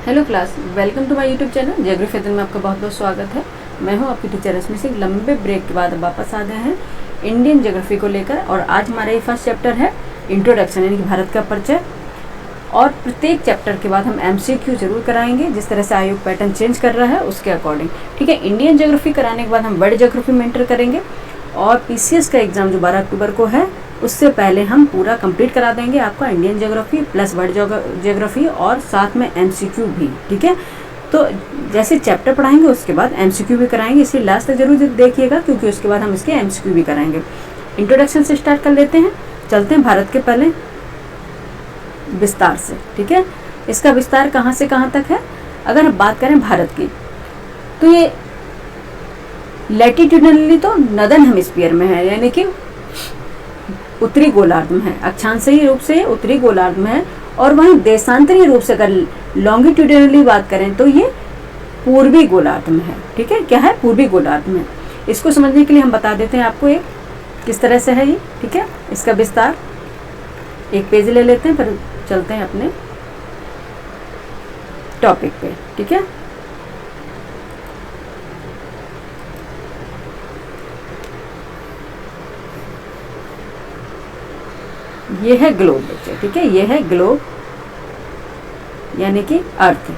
Hello class, welcome to my YouTube channel geography में आपका बहुत बहुत स्वागत है। मैं हूं आपकी टीचर रश्मि सिंह। लंबे ब्रेक के बाद वापस आ गए हैं इंडियन ज्योग्राफी को लेकर, और आज हमारा ये फर्स्ट चैप्टर है इंट्रोडक्शन, यानी कि भारत का परिचय। और प्रत्येक चैप्टर के बाद हम एमसीक्यू जरूर कराएंगे, जिस तरह से आयोग पैटर्न चेंज कर रहा है उसके अकॉर्डिंग। ठीक है, इंडियन ज्योग्राफी कराने के बाद हम वर्ल्ड ज्योग्राफी में एंटर करेंगे, और पीसीएस का एग्जाम जो 12 अक्टूबर को है उससे पहले हम पूरा कंप्लीट करा देंगे आपका Indian geography plus world geography, और साथ में एमसीक्यू भी। ठीक है, तो जैसे चैप्टर पढ़ाएंगे उसके बाद एमसीक्यू भी कराएंगे, इसलिए लास्ट तक जरूर देखिएगा, क्योंकि उसके बाद हम इसके एमसीक्यू भी कराएंगे। इंट्रोडक्शन से स्टार्ट कर लेते हैं, चलते हैं भारत के पहले विस्तार से। ठीक है, इसका विस्तार कहाँ से कहाँ तक है। अगर हम बात करें भारत की, तो ये लैटिट्यूडनली तो नदर्न हेमिस्फीयर में है, यानी कि उत्तरी गोलार्ध में है। अक्षांशीय रूप से उत्तरी गोलार्ध में है, और वहीं देशांतरीय रूप से अगर लॉन्गिट्यूडनली बात करें तो ये पूर्वी गोलार्ध में है। ठीक है, क्या है? पूर्वी गोलार्ध में। इसको समझने के लिए हम बता देते हैं आपको एक किस तरह से है ये। ठीक है, इसका विस्तार एक पेज ले लेते हैं, फिर चलते हैं अपने टॉपिक पे। ठीक है, ये है ग्लोब बच्चे। ठीक है, ये है ग्लोब, यानी कि अर्थ।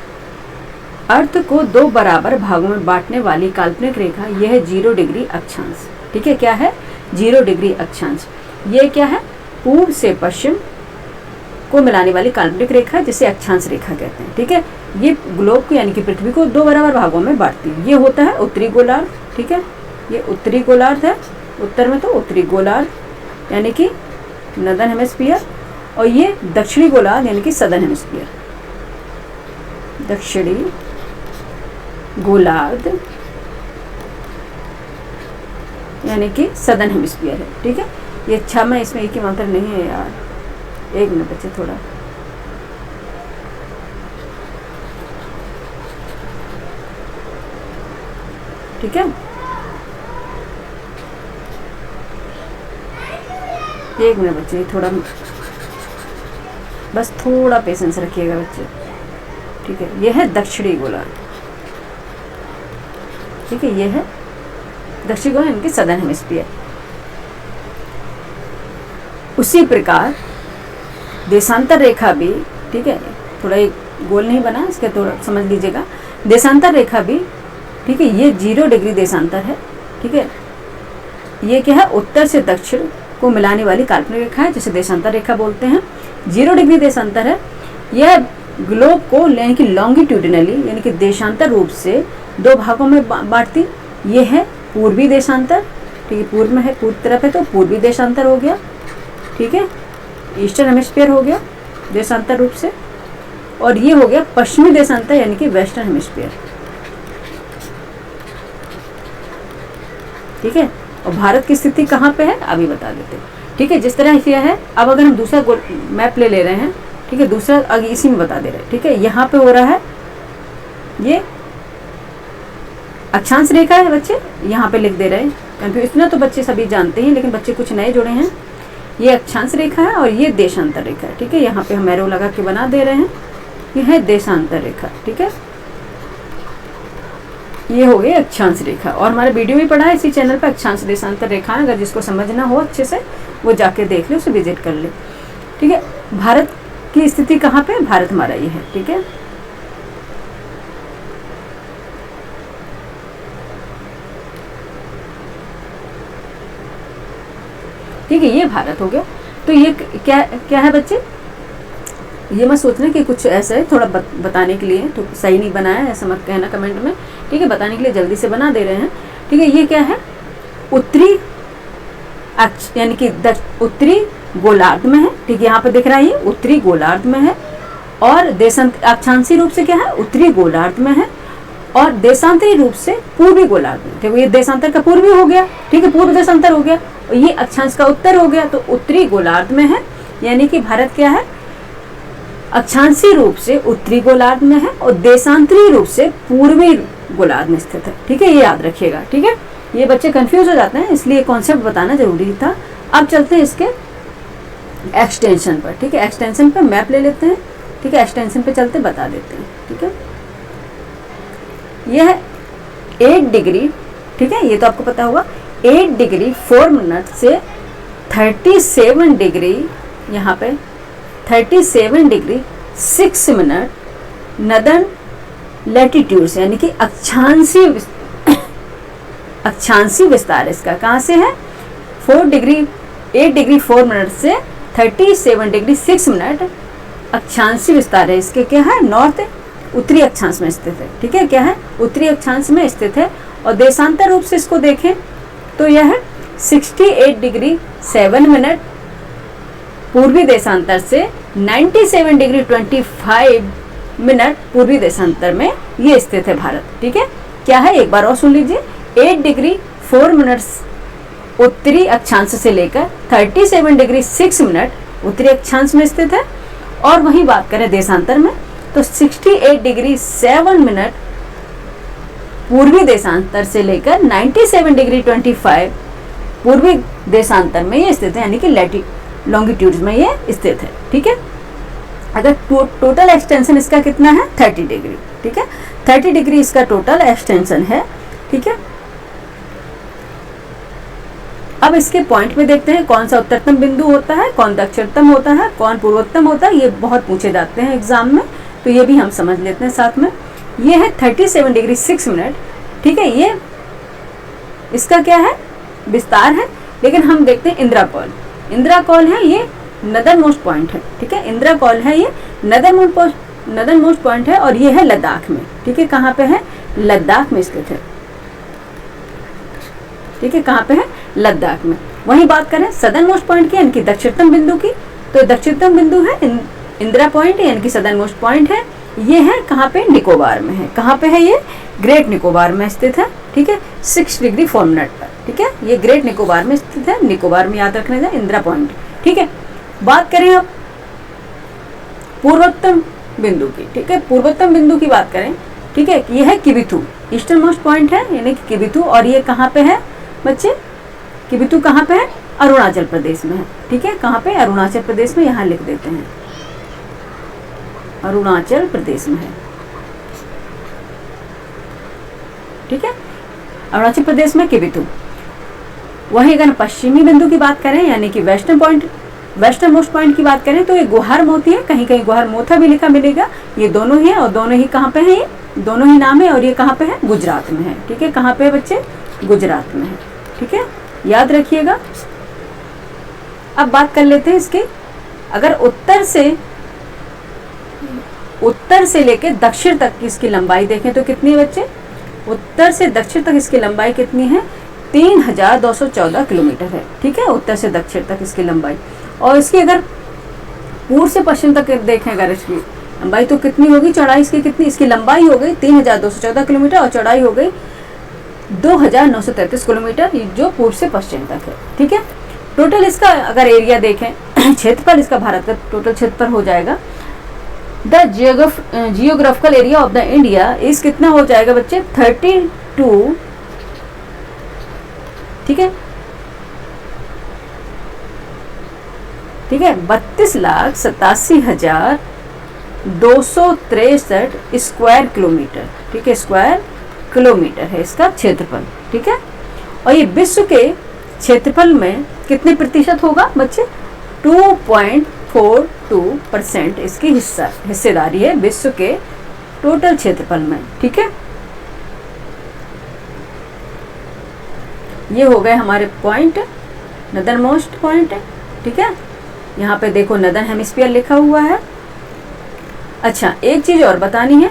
अर्थ को दो बराबर भागों में बांटने वाली काल्पनिक रेखा, यह है 0 डिग्री अक्षांश। ठीक है, क्या है? 0 डिग्री अक्षांश। ये क्या है? पूर्व से पश्चिम को मिलाने वाली काल्पनिक रेखा, जिसे अक्षांश रेखा कहते हैं। ठीक है, ये ग्लोब को यानी कि पृथ्वी को दो बराबर भागों में बांटती है। ये होता है उत्तरी गोलार्ध। ठीक है, ये उत्तरी गोलार्ध है, उत्तर में तो उत्तरी गोलार्ध यानी कि नदर्न हेमिस्फीयर, और ये दक्षिणी गोलार्ध यानी कि सदर्न हेमिस्फीयर। दक्षिणी गोलार्ध यानी कि सदर्न हेमिस्फीयर है। ठीक है, ये अच्छा में इसमें एक ही मंत्र नहीं है यार, एक मिनट बच्चे थोड़ा। ठीक है, एक मिनट बच्चे, थोड़ा बस थोड़ा पेशेंस रखिएगा बच्चे। ठीक है, यह है दक्षिणी गोलार्ध। ठीक है, यह है दक्षिणी गोलार्ध यानी कि सदर्न हेमिस्फीयर। उसी प्रकार देशांतर रेखा भी, ठीक है, थोड़ा एक गोल नहीं बना, इसके थोड़ा समझ लीजिएगा। देशांतर रेखा भी, ठीक है, ये 0 डिग्री देशांतर है। ठीक है, ये क्या है? उत्तर से दक्षिण को मिलाने वाली काल्पनिक रेखा है, जिसे देशांतर रेखा बोलते हैं। 0 डिग्री देशांतर है। यह ग्लोब को यानी कि लॉन्गिट्यूडिनली यानी कि देशांतर रूप से दो भागों में बांटती। ये है पूर्वी देशांतर। ठीक है, पूर्व में है, पूर्व तरफ है तो पूर्वी देशांतर हो गया। ठीक है, ईस्टर्न हेमिस्फीयर हो गया देशांतर रूप से, और ये हो गया पश्चिमी देशांतर यानी कि वेस्टर्न हेमिस्फीयर। ठीक है, और भारत की स्थिति कहाँ पे है अभी बता देते हैं। ठीक है, जिस तरह से है, अब अगर हम दूसरा मैप ले रहे हैं, ठीक है, दूसरा अगर इसी में बता दे रहे हैं। ठीक है, यहाँ पे हो रहा है ये अक्षांश रेखा है बच्चे, यहाँ पे लिख दे रहे हैं। क्योंकि इतना तो बच्चे सभी जानते हैं, लेकिन बच्चे कुछ नए जुड़े हैं। ये अक्षांश रेखा है और ये देशांतर रेखा है। ठीक है, यहाँ पे हम एरो लगा के बना दे रहे हैं, ये है देशांतर रेखा। ठीक है, ये हो गई अक्षांश रेखा, और हमारे वीडियो भी पढ़ा है इसी चैनल पर अक्षांश देशांतर रेखा। अगर जिसको समझना हो अच्छे से वो जाके देख ले, उसे विजिट कर ले। ठीक है, भारत की स्थिति कहाँ पे? भारत हमारा ये है। ठीक है, ठीक है, ये भारत हो गया। तो ये क्या क्या है बच्चे? ये मत सोचना कि कुछ ऐसा है थोड़ा बताने के लिए तो सही नहीं बनाया, ऐसा मत कहना कमेंट में। ठीक है, बताने के लिए जल्दी से बना दे रहे हैं। ठीक है, ये क्या है? उत्तरी यानी कि उत्तरी गोलार्ध में है। ठीक है, यहाँ पे दिख रहा है ये उत्तरी गोलार्ध में है, और अक्षांशीय रूप से क्या है? उत्तरी गोलार्ध में है, और देशांतरी रूप से पूर्वी गोलार्ध में। ठीक है, ये देशांतर का पूर्वी हो गया। ठीक है, पूर्व देशांतर हो गया, और ये अक्षांश का उत्तर हो गया, तो उत्तरी गोलार्ध में है। यानी कि भारत क्या है? अक्षांशीय रूप से उत्तरी गोलार्ध में है, और देशांतरीय रूप से पूर्वी गोलार्ध में स्थित है। ठीक है, ये याद रखिएगा। ठीक है, ये बच्चे कंफ्यूज हो जाते हैं, इसलिए कॉन्सेप्ट बताना जरूरी था। अब चलते हैं इसके एक्सटेंशन पर। ठीक है, एक्सटेंशन पर मैप ले लेते हैं। ठीक है, एक्सटेंशन पे चलते बता देते हैं। ठीक है, यह 8 डिग्री, ठीक है, ये तो आपको पता होगा, 8 डिग्री 4 मिनट से 37 डिग्री, यहाँ पे 37 डिग्री 6 मिनट नदर्न लैटिट्यूड से, यानी कि अक्षांशी विस्तार इसका कहाँ से है, 8 डिग्री 4 मिनट से 37 डिग्री 6 मिनट अक्षांशी विस्तार है इसके, क्या है, नॉर्थ उत्तरी अक्षांश में स्थित है। ठीक है, क्या है, उत्तरी अक्षांश में स्थित है। और देशांतर रूप से इसको देखें तो यह है 68 डिग्री 7 मिनट पूर्वी देशांतर से 97 डिग्री 25 मिनट पूर्वी देशांतर में ये स्थित है भारत। ठीक है, क्या है, एक बार और सुन लीजिए, 8 डिग्री 4 मिनट उत्तरी अक्षांश से लेकर 37 डिग्री 6 मिनट उत्तरी अक्षांश में स्थित है। और वही बात करें देशांतर में तो 68 डिग्री 7 मिनट पूर्वी देशांतर से लेकर 97 डिग्री 25 पूर्वी देशांतर में ये स्थित है, यानी कि लॉन्गिट्यूड में ये स्थित है। ठीक है, अगर टोटल एक्सटेंशन इसका कितना है, 30 डिग्री। ठीक है, 30 डिग्री इसका टोटल एक्सटेंशन है। ठीक है, अब इसके पॉइंट में देखते हैं कौन सा उत्तरतम बिंदु होता है, कौन दक्षिणतम होता है, कौन पूर्वोत्तम होता है, ये बहुत पूछे जाते हैं एग्जाम में, तो ये भी हम समझ लेते हैं साथ में। ये है 37 डिग्री 6 मिनट। ठीक है, ये इसका क्या है, विस्तार है। लेकिन हम देखते हैं इंदिरा कॉल है, ये नदर्न मोस्ट पॉइंट है। ठीक है, इंदिरा कॉल है, ये नदर्न मोस्ट पॉइंट है और ये है लद्दाख में। ठीक है, कहाँ पे है, लद्दाख में स्थित है। ठीक है, कहाँ पे है, लद्दाख में। वहीं बात करें सदर्न मोस्ट पॉइंट की, यानी कि दक्षिणतम बिंदु की, तो दक्षिणतम बिंदु है इंदिरा पॉइंट, यानी कि सदर्न मोस्ट पॉइंट है। ये है कहाँ पे, निकोबार में है। कहाँ पे है ये, ग्रेट निकोबार में स्थित है। ठीक है, 6 डिग्री 4 मिनट पर। ठीक है, ये ग्रेट निकोबार में स्थित है, निकोबार में याद रखना है इंदिरा पॉइंट। ठीक है, बात करें अब पूर्वोत्तम बिंदु की। ठीक है, पूर्वोत्तम बिंदु की बात करें, ठीक है, ये है किबिथु, ईस्टर्न मोस्ट पॉइंट है, यानी कि किबिथु। और ये कहाँ पे है बच्चे, किबिथु कहाँ पे है, अरुणाचल प्रदेश में है। ठीक है, कहाँ पे, अरुणाचल प्रदेश में, यहाँ लिख देते हैं, अरुणाचल प्रदेश में है। ठीक है, अरुणाचल प्रदेश में किबिथु। वहीं अगर पश्चिमी बिंदु की बात करें, यानी कि वेस्टर्न मोस्ट पॉइंट की बात करें, तो ये गुहार मोती है, कहीं कहीं गुहार मोथा भी लिखा मिलेगा। ये दोनों ही है और दोनों ही कहाँ पे है, ये दोनों ही नाम है। और ये कहाँ पे है, गुजरात में है। ठीक है, कहाँ पे है बच्चे, गुजरात में है। ठीक है, याद रखिएगा। अब बात कर लेते हैं इसकी, अगर उत्तर से लेकर दक्षिण तक की इसकी लंबाई देखें तो कितनी है बच्चे, उत्तर से दक्षिण तक इसकी लंबाई कितनी है, 3214 किलोमीटर है। ठीक है, उत्तर से दक्षिण तक इसकी लंबाई। और इसकी अगर पूर्व से पश्चिम तक देखें, अगर इसकी लंबाई तो कितनी होगी, चौड़ाई इसकी कितनी, इसकी लंबाई हो गई 3214 किलोमीटर और चौड़ाई हो गई 2933 किलोमीटर, जो पूर्व से पश्चिम तक है। ठीक है, टोटल इसका अगर एरिया देखें, क्षेत्रफल इसका भारत का टोटल क्षेत्रफल हो जाएगा, the geographical area of the India इस कितना हो जाएगा बच्चे, 32, ठीक है, 32,87,263 स्क्वायर किलोमीटर। ठीक है, स्क्वायर किलोमीटर है इसका क्षेत्रफल। ठीक है, और ये विश्व के क्षेत्रफल में कितने प्रतिशत होगा बच्चे, 2.42% इसकी हिस्सेदारी है विश्व के टोटल क्षेत्रफल में। ठीक है, ये हो गए हमारे पॉइंट, नदर्न मोस्ट पॉइंट है। ठीक है, यहाँ पे देखो नदर्न हेमिस्फीयर लिखा हुआ है। अच्छा, एक चीज और बतानी है।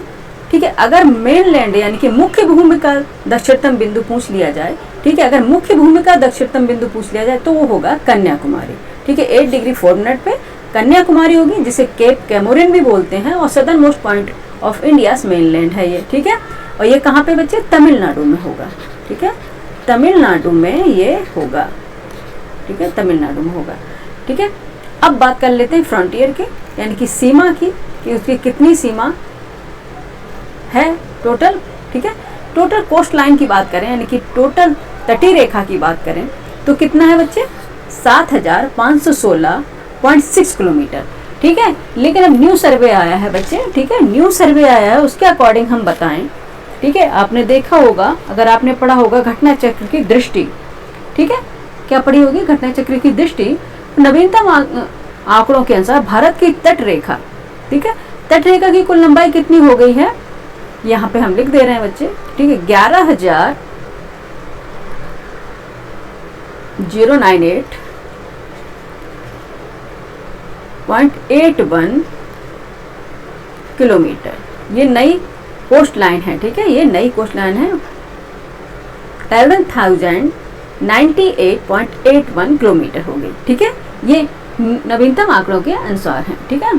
ठीक है, अगर मेनलैंड यानी कि मुख्य भूमि का दक्षिणतम बिंदु पूछ लिया जाए, ठीक है, अगर मुख्य भूमि का दक्षिणतम बिंदु पूछ लिया जाए तो वो होगा कन्याकुमारी। ठीक है, 8 डिग्री 4 मिनट पे कन्याकुमारी होगी, जिसे केप कैमोरिन भी बोलते हैं, और southern most point of India mainland है ये। ठीक है, और ये कहाँ पे बच्चे, तमिलनाडु में होगा। ठीक है, तमिलनाडु में ये होगा। ठीक है, तमिलनाडु में होगा। ठीक है, अब बात कर लेते हैं फ्रंटियर की, यानी कि सीमा की, कि उसकी कितनी सीमा है टोटल। ठीक है, टोटल कोस्ट लाइन की बात करें, यानी कि टोटल तटीय रेखा की बात करें तो कितना है बच्चे, 7516.6 किलोमीटर। ठीक है। लेकिन अब न्यू सर्वे आया है बच्चे, ठीक है, न्यू सर्वे आया है, उसके अकॉर्डिंग हम बताएं। ठीक है, आपने देखा होगा, अगर आपने पढ़ा होगा घटना चक्र की दृष्टि, ठीक है, क्या पढ़ी होगी, घटना चक्र की दृष्टि। नवीनतम आंकड़ों के अनुसार भारत की तट रेखा, ठीक है, तट रेखा की कुल लंबाई कितनी हो गई है, यहाँ पे हम लिख दे रहे हैं बच्चे, ठीक है, 11,098.81 किलोमीटर। ये नई कोस्ट लाइन है, ठीक है, ये नई कोस्ट लाइन है। 11,098.81 किलोमीटर हो गई, ठीक है। ये नवीनतम आंकड़ों के अनुसार है, ठीक है।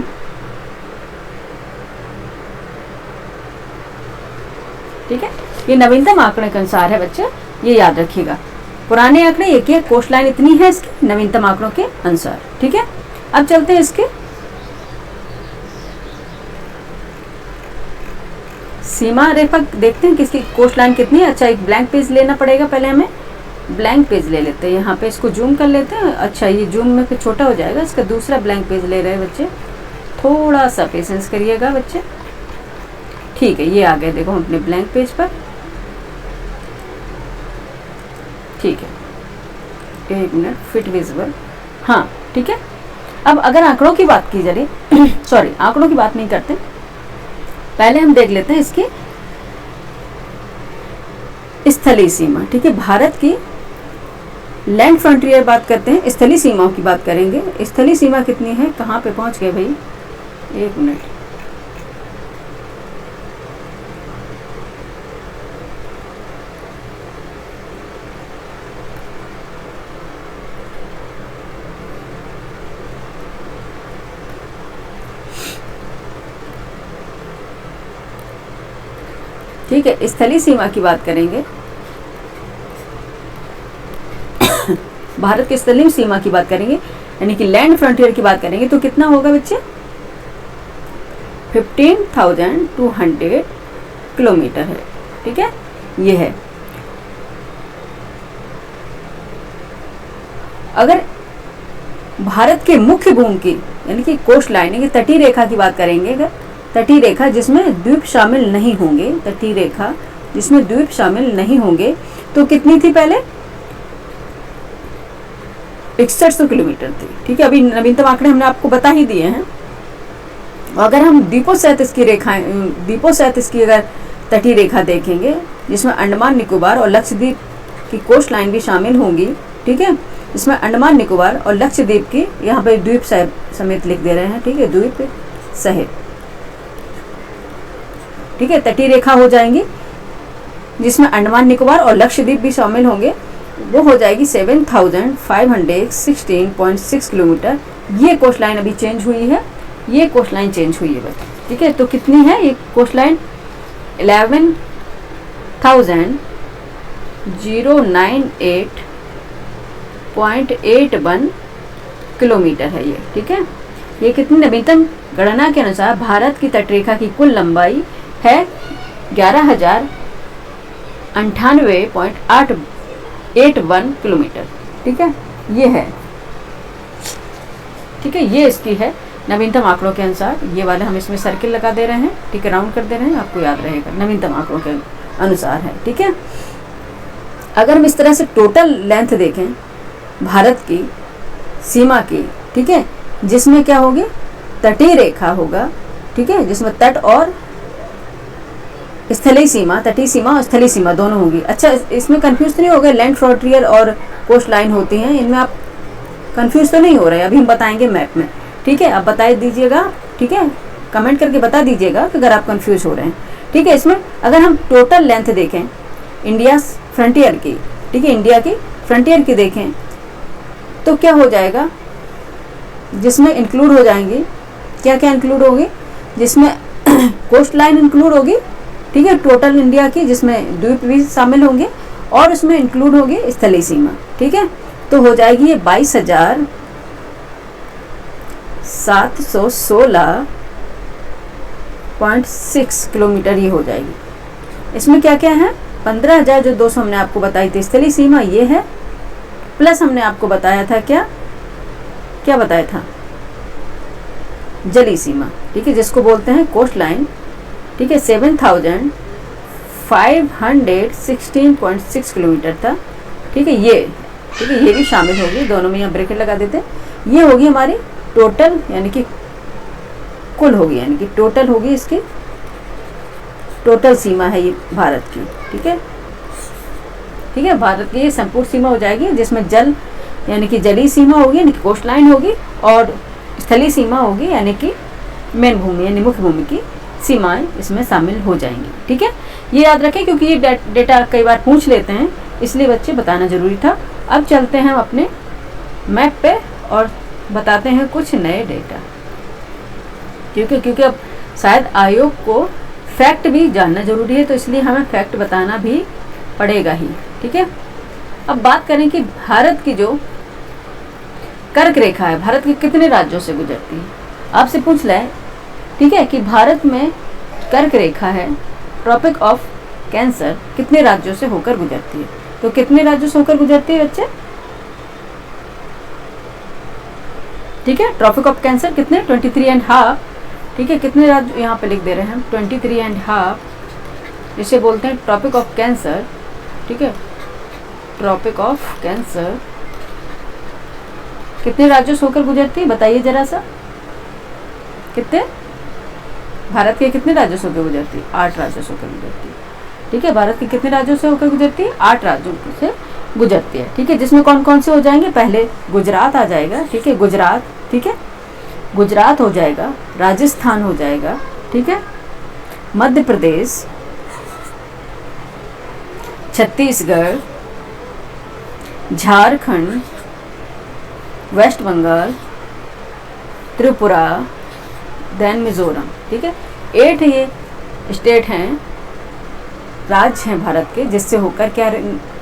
ठीक है, ये नवीनतम आंकड़े के अनुसार है बच्चे, ये याद रखिएगा। पुराने आंकड़े एक कोस्ट लाइन इतनी है इसकी, नवीनतम आंकड़ों के अनुसार, ठीक है। अब चलते हैं इसके सीमा रेखा, देखते हैं किसकी कोस्ट लाइन कितनी है। अच्छा, एक ब्लैंक पेज लेना पड़ेगा, पहले हमें ब्लैंक पेज ले लेते हैं। यहाँ पे इसको जूम कर लेते हैं। अच्छा, ये जूम में फिर छोटा हो जाएगा, इसका दूसरा ब्लैंक पेज ले रहे हैं बच्चे, थोड़ा सा पेशेंस करिएगा बच्चे। ठीक है, ये आ गए, देखो अपने ब्लैंक पेज पर, ठीक है, 1 मिनट, फिट विजिबल, हाँ, ठीक है। अब अगर आंकड़ों की बात की जाए सॉरी, आंकड़ों की बात नहीं करते, पहले हम देख लेते हैं इसकी स्थलीय सीमा, ठीक है। भारत की लैंड फ्रंटियर बात करते हैं, स्थलीय सीमाओं की बात करेंगे। स्थलीय सीमा कितनी है, कहाँ पे पहुंच गए भाई, 1 मिनट, ठीक है। स्थलीय सीमा की बात करेंगे, भारत की स्थलीय सीमा की बात करेंगे, यानी कि लैंड फ्रंटियर की बात करेंगे, तो कितना होगा बच्चे, 15,200 किलोमीटर है, ठीक है, ये है। अगर भारत के मुख्य भूमि की, यानी कि कोस्ट लाइन की तटीय रेखा की बात करेंगे, अगर तटीय रेखा जिसमें द्वीप शामिल नहीं होंगे, तटीय रेखा जिसमें द्वीप शामिल नहीं होंगे, तो कितनी थी पहले, 6100 किलोमीटर थी, ठीक है। अभी नवीनतम आंकड़े हमने आपको बता ही दिए हैं। अगर हम द्वीपों सहित इसकी रेखाएं, द्वीपों सहित इसकी अगर तटीय रेखा देखेंगे, जिसमें अंडमान निकोबार और लक्षद्वीप की कोस्ट लाइन भी शामिल होंगी, ठीक है, इसमें अंडमान निकोबार और लक्षद्वीप की, यहाँ पे द्वीप समेत लिख दे रहे हैं, ठीक है, द्वीप सहित, ठीक है, तटीय रेखा हो जाएंगी, जिसमें अंडमान निकोबार और लक्षद्वीप भी शामिल होंगे, वो हो जाएगी 7,516.6 किलोमीटर। ये कोस्ट लाइन अभी चेंज हुई है, ये कोस्ट लाइन चेंज हुई है बच्चे, ठीक है। तो कितनी है ये कोस्ट लाइन, 11,098.81 किलोमीटर है ये, ठीक है। ये कितनी, नवीनतम गणना के अनुसार भारत की तटरेखा की कुल लंबाई है 11,098.81 किलोमीटर, ठीक है, ये है, ठीक है, ये इसकी है नवीनतम आंकड़ों के अनुसार। ये वाले हम इसमें सर्किल लगा दे रहे हैं, ठीक है, राउंड कर दे रहे हैं, आपको याद रहेगा, नवीनतम आंकड़ों के अनुसार है, ठीक है। अगर हम इस तरह से टोटल लेंथ देखें भारत की सीमा की, ठीक है, जिसमें क्या होगी, तटीय रेखा होगा, ठीक है, जिसमें तट और स्थलीय सीमा, तटीय सीमा और स्थलीय सीमा दोनों होगी। अच्छा, इसमें कंफ्यूज तो नहीं हो गए, लैंड फ्रंटियर और कोस्ट लाइन होती हैं, इनमें आप कंफ्यूज तो नहीं हो रहे हैं, अभी हम बताएंगे मैप में, ठीक है। आप बता दीजिएगा, ठीक है, कमेंट करके बता दीजिएगा कि अगर आप कंफ्यूज हो रहे हैं, ठीक है। इसमें अगर हम टोटल लेंथ देखें इंडिया फ्रंटियर की, ठीक है, इंडिया की फ्रंटियर की देखें, तो क्या हो जाएगा, जिसमें इंक्लूड हो जाएंगी, क्या क्या इंक्लूड होगी, जिसमें कोस्ट लाइन इंक्लूड होगी, ठीक है, टोटल इंडिया की, जिसमें द्वीप भी शामिल होंगे, और उसमें इंक्लूड होगी स्थलीय सीमा, ठीक है। तो हो जाएगी ये 22,716.6 किलोमीटर ये हो जाएगी। इसमें क्या क्या है, 15,200 हमने आपको बताई थी स्थलीय सीमा, ये है, प्लस हमने आपको बताया था क्या क्या बताया था, जली सीमा, ठीक है, जिसको बोलते हैं कोस्ट लाइन, ठीक है, 7,516.6 किलोमीटर था, ठीक है, ये भी शामिल होगी, दोनों में यहाँ ब्रैकेट लगा देते हैं। ये होगी हमारी टोटल, यानी कि कुल होगी, यानी कि टोटल होगी, इसकी टोटल सीमा है ये भारत की, ठीक है, भारत की ये संपूर्ण सीमा हो जाएगी, जिसमें जल यानी कि जलीय सीमा होगी, यानी कि कोस्ट लाइन होगी, और स्थलीय सीमा होगी, यानी कि मेन भूमि यानी मुख्य भूमि की सीमाएं इसमें शामिल हो जाएंगी, ठीक है। ये याद रखें क्योंकि ये डेटा कई बार पूछ लेते हैं, इसलिए बच्चे बताना जरूरी था। अब चलते हैं हम अपने मैप पे और बताते हैं कुछ नए डेटा, क्योंकि अब शायद आयोग को फैक्ट भी जानना जरूरी है, तो इसलिए हमें फैक्ट बताना भी पड़ेगा ही, ठीक है। अब बात करें कि भारत की जो कर्क रेखा है, भारत के कितने राज्यों से गुजरती है, आपसे पूछ ले, ठीक है, कि भारत में कर्क रेखा है, ट्रॉपिक ऑफ कैंसर कितने राज्यों से होकर गुजरती है, तो कितने राज्यों से होकर गुजरती है बच्चे, ठीक है, ट्रॉपिक ऑफ कैंसर कितने 23.5, ठीक है, कितने राज्य यहाँ पे लिख दे रहे हैं हम 23.5, जिसे बोलते हैं ट्रॉपिक ऑफ कैंसर, ठीक है, ट्रॉपिक ऑफ कैंसर कितने राज्यों से होकर गुजरती है, बताइए जरा सा, कितने, भारत के कितने राज्यों से होकर गुजरती है, 8 राज्यों से होकर गुजरती है, ठीक है, भारत के कितने राज्यों से होकर गुजरती है, 8 राज्यों से गुजरती है, ठीक है, जिसमें कौन कौन से हो जाएंगे, पहले गुजरात आ जाएगा, ठीक है, गुजरात, ठीक है, गुजरात हो जाएगा, राजस्थान हो जाएगा, ठीक है, मध्य प्रदेश, छत्तीसगढ़, झारखंड, वेस्ट बंगाल, त्रिपुरा, देन मिजोरम, ठीक है, 8 ये स्टेट हैं, राज्य हैं भारत के, जिससे होकर क्या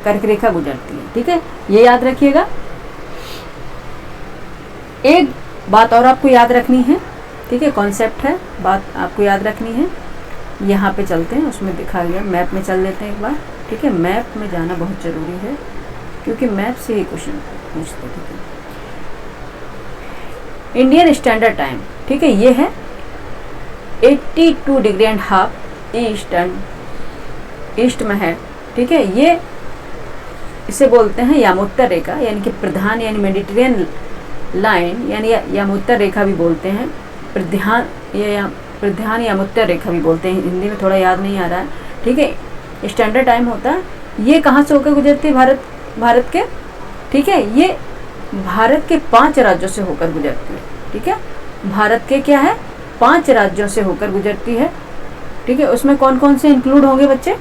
कर्क रेखा गुजरती है, ठीक है, ये याद रखिएगा। एक बात और आपको याद रखनी है, ठीक है, कॉन्सेप्ट है, बात आपको याद रखनी है, यहाँ पे चलते हैं, उसमें दिखा गया, मैप में चल लेते हैं एक बार, ठीक है, मैप में जाना बहुत जरूरी है, क्योंकि मैप से ही क्वेश्चन पूछते हैं, ठीक है। इंडियन स्टैंडर्ड टाइम, ठीक है, ये है 82.5 ईस्ट में है, ठीक है, ये इसे बोलते हैं यामोत्तर रेखा, यानी कि प्रधान यानी मेडिटेरियन लाइन, यानी यामोत्तर रेखा भी बोलते हैं, प्रधान यामोत्तर रेखा भी बोलते हैं, हिंदी में थोड़ा याद नहीं आ रहा है, ठीक है, स्टैंडर्ड टाइम होता है, ये कहाँ से होकर गुजरती है, भारत के, ठीक है, ये भारत के 5 राज्यों से होकर गुजरती है, ठीक है, भारत के क्या है 5 राज्यों से होकर गुजरती है, ठीक है, उसमें कौन कौन से इंक्लूड होंगे बच्चे,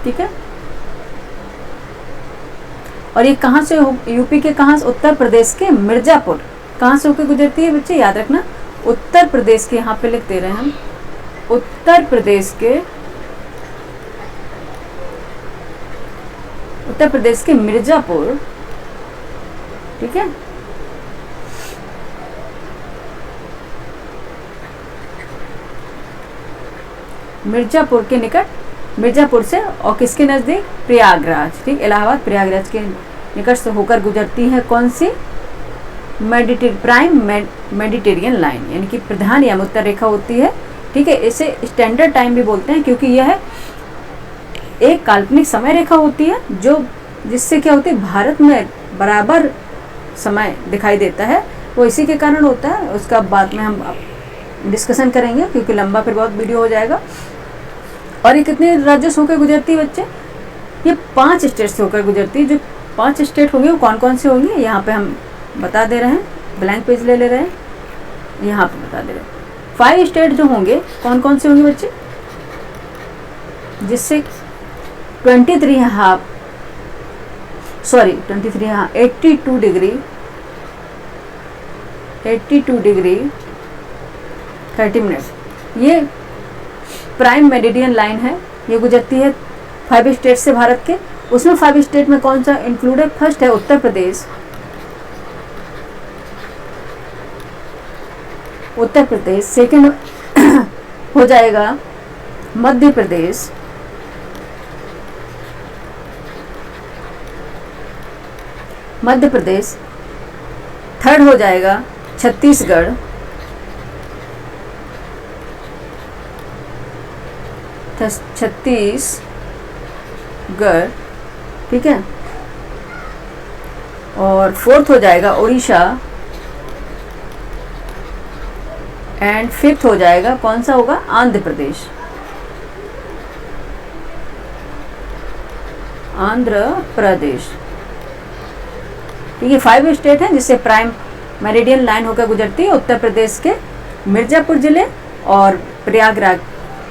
ठीक है, और ये कहाँ से, यूपी के कहाँ से, उत्तर प्रदेश के मिर्जापुर, कहाँ से होकर गुजरती है बच्चे, याद रखना, उत्तर प्रदेश के, यहाँ पे लिख दे रहे हैं हम, उत्तर प्रदेश के मिर्जापुर, ठीक है, मिर्जापुर के निकट, मिर्जापुर से, और किसके नज़दीक, प्रयागराज, ठीक, इलाहाबाद प्रयागराज के निकट से होकर गुजरती है कौन सी, प्राइम मेडिटेरियन लाइन, यानी कि प्रधान यामोत्तर रेखा होती है, ठीक है, इसे स्टैंडर्ड टाइम भी बोलते हैं, क्योंकि यह एक काल्पनिक समय रेखा होती है, जो जिससे क्या होती है, भारत में बराबर समय दिखाई देता है, वो इसी के कारण होता है, उसका बाद में हम डिस्कशन करेंगे, क्योंकि लंबा फिर बहुत वीडियो हो जाएगा। और ये कितने राज्यों से होकर गुजरती है बच्चे, ये 5 स्टेट से होकर गुजरती है, जो 5 स्टेट होंगे वो कौन कौन से होंगे, यहाँ पे हम बता दे रहे हैं, ब्लैंक पेज ले रहे हैं, यहाँ पे बता दे रहे हैं, 5 स्टेट जो होंगे कौन कौन से होंगे बच्चे, जिससे 82 डिग्री 30 मिनट, ये प्राइम मेडिटेरियन लाइन है, ये गुजरती है 5 स्टेट से भारत के, उसमें 5 स्टेट में कौन सा इंक्लूड है, फर्स्ट है उत्तर प्रदेश, सेकंड हो जाएगा मध्य प्रदेश, मध्य प्रदेश, थर्ड हो जाएगा छत्तीसगढ़, छत्तीसगढ़, ठीक है, और फोर्थ हो जाएगा उड़ीसा, एंड फिफ्थ हो जाएगा कौन सा होगा, आंध्र प्रदेश। आंध्र प्रदेश, ठीक है। 5 स्टेट हैं जिससे प्राइम मेरिडियन लाइन होकर गुजरती है। उत्तर प्रदेश के मिर्जापुर जिले और प्रयागराज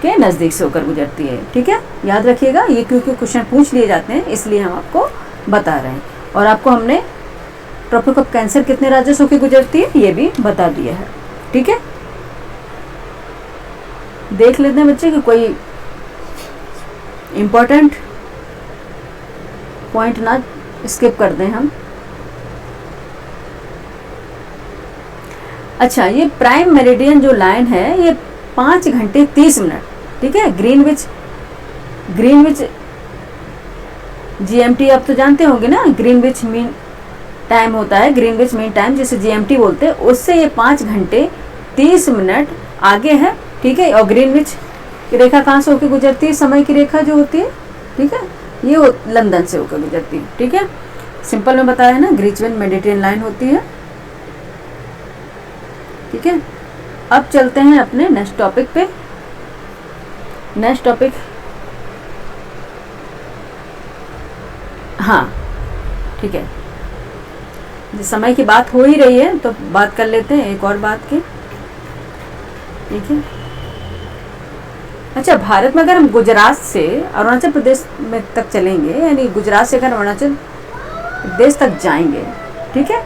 के नज़दीक से होकर गुजरती है, ठीक है। याद रखिएगा, ये क्योंकि क्वेश्चन पूछ लिए जाते हैं इसलिए हम आपको बता रहे हैं। और आपको हमने ट्रॉपिक ऑफ कैंसर कितने राज्यों से होकर गुजरती है ये भी बता दिया है, ठीक है। देख लेते हैं बच्चे कि कोई इम्पोर्टेंट पॉइंट ना स्किप कर दें हम। अच्छा, ये प्राइम मेरिडियन जो लाइन है ये 5 घंटे 30 मिनट, ठीक है। ग्रीनविच जीएमटी आप तो जानते होंगे ना, ग्रीनविच मीन टाइम होता है, ग्रीनविच मीन टाइम जिसे जीएमटी बोलते हैं, उससे ये 5 घंटे 30 मिनट आगे है, ठीक है। और ग्रीनविच की रेखा कहाँ से होकर गुजरती है, समय की रेखा जो होती है, ठीक है, ये लंदन से होकर गुजरती है, ठीक है। सिंपल में बताया है ना, ग्रीनविच मेडिटेरियन लाइन होती है, ठीक है। अब चलते हैं अपने नेक्स्ट टॉपिक पे। नेक्स्ट टॉपिक, हाँ ठीक है, समय की बात हो ही रही है तो बात कर लेते हैं एक और बात की, ठीक है। अच्छा, भारत में अगर हम गुजरात से अरुणाचल प्रदेश में तक चलेंगे, यानी गुजरात से अगर अरुणाचल प्रदेश तक जाएंगे, ठीक है,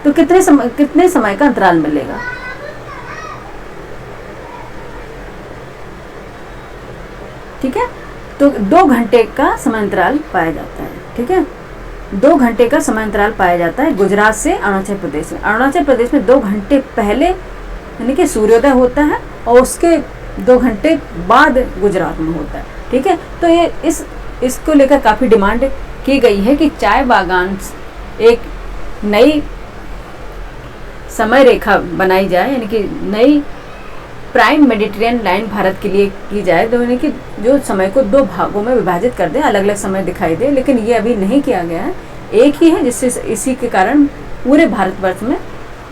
तो कितने समय का अंतराल मिलेगा? ठीक है, तो 2 घंटे का समय अंतराल पाया जाता है, ठीक है। 2 घंटे का समय अंतराल पाया जाता है गुजरात से अरुणाचल प्रदेश में। अरुणाचल प्रदेश में 2 घंटे पहले यानी कि सूर्योदय होता है और उसके 2 घंटे बाद गुजरात में होता है, ठीक है। तो ये इसको लेकर काफ़ी डिमांड की गई है कि चाय बागान एक नई समय रेखा बनाई जाए, यानी कि नई प्राइम मेडिटेरियन लाइन भारत के लिए की जाए, तो यानी कि जो समय को 2 भागों में विभाजित कर दे, अलग अलग समय दिखाई दे, लेकिन ये अभी नहीं किया गया है, एक ही है, जिससे इसी के कारण पूरे भारतवर्ष में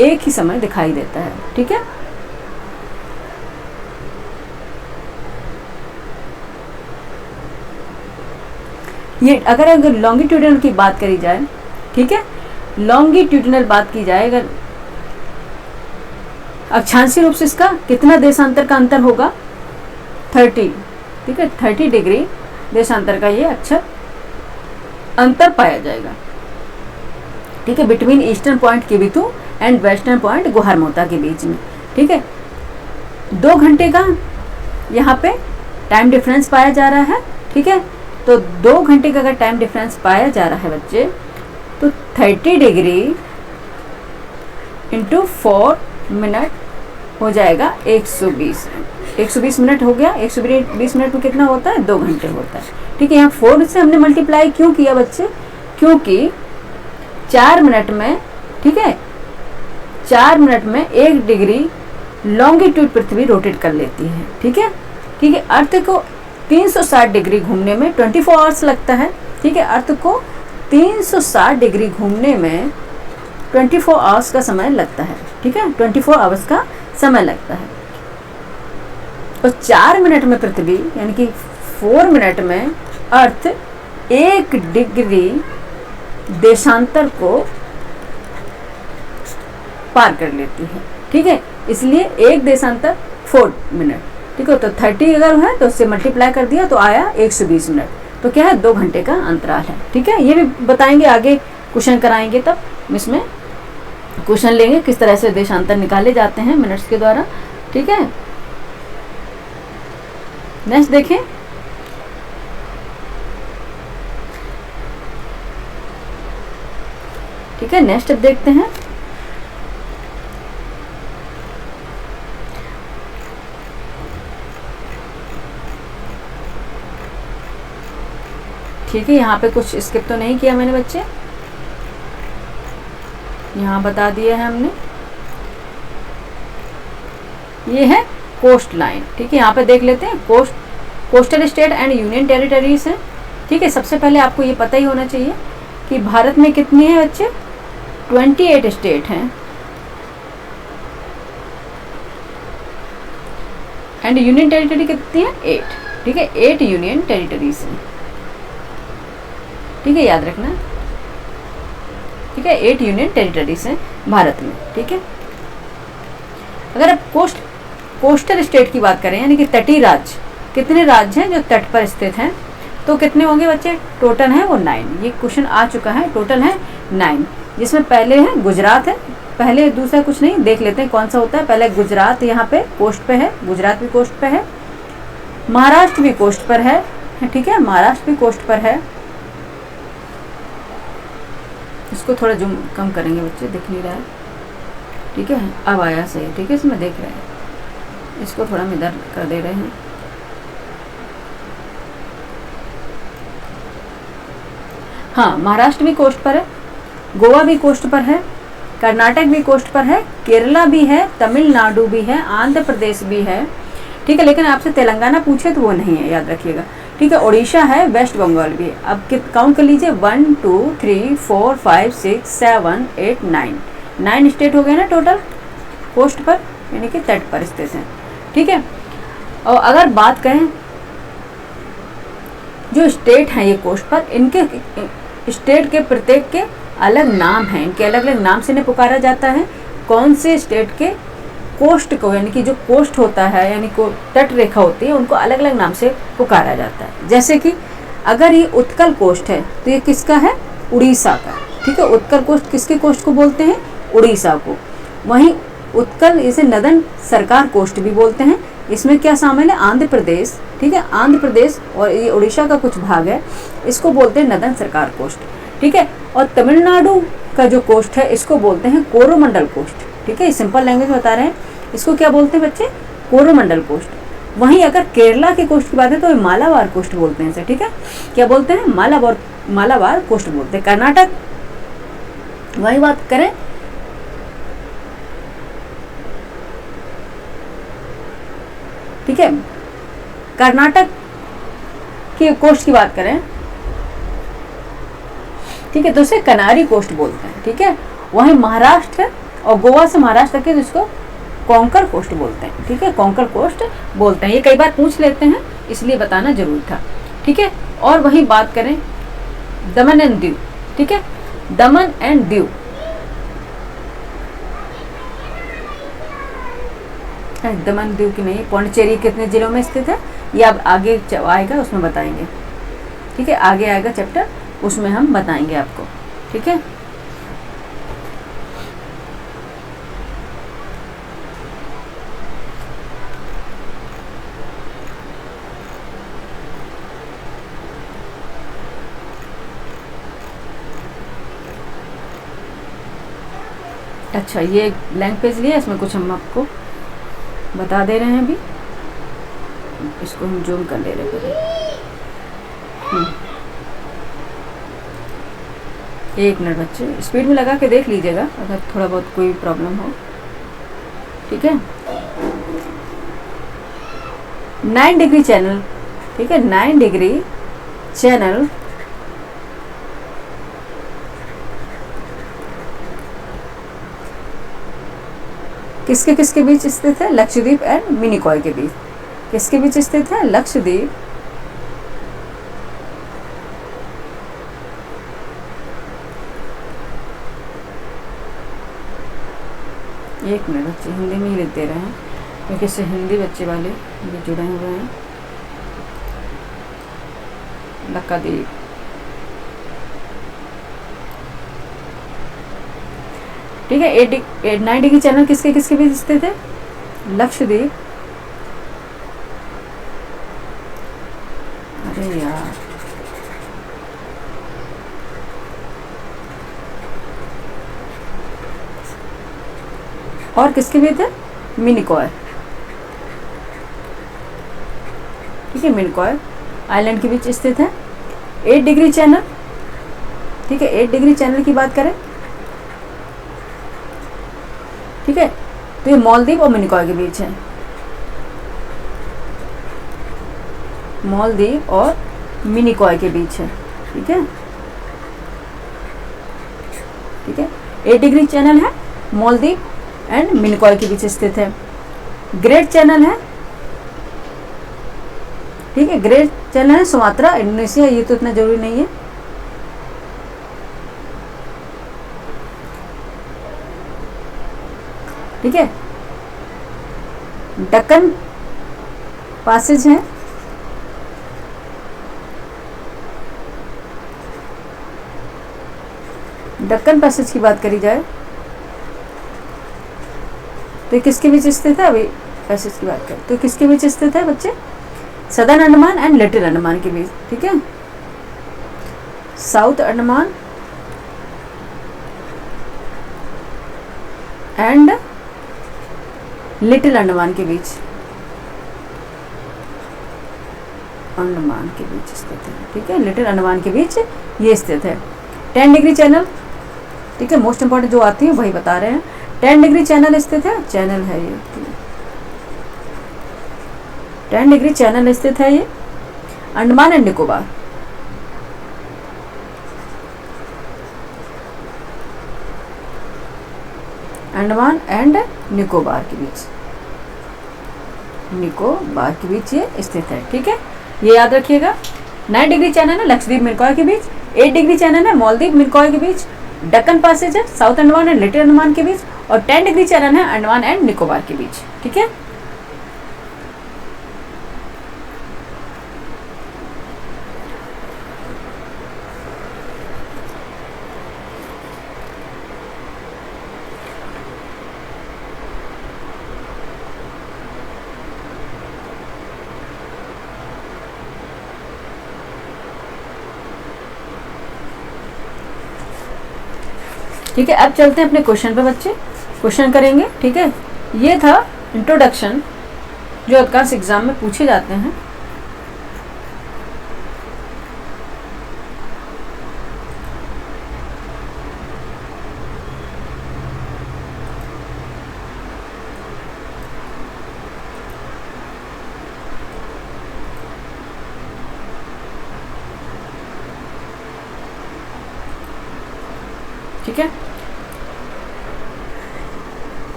एक ही समय दिखाई देता है, ठीक है। ये अगर लॉन्गिट्यूडनल की बात करी जाए, ठीक है, लॉन्गिट्यूडनल बात की जाए, अगर अक्षांशीय रूप से इसका कितना देशांतर का अंतर होगा, 30, ठीक है, 30 डिग्री देशांतर का ये अक्षर अंतर पाया जाएगा, ठीक है, between eastern point Kibithu and western point Guhar Moti के बीच में, ठीक है। 2 घंटे का यहाँ पे टाइम डिफरेंस पाया जा रहा है, ठीक है। तो 2 घंटे का अगर टाइम डिफरेंस पाया जा रहा है बच्चे, तो 30 डिग्री इंटू 4 मिनट हो जाएगा 120 मिनट हो गया। 120 मिनट में कितना होता है, 2 घंटे होता है, ठीक है। यहाँ 4 से हमने मल्टीप्लाई क्यों किया बच्चे, क्योंकि 4 मिनट में, ठीक है, 4 मिनट में 1 डिग्री लॉन्गिट्यूड पृथ्वी रोटेट कर लेती है, ठीक है, ठीक है। अर्थ को 360 डिग्री घूमने में 24 आवर्स लगता है, ठीक है। अर्थ को 360 डिग्री घूमने में 24 आवर्स का समय लगता है, ठीक है, 24 आवर्स का समय लगता है। और 4 मिनट में पृथ्वी, यानी कि 4 मिनट में अर्थ 1 डिग्री देशांतर को पार कर लेती है, ठीक है। इसलिए 1 देशांतर 4 मिनट, ठीक है। तो 30 अगर है तो उससे मल्टीप्लाई कर दिया तो आया 120 मिनट, तो क्या है, 2 घंटे का अंतराल है, ठीक है। ये भी बताएंगे आगे, क्वेश्चन कराएंगे तब इसमें क्वेश्चन लेंगे किस तरह से देशांतर निकाले जाते हैं मिनट्स के द्वारा, ठीक है। नेक्स्ट देखें, ठीक है, नेक्स्ट अब देखते हैं। ठीक है, यहाँ पे कुछ स्किप तो नहीं किया मैंने बच्चे, यहाँ बता दिया है हमने। ये है कोस्ट लाइन, ठीक है। यहाँ पे देख लेते हैं coastal state and union territories है, ठीक है। सबसे पहले आपको ये पता ही होना चाहिए कि भारत में कितनी है बच्चे, 28 स्टेट हैं एंड यूनियन टेरिटरी कितनी है, 8, ठीक है। 8 यूनियन टेरिटरीज हैं, ठीक है, याद रखना, ठीक है। 8 यूनियन टेरिटरीज हैं भारत में, ठीक है। अगर आप कोस्टल स्टेट की बात करें, यानी कि तटीय राज्य, कितने राज्य हैं जो तट पर स्थित हैं, तो कितने होंगे बच्चे, टोटल है वो 9। ये क्वेश्चन आ चुका है, टोटल है 9, जिसमें पहले है गुजरात है, पहले दूसरा कुछ नहीं, देख लेते हैं कौन सा होता है। पहले गुजरात यहाँ पे कोस्ट पे है, गुजरात भी कोस्ट पे है, महाराष्ट्र भी कोस्ट पर है, ठीक है, महाराष्ट्र भी कोस्ट पर है। इसको थोड़ा जूम कम करेंगे बच्चे, दिख नहीं रहा है, ठीक है। अब आया सही, ठीक है, इसमें देख रहे हैं, इसको थोड़ा हम इधर कर दे रहे हैं। हाँ, महाराष्ट्र भी कोस्ट पर है, गोवा भी कोस्ट पर है, कर्नाटक भी कोस्ट पर है, केरला भी है, तमिलनाडु भी है, आंध्र प्रदेश भी है, ठीक है। लेकिन आपसे तेलंगाना पूछे तो वो नहीं है, याद रखिएगा, ठीक है। उड़ीसा है, वेस्ट बंगाल भी है। अब काउंट कर लीजिए, 1 2 3 4 5 6 7 8 9 स्टेट हो गए ना टोटल कोस्ट पर, यानी कि तट पर स्थित हैं, ठीक है। और अगर बात करें जो स्टेट हैं ये कोस्ट पर, इनके स्टेट के प्रत्येक के अलग नाम हैं, इनके अलग अलग नाम से इन्हें पुकारा जाता है। कौन से स्टेट के कोस्ट को, यानी कि जो कोस्ट होता है, यानी को तट रेखा होती है, उनको अलग अलग नाम से पुकारा जाता है। जैसे कि अगर ये उत्कल कोस्ट है तो ये किसका है, उड़ीसा का, ठीक है। उत्कल कोस्ट किसके कोस्ट को बोलते हैं, उड़ीसा को। वहीं उत्कल इसे नदन सरकार कोस्ट भी बोलते हैं। इसमें क्या शामिल है, आंध्र प्रदेश, ठीक है, आंध्र प्रदेश और ये उड़ीसा का कुछ भाग है, इसको बोलते हैं नदन सरकार कोस्ट, ठीक है। और तमिलनाडु का जो कोस्ट है इसको बोलते हैं कोरोमंडल कोस्ट, ठीक है। सिंपल लैंग्वेज में बता रहे हैं, इसको क्या बोलते हैं बच्चे, कोरोमंडल कोस्ट। वहीं अगर केरला के कोस्ट की बात है तो मालाबार कोस्ट बोलते हैं इसे, ठीक है। क्या बोलते हैं, मालाबार कोस्ट बोलते हैं। कर्नाटक, वही बात करें, ठीक है, कर्नाटक की कोस्ट की बात करें, ठीक है, तो उसे कनारी कोस्ट बोलते हैं, ठीक है। वहीं महाराष्ट्र और गोवा से महाराष्ट्र तक के जिसको कोंकण कोस्ट बोलते हैं, ठीक है, कोंकण कोस्ट बोलते हैं। ये कई बार पूछ लेते हैं, इसलिए बताना जरूरी था, ठीक है। और वहीं बात करें दमन एंड दीव, ठीक है, दमन एंड दीव, दमन दीव की नहीं, पौंडीचेरी कितने जिलों में स्थित है, ये अब आगे आएगा उसमें बताएंगे, ठीक है, आगे आएगा चैप्टर, उसमें हम बताएंगे आपको, ठीक है। अच्छा, ये ब्लैंक पेज लिया, इसमें कुछ हम आपको बता दे रहे हैं अभी, इसको हम जूम कर ले रहे हैं। एक मिनट बच्चे, स्पीड में लगा के देख लीजिएगा अगर थोड़ा बहुत कोई प्रॉब्लम हो, ठीक है। 9 डिग्री चैनल, ठीक है, 9 डिग्री चैनल किसके किसके बीच स्थित है, लक्षद्वीप एंड मिनिकॉय के बीच। किसके बीच स्थित है, लक्षद्वीप एक मिनट बच्चे, हिंदी में ही लिख दे रहे हैं क्योंकि इससे हिंदी बच्चे वाले भी जुड़े हुए हैं। लक्षद्वीप, ठीक है। 9 डिग्री चैनल किसके किसके बीच स्थित है, लक्षद्वीप, अरे यार और किसके बीच है, मिनिकॉय, ठीक है, मिनिकॉय आइलैंड के बीच स्थित है। 8 डिग्री चैनल, ठीक है, 8 डिग्री चैनल की बात करें ठीक है। तो ये मालदीव और मिनिकॉय के बीच है, मालदीव और मिनिकॉय के बीच है, ठीक है, ठीक है। 8 डिग्री चैनल है, मालदीव एंड मिनिकॉय के बीच स्थित है। ग्रेट चैनल है, ठीक है, ग्रेट चैनल है सुमात्रा, इंडोनेशिया, ये तो इतना जरूरी नहीं है। ठीक है। दक्कन पासेज है, दक्कन पैसेज की बात करी जाए तो किसके बीच स्थित है? अभी पैसेज की बात करें तो किसके बीच स्थित है बच्चे? Southern Andaman and little Andaman के बीच, ठीक है, south Andaman and little Andaman के बीच, अंडमान के बीच स्थित है, ठीक है, लिटिल अंडमान के बीच ये स्थित है। 10 डिग्री चैनल, ठीक है, मोस्ट इंपॉर्टेंट जो आती है वही बता रहे हैं। 10 डिग्री चैनल स्थित है, चैनल है ये, 10 डिग्री चैनल स्थित है ये अंडमान एंड निकोबार, अंडमान एंड निकोबार के बीच, निकोबार के बीच ये स्थित है, ठीक है, ये याद रखिएगा। 9 डिग्री चैनल है लक्षद्वीप मिनिकॉय के बीच, 8 डिग्री चैनल है मालदीव मिनिकॉय के बीच, दक्कन पैसेज है south Andaman and little Andaman के बीच, और 10 डिग्री चैनल है अंडमान एंड निकोबार के बीच, ठीक है। ठीक है, अब चलते हैं अपने क्वेश्चन पे बच्चे, क्वेश्चन करेंगे, ठीक है। ये था इंट्रोडक्शन जो अधिकांश एग्जाम में पूछे जाते हैं। ठीक है,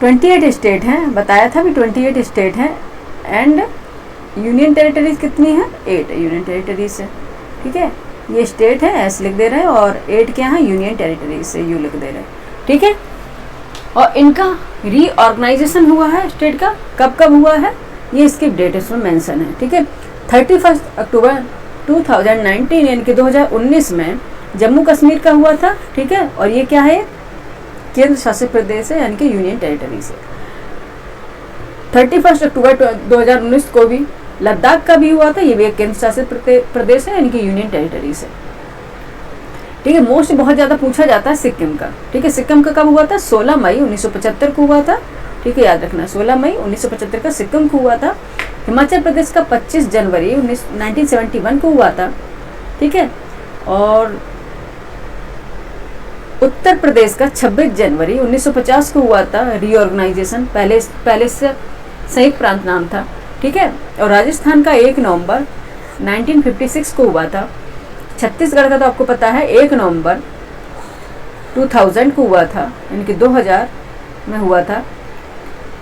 28 स्टेट हैं, बताया था भी 28 स्टेट हैं, एंड यूनियन टेरिटरीज कितनी है? 8 यूनियन टेरिटरीज है, ठीक है। ये स्टेट है, एस लिख दे रहे हैं, और 8 क्या है? यूनियन टेरिटरीज से यू लिख दे रहे हैं, ठीक है। और इनका रीऑर्गेनाइजेशन हुआ है स्टेट का, कब कब हुआ है ये इसकी डेट इसमें मेंशन है, ठीक है। 31 अक्टूबर 2019 यानी कि 2019 में जम्मू कश्मीर का हुआ था, ठीक है। और ये क्या है? केंद्र शासित प्रदेश है, यानी कि यूनियन टेरिटरी से। 31 अक्टूबर 2019 को भी लद्दाख का भी हुआ था, ये भी एक केंद्र शासित प्रदेश है, यानी कि यूनियन टेरिटरी से, ठीक है। मोस्ट बहुत ज्यादा पूछा जाता है सिक्किम का, ठीक है। सिक्किम का कब हुआ था? 16 मई 1975 को हुआ था, ठीक है, याद रखना, 16 मई 1975 का सिक्किम को हुआ था। हिमाचल प्रदेश का 25 जनवरी 1971 को हुआ था, ठीक है। और उत्तर प्रदेश का 26 जनवरी 1950 को हुआ था रीऑर्गेनाइजेशन, पहले से संयुक्त प्रांत नाम था, ठीक है। और राजस्थान का 1 नवंबर 1956 को हुआ था। छत्तीसगढ़ का तो आपको पता है 1 नवंबर 2000 को हुआ था, यानी कि 2000 में हुआ था।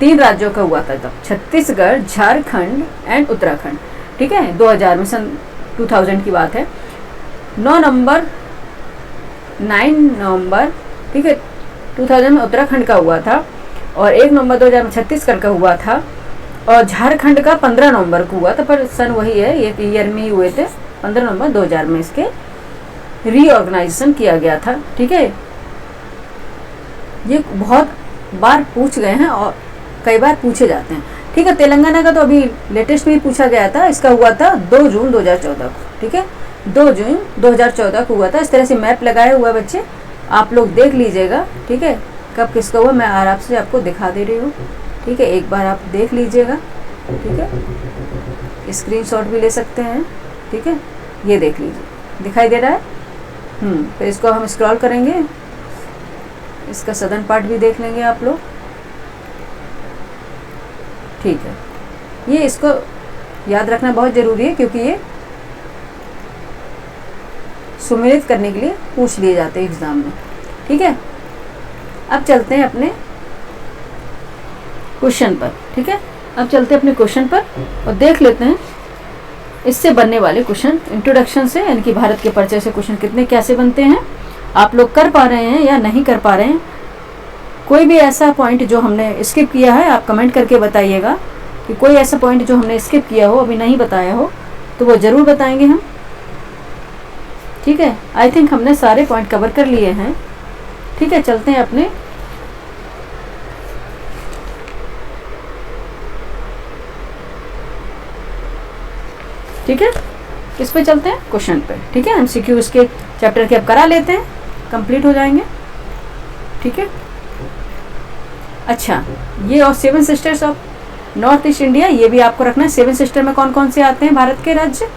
3 राज्यों का हुआ था तब, छत्तीसगढ़, झारखंड एंड उत्तराखंड, ठीक है। 2000 में, सन 2000 की बात है। 9 नवंबर, ठीक है, 2000 में उत्तराखंड का हुआ था, और 1 नवंबर 2000 में छत्तीसगढ़ का हुआ था, और झारखंड का 15 नवंबर को हुआ था, पर सन वही है, ये ईयर में ही हुए थे। 15 नवंबर 2000 में इसके रीऑर्गेनाइजेशन किया गया था, ठीक है। ये बहुत बार पूछ गए हैं और कई बार पूछे जाते हैं, ठीक है। तेलंगाना का तो अभी लेटेस्ट में ही पूछा गया था, इसका हुआ था 2 जून 2014 को, ठीक है, 2 जून 2014 को हुआ था। इस तरह से मैप लगाया हुआ बच्चे, आप लोग देख लीजिएगा, ठीक है, कब किसका हुआ, मैं आराम से आपको दिखा दे रही हूँ, ठीक है। एक बार आप देख लीजिएगा, ठीक है, स्क्रीनशॉट भी ले सकते हैं, ठीक है। ये देख लीजिए, दिखाई दे रहा है। फिर इसको हम स्क्रॉल करेंगे, इसका सदर्न पार्ट भी देख लेंगे आप लोग। ठीक है, ये इसको याद रखना बहुत ज़रूरी है क्योंकि ये सुमेलित करने के लिए पूछ लिए जाते हैं एग्ज़ाम में। ठीक है, अब चलते हैं अपने क्वेश्चन पर। ठीक है, अब चलते हैं अपने क्वेश्चन पर और देख लेते हैं इससे बनने वाले क्वेश्चन इंट्रोडक्शन से, यानी कि भारत के परिचय से क्वेश्चन कितने कैसे बनते हैं, आप लोग कर पा रहे हैं या नहीं कर पा रहे हैं। कोई भी ऐसा पॉइंट जो हमने स्किप किया है आप कमेंट करके बताइएगा कि कोई ऐसा पॉइंट जो हमने स्किप किया हो, अभी नहीं बताया हो, तो वो ज़रूर बताएंगे हम। ठीक है, आई थिंक हमने सारे पॉइंट कवर कर लिए हैं। ठीक है, चलते हैं अपने ठीक है किस पे चलते हैं, क्वेश्चन पे। ठीक है, एमसीक्यू इसके चैप्टर के अब करा लेते हैं, कंप्लीट हो जाएंगे। ठीक है, अच्छा, ये और 7 sisters of north east India, ये भी आपको रखना है। 7 सिस्टर में कौन कौन से आते हैं भारत के राज्य,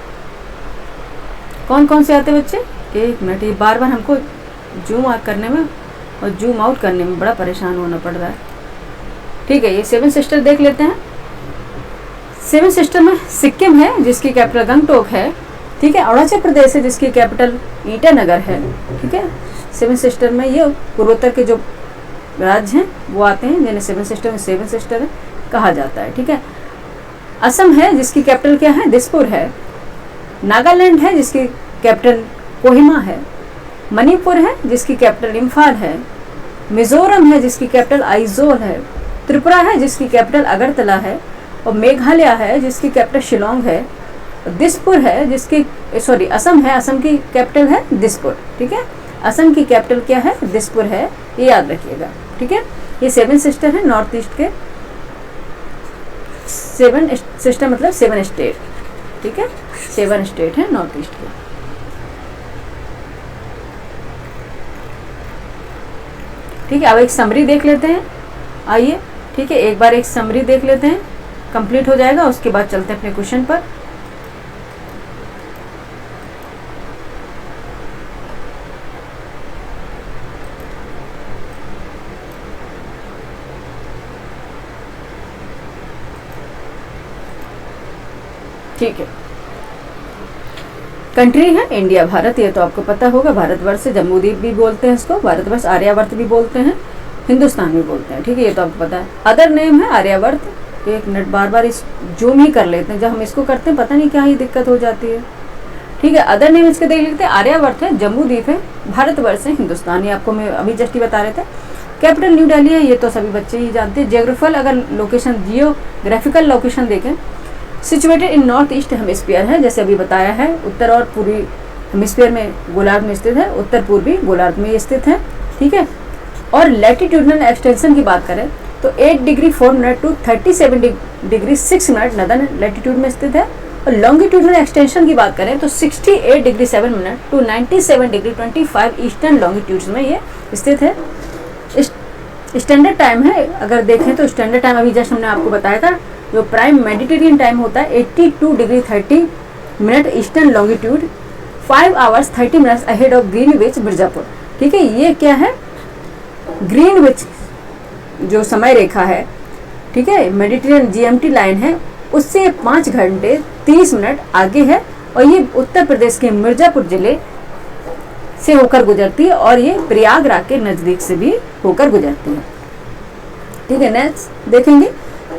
कौन कौन से आते हैं बच्चे? एक मिनट, ये बार बार हमको जूम आउट करने में और जूम आउट करने में बड़ा परेशान होना पड़ रहा है। ठीक है, ये 7 सिस्टर देख लेते हैं। 7 सिस्टर में सिक्किम है जिसकी कैपिटल गंगटोक है। ठीक है, अरुणाचल प्रदेश है जिसकी कैपिटल ईटानगर है। ठीक है, 7 सिस्टर में ये पूर्वोत्तर के जो राज्य हैं वो आते हैं, जिन्हें 7 सिस्टर में 7 सिस्टर कहा जाता है। ठीक है, असम है जिसकी कैपिटल क्या है, दिसपुर है। नागालैंड है जिसकी कैपिटल कोहिमा है। मणिपुर है जिसकी कैपिटल इम्फाल है। मिजोरम है जिसकी कैपिटल आइजोल है। त्रिपुरा है जिसकी कैपिटल अगरतला है। और मेघालय है जिसकी कैपिटल शिलोंग है। दिसपुर है जिसकी असम है, असम की कैपिटल है दिसपुर। ठीक है, असम की कैपिटल क्या है, दिसपुर है, ये याद रखिएगा। ठीक है, ये 7 सिस्टर है नॉर्थ ईस्ट के। 7 सिस्टर मतलब 7 स्टेट। ठीक है, 7 स्टेट है नॉर्थ ईस्ट के। ठीक है, अब एक समरी देख लेते हैं, आइए। ठीक है, एक बार एक समरी देख लेते हैं, कंप्लीट हो जाएगा, उसके बाद चलते हैं अपने क्वेश्चन पर। ठीक है, कंट्री है इंडिया, भारत, ये तो आपको पता होगा। भारतवर्ष, जम्बूद्वीप भी बोलते हैं इसको, भारतवर्ष, आर्यावर्त भी बोलते हैं, हिंदुस्तान भी बोलते हैं। ठीक है, ये तो आपको पता है। अदर नेम है आर्यावर्त। एक मिनट, बार बार इस जूम ही कर लेते हैं, जब हम इसको करते हैं पता नहीं क्या ही दिक्कत हो जाती है। ठीक है, अदर नेम इसके देख लेते हैं। आर्यावर्त है, जम्बूद्वीप है, भारतवर्ष है, हिंदुस्तान, ये आपको मैं अभी जस्ट ही बता रहे थे। कैपिटल न्यू दिल्ली है, ये तो सभी बच्चे ही जानते हैं। जियोग्राफिकल अगर लोकेशन, जियोग्राफिकल लोकेशन देखें, situated in north east hemisphere है, जैसे अभी बताया है, उत्तर और पूर्वी हेमिस्फीयर में गोलार्ध में स्थित है, उत्तर पूर्वी गोलार्ध में स्थित है। ठीक है, और लैटिट्यूडनल एक्सटेंशन की बात करें तो 8 degree 4 minute to 37 degree 6 minute northern latitude में स्थित है। और लॉन्गिट्यूडनल एक्सटेंशन की बात करें तो 68 degree 7 minute to 97 degree 25 eastern longitudes में ये स्थित है। स्टैंडर्ड टाइम है, अगर देखें तो स्टैंडर्ड टाइम अभी जस्ट हमने आपको बताया था, जो प्राइम मेडिटेरियन टाइम होता है 82 degree 30 minute eastern longitude, 5 hours 30 minutes ahead of Greenwich Mirzapur. ठीक है, ये क्या है, ग्रीनविच जो समय रेखा है, ठीक है, मेडिटेरियन जीएमटी लाइन है, उससे 5 घंटे 30 मिनट आगे है। और ये उत्तर प्रदेश के मिर्जापुर जिले से होकर गुजरती है और ये प्रयागराज के नज़दीक से भी होकर गुजरती है। ठीक है, नेक्स्ट देखेंगे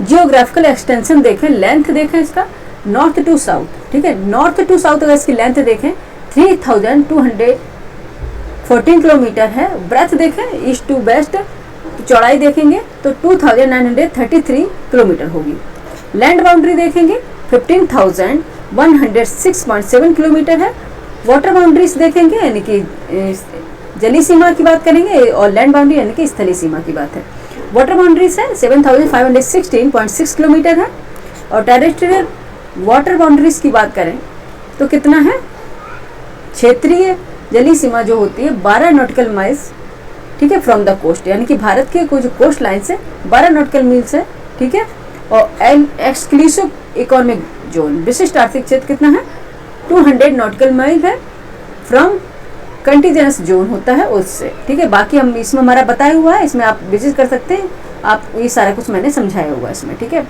जियोग्राफिकल एक्सटेंशन देखें, लेंथ देखें इसका, नॉर्थ टू साउथ। ठीक है, नॉर्थ टू साउथ अगर इसकी लेंथ देखें 3214 किलोमीटर है। ब्रेथ देखें ईस्ट टू वेस्ट, चौड़ाई देखेंगे तो 2933 किलोमीटर होगी। लैंड बाउंड्री देखेंगे 15,106.7 किलोमीटर है। वाटर बाउंड्रीज देखेंगे यानी कि जली सीमा की बात करेंगे, और लैंड बाउंड्री यानी कि स्थलीय सीमा की बात है। वाटर बाउंड्रीज है 7,516.6 किलोमीटर है। और टेरेस्ट्रियल वाटर बाउंड्रीज की बात करें तो कितना है, क्षेत्रीय जली सीमा जो होती है 12 नॉटिकल माइल्स। ठीक है, फ्रॉम द कोस्ट, यानी कि भारत के कुछ कोस्ट लाइन से 12 नॉटिकल मील्स है। ठीक है, और एक्सक्लूसिव इकोनॉमिक जोन, विशिष्ट आर्थिक क्षेत्र कितना है, 200 नॉटिकल माइल है फ्रॉम कंटीजियस जोन होता है उससे, ठीक है। बाकी हम इसमें हमारा बताया हुआ है, इसमें आप विजिट कर सकते हैं, आप ये सारा कुछ मैंने समझाया हुआ है इसमें, ठीक है।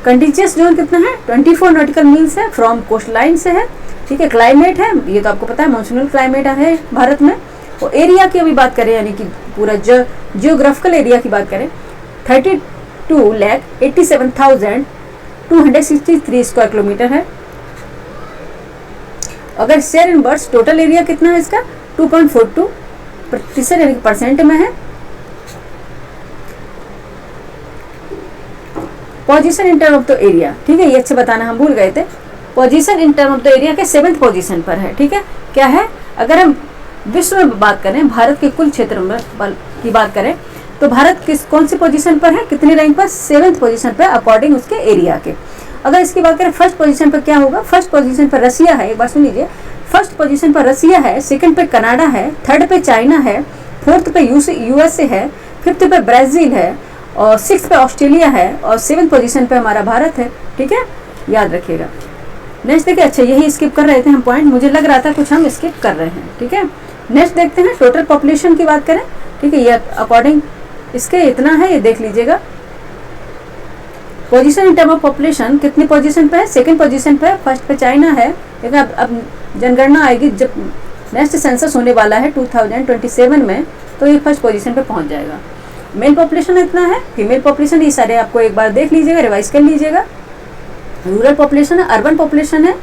कंटीजियस जोन कितना है, 24 नॉटिकल मील्स है, फ्रॉम कोस्ट लाइन से है, ठीक है। क्लाइमेट है, ये तो आपको पता है, मॉनसूनल क्लाइमेट है भारत में। और एरिया की अभी बात करें, यानी कि पूरा जियोग्राफिकल एरिया की बात करें, 32,87,263 स्क्वायर किलोमीटर है। अगर share in birds, total area कितना है इसका, 2.42% यानी कि परसेंट में है। Position in term of the area, ठीक है, ये अच्छे बताना हम भूल गए थे। Position in term of the area के 7th पोजीशन पर है, ठीक है। क्या है, अगर हम विश्व में बात करें, भारत के कुल क्षेत्र में की बात करें, तो भारत कौन सी पोजीशन पर है, कितनी रैंक पर, 7th पोजीशन पर अकॉर्डिंग उसके एरिया के। अगर इसकी बात करें फर्स्ट पोजीशन पर क्या होगा, फर्स्ट पोजीशन पर रसिया है, एक बार सुन लीजिए, फर्स्ट पोजीशन पर रसिया है, सेकंड पे कनाडा है, थर्ड पे चाइना है, फोर्थ पे यूएसए है, फिफ्थ पे ब्राजील है, और 6th पे ऑस्ट्रेलिया है, और 7th पोजीशन पे हमारा भारत है, ठीक है, याद रखिएगा। नेक्स्ट देखिए, अच्छा यही स्किप कर रहे थे हम पॉइंट, मुझे लग रहा था कुछ हम स्किप कर रहे हैं, ठीक है। नेक्स्ट देखते हैं, टोटल पॉपुलेशन की बात करें, ठीक है, ये अकॉर्डिंग इसके इतना है, ये देख लीजिएगा। Position in term of population कितनी पोजीशन पे है, 2nd पोजीशन पे, फर्स्ट पे चाइना है, लेकिन अब जनगणना आएगी जब नेक्स्ट सेंसस होने वाला है 2027 में, तो ये फर्स्ट पोजीशन पे पहुंच जाएगा। मेल पॉपुलेशन इतना है, फीमेल पॉपुलेशन ये सारे आपको एक बार देख लीजिएगा, रिवाइज कर लीजिएगा। रूरल पॉपुलेशन है, अर्बन पॉपुलेशन है,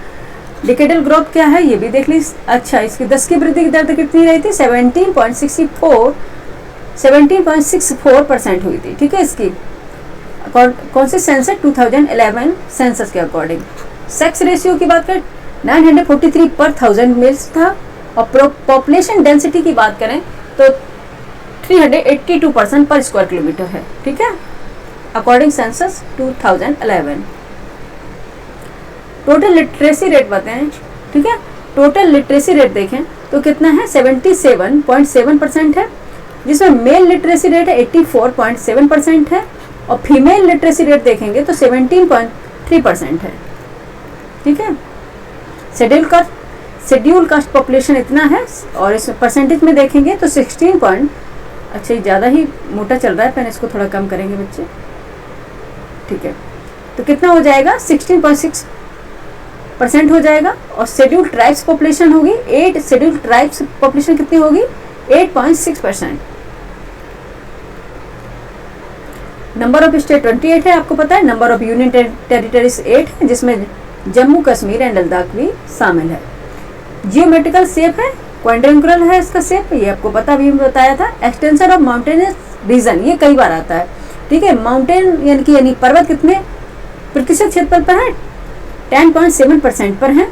डिकेडल ग्रोथ क्या है ये भी देख ली। अच्छा, इसकी 10 की वृद्धि की दर कितनी रही थी, 17.64% हुई थी, ठीक है। इसकी कौन से सेंसस, 2011 सेंसस के अकॉर्डिंग। सेक्स रेशियो की बात करें, 943 पर 1000 मेल्स था, और पॉपुलेशन डेंसिटी की बात करें तो 382% पर स्क्वायर किलोमीटर है, ठीक है, according census 2011। Total literacy rate बताएं, ठीक है, टोटल लिटरेसी रेट देखें तो कितना है, 77.7% है, जिसमें मेल लिटरेसी रेट है 84.7% है, और फीमेल लिटरेसी रेट देखेंगे तो 17.3% है, ठीक है। शेड्यूल कास्ट पॉपुलेशन इतना है, और इस परसेंटेज में देखेंगे तो 16 अच्छा ये ज़्यादा ही मोटा चल रहा है पेन, इसको थोड़ा कम करेंगे बच्चे, ठीक है। तो कितना हो जाएगा, 16.6% हो जाएगा। और शेड्यूल ट्राइब्स पॉपुलेशन होगी 8, शेड्यूल ट्राइब्स पॉपुलेशन कितनी होगी, 8.6%। नंबर ऑफ स्टेट 28 है, आपको पता है। नंबर ऑफ यूनियन टेरिटरीज 8 है, जिसमें जम्मू कश्मीर एंड लद्दाख भी शामिल है। जियोमेट्रिकल शेप है, क्वाड्रेंगुलर है इसका शेप, ये आपको पता भी बताया था। एक्सटेंशन ऑफ माउंटेनस रीजन, ये कई बार आता है, ठीक है। माउंटेन यानी पर्वत कितने प्रतिशत क्षेत्रफल पर है, 10.7% पर है।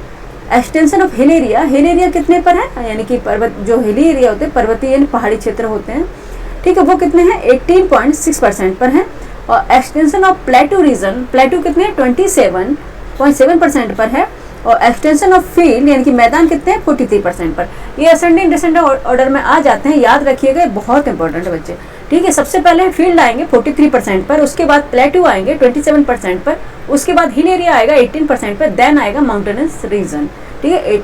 Extension of hill area, hill area कितने पर है, यानी कि पर्वत जो हिली एरिया होते हैं, पर्वतीय यानी पहाड़ी क्षेत्र होते हैं, ठीक है, वो कितने हैं, 18.6% पर है। और extension of plateau region, plateau कितने 27.7% पर है। और एक्सटेंशन ऑफ फील्ड यानी कि मैदान कितने हैं, 43% पर। ये असेंडिंग डिसेंडिंग ऑर्डर में आ जाते हैं, याद रखिएगा, बहुत इंपॉर्टेंट है बच्चे, ठीक है। सबसे पहले फील्ड आएंगे 43% पर, उसके बाद प्लेटू आएंगे 27% पर, उसके बाद हिल एरिया आएगा 18% पर, देन आएगा माउंटेनस रीजन, ठीक है,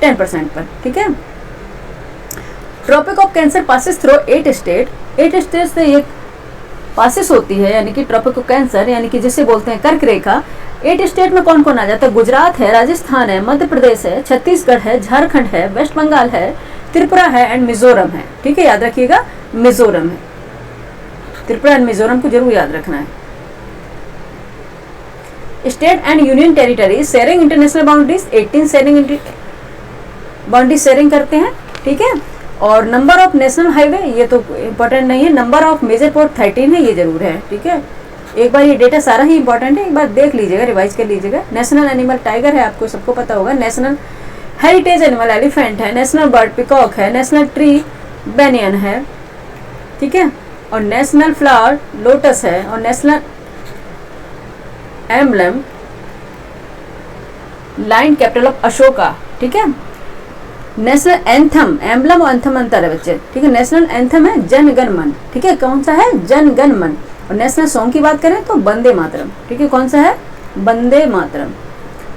10% पर, ठीक है। Tropic of cancer passes through 8 state, 8 state से ये पासिस होती है, यानी कि ट्रॉपिक ऑफ कैंसर यानी कि जिसे बोलते हैं कर्क रेखा। 8 स्टेट में कौन कौन आ जाता है, गुजरात है, राजस्थान है, मध्य प्रदेश है, छत्तीसगढ़ है, झारखंड है, वेस्ट बंगाल है, त्रिपुरा है एंड मिजोरम है, ठीक है, याद रखिएगा मिजोरम है, त्रिपुरा एंड मिजोरम को जरूर याद रखना है। State and union territory sharing international boundaries, 18 sharing boundary sharing करते हैं, ठीक है। और नंबर ऑफ नेशनल हाईवे, ये तो इंपॉर्टेंट नहीं है। नंबर ऑफ मेजर पोर्ट 13 है, ये जरूर है, ठीक है। एक बार ये डेटा सारा ही इंपॉर्टेंट है, एक बार देख लीजिएगा, रिवाइज कर लीजिएगा। नेशनल एनिमल टाइगर है, आपको सबको पता होगा। नेशनल हेरिटेज एनिमल एलिफेंट है, नेशनल बर्ड पिकॉक है, नेशनल ट्री बेनियन है, ठीक है। और नेशनल फ्लावर लोटस है, और national emblem line capital of Ashoka, ठीक है। नेशनल एंथम, एम्बलम और एंथम अंतर है बच्चे, ठीक है। नेशनल एंथम है जन गण मन, ठीक है, कौन सा है, जन गण मन। और नेशनल सॉन्ग की बात करें तो वंदे मातरम, ठीक है, कौन सा है, वंदे मातरम।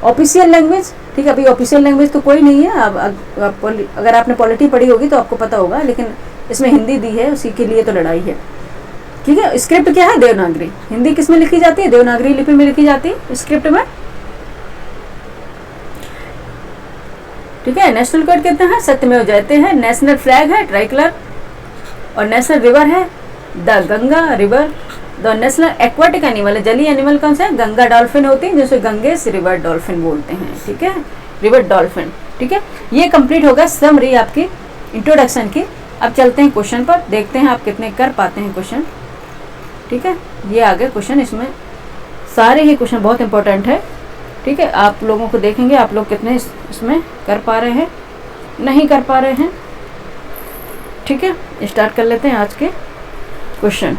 ऑफिशियल लैंग्वेज ठीक है। अभी ऑफिशियल लैंग्वेज तो कोई नहीं है। अब अगर आपने पॉलिटी पढ़ी होगी तो आपको पता होगा, लेकिन इसमें हिंदी दी है, उसी के लिए तो लड़ाई है। ठीक है। स्क्रिप्ट क्या है? देवनागरी। हिंदी किस में लिखी जाती है? देवनागरी लिपि में लिखी जाती है स्क्रिप्ट में। ठीक है। नेशनल कोड कहते हैं सत्यमेव जयते हैं। नेशनल फ्लैग है ट्राई कलर, और नेशनल रिवर है the Ganga river. The national aquatic animal है, जलीय एनिमल कौन सा है? गंगा डॉल्फिन होती है, जिसे गंगेस रिवर डॉल्फिन बोलते हैं। ठीक है, रिवर डॉल्फिन। ठीक है, ये कंप्लीट होगा समरी आपकी इंट्रोडक्शन की। अब चलते हैं क्वेश्चन पर, देखते हैं आप कितने कर पाते हैं क्वेश्चन। ठीक है, ये आगे क्वेश्चन, इसमें सारे ही क्वेश्चन बहुत इंपॉर्टेंट है। ठीक है, आप लोगों को देखेंगे आप लोग कितने इसमें कर पा रहे हैं, नहीं कर पा रहे हैं। ठीक है, स्टार्ट कर लेते हैं आज के क्वेश्चन।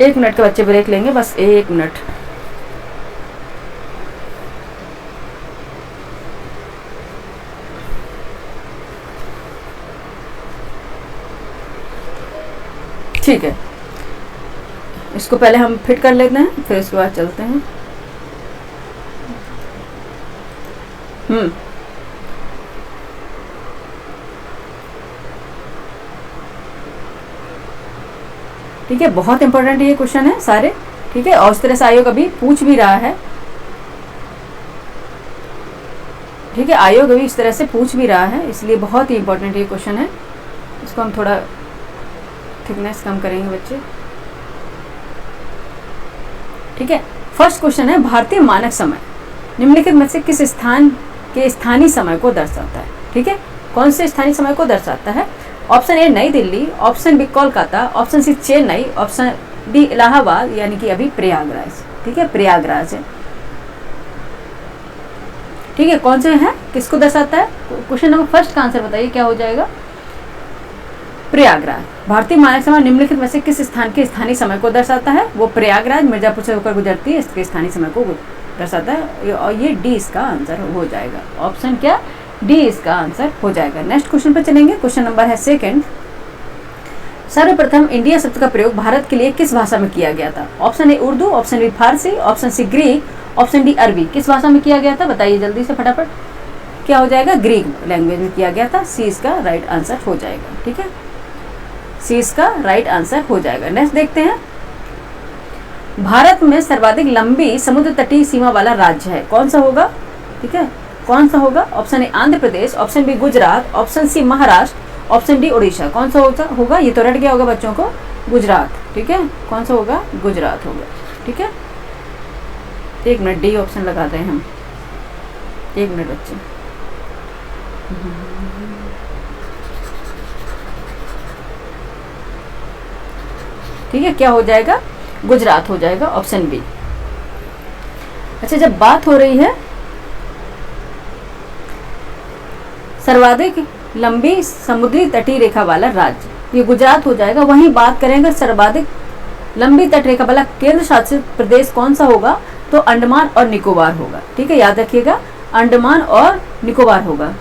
1 मिनट के बच्चे ब्रेक लेंगे, बस 1 मिनट। ठीक है, इसको पहले हम फिट कर लेते हैं, फिर इसके बाद चलते हैं। ठीक है, बहुत इंपॉर्टेंट ये क्वेश्चन है सारे। ठीक है, और इस तरह से आयोग अभी पूछ भी रहा है। ठीक है, आयोग अभी इस तरह से पूछ भी रहा है, इसलिए बहुत ही इंपॉर्टेंट ये क्वेश्चन है। इसको हम थोड़ा थिकनेस कम करेंगे बच्चे। ठीक है, फर्स्ट क्वेश्चन है भारतीय मानक समय निम्नलिखित में से किस स्थान के स्थानीय समय को दर्शाता है? ठीक है, कौन से स्थानीय समय को दर्शाता है? Option A Nai Delhi, option B Kolkata, option C Chennai, option D Allahabad, यानी कि अभी प्रयागराज। ठीक है, प्रयागराज है। ठीक है, कौन से है, किसको दर्शाता है? क्वेश्चन नंबर फर्स्ट का आंसर बताइए क्या हो जाएगा? प्रयागराज। भारतीय मानक समय निम्नलिखित में से किस स्थान के स्थानीय समय को दर्शाता है? वो प्रयागराज मिर्जापुर से होकर गुजरती है, इसके स्थानीय समय को दर्शाता है, और ये डी इसका आंसर हो जाएगा। ऑप्शन क्या? डी इसका आंसर हो जाएगा। नेक्स्ट क्वेश्चन पर चलेंगे। क्वेश्चन नंबर है सेकंड। सर्वप्रथम इंडिया शब्द का प्रयोग भारत के लिए किस भाषा में किया गया था? Option A Urdu, option B Farsi, option C Greek, option D Arabi. किस भाषा में किया गया था बताइए जल्दी से फटाफट। क्या हो जाएगा? ग्रीक लैंग्वेज में किया गया था। सी इसका राइट आंसर हो जाएगा। ठीक है, सी इसका राइट आंसर हो जाएगा। नेक्स्ट देखते हैं। भारत में सर्वाधिक लंबी समुद्र तटीय सीमा वाला राज्य है, कौन सा होगा? ठीक है, कौन सा होगा? Option A Andhra Pradesh, option B Gujarat, option C Maharashtra, option D Orissa. कौन सा होगा? ये तो रट गया होगा बच्चों को, गुजरात। ठीक है, कौन सा होगा? गुजरात होगा। ठीक है, 1 मिनट, डी ऑप्शन लगाते हैं हम। 1 मिनट बच्चे। ठीक है, क्या हो जाएगा? गुजरात हो जाएगा, ऑप्शन बी। अच्छा, जब बात हो रही है सर्वाधिक लंबी समुद्री तटीय रेखा वाला राज्य, ये गुजरात हो जाएगा। वहीं बात करेंगे सर्वाधिक लंबी तट रेखा वाला केंद्र शासित प्रदेश कौन सा होगा? तो अंडमान और निकोबार होगा। ठीक है, याद रखिएगा, अंडमान और निकोबार होगा।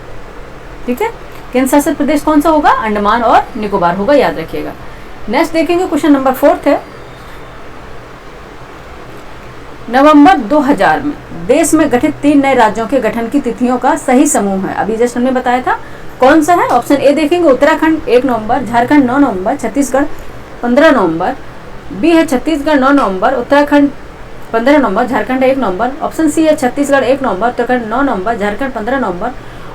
ठीक है, केंद्र शासित प्रदेश कौन सा होगा? अंडमान और निकोबार होगा, याद रखिएगा। नेक्स्ट देखेंगे, क्वेश्चन नंबर 4 है। नवंबर 2000 में देश में गठित 3 नए राज्यों के गठन की तिथियों का सही समूह है, अभी जस्ट हमने बताया था, कौन सा है? ऑप्शन ए देखेंगे उत्तराखंड 1 नवंबर, झारखंड 9 नवंबर, छत्तीसगढ़ 15 नवंबर। बी है छत्तीसगढ़ 9 नवंबर, उत्तराखंड 15 नवंबर, झारखंड 1 नवंबर। ऑप्शन सी है छत्तीसगढ़ 1 नवंबर, उत्तराखंड 9 नवंबर, झारखंड 15 नवंबर।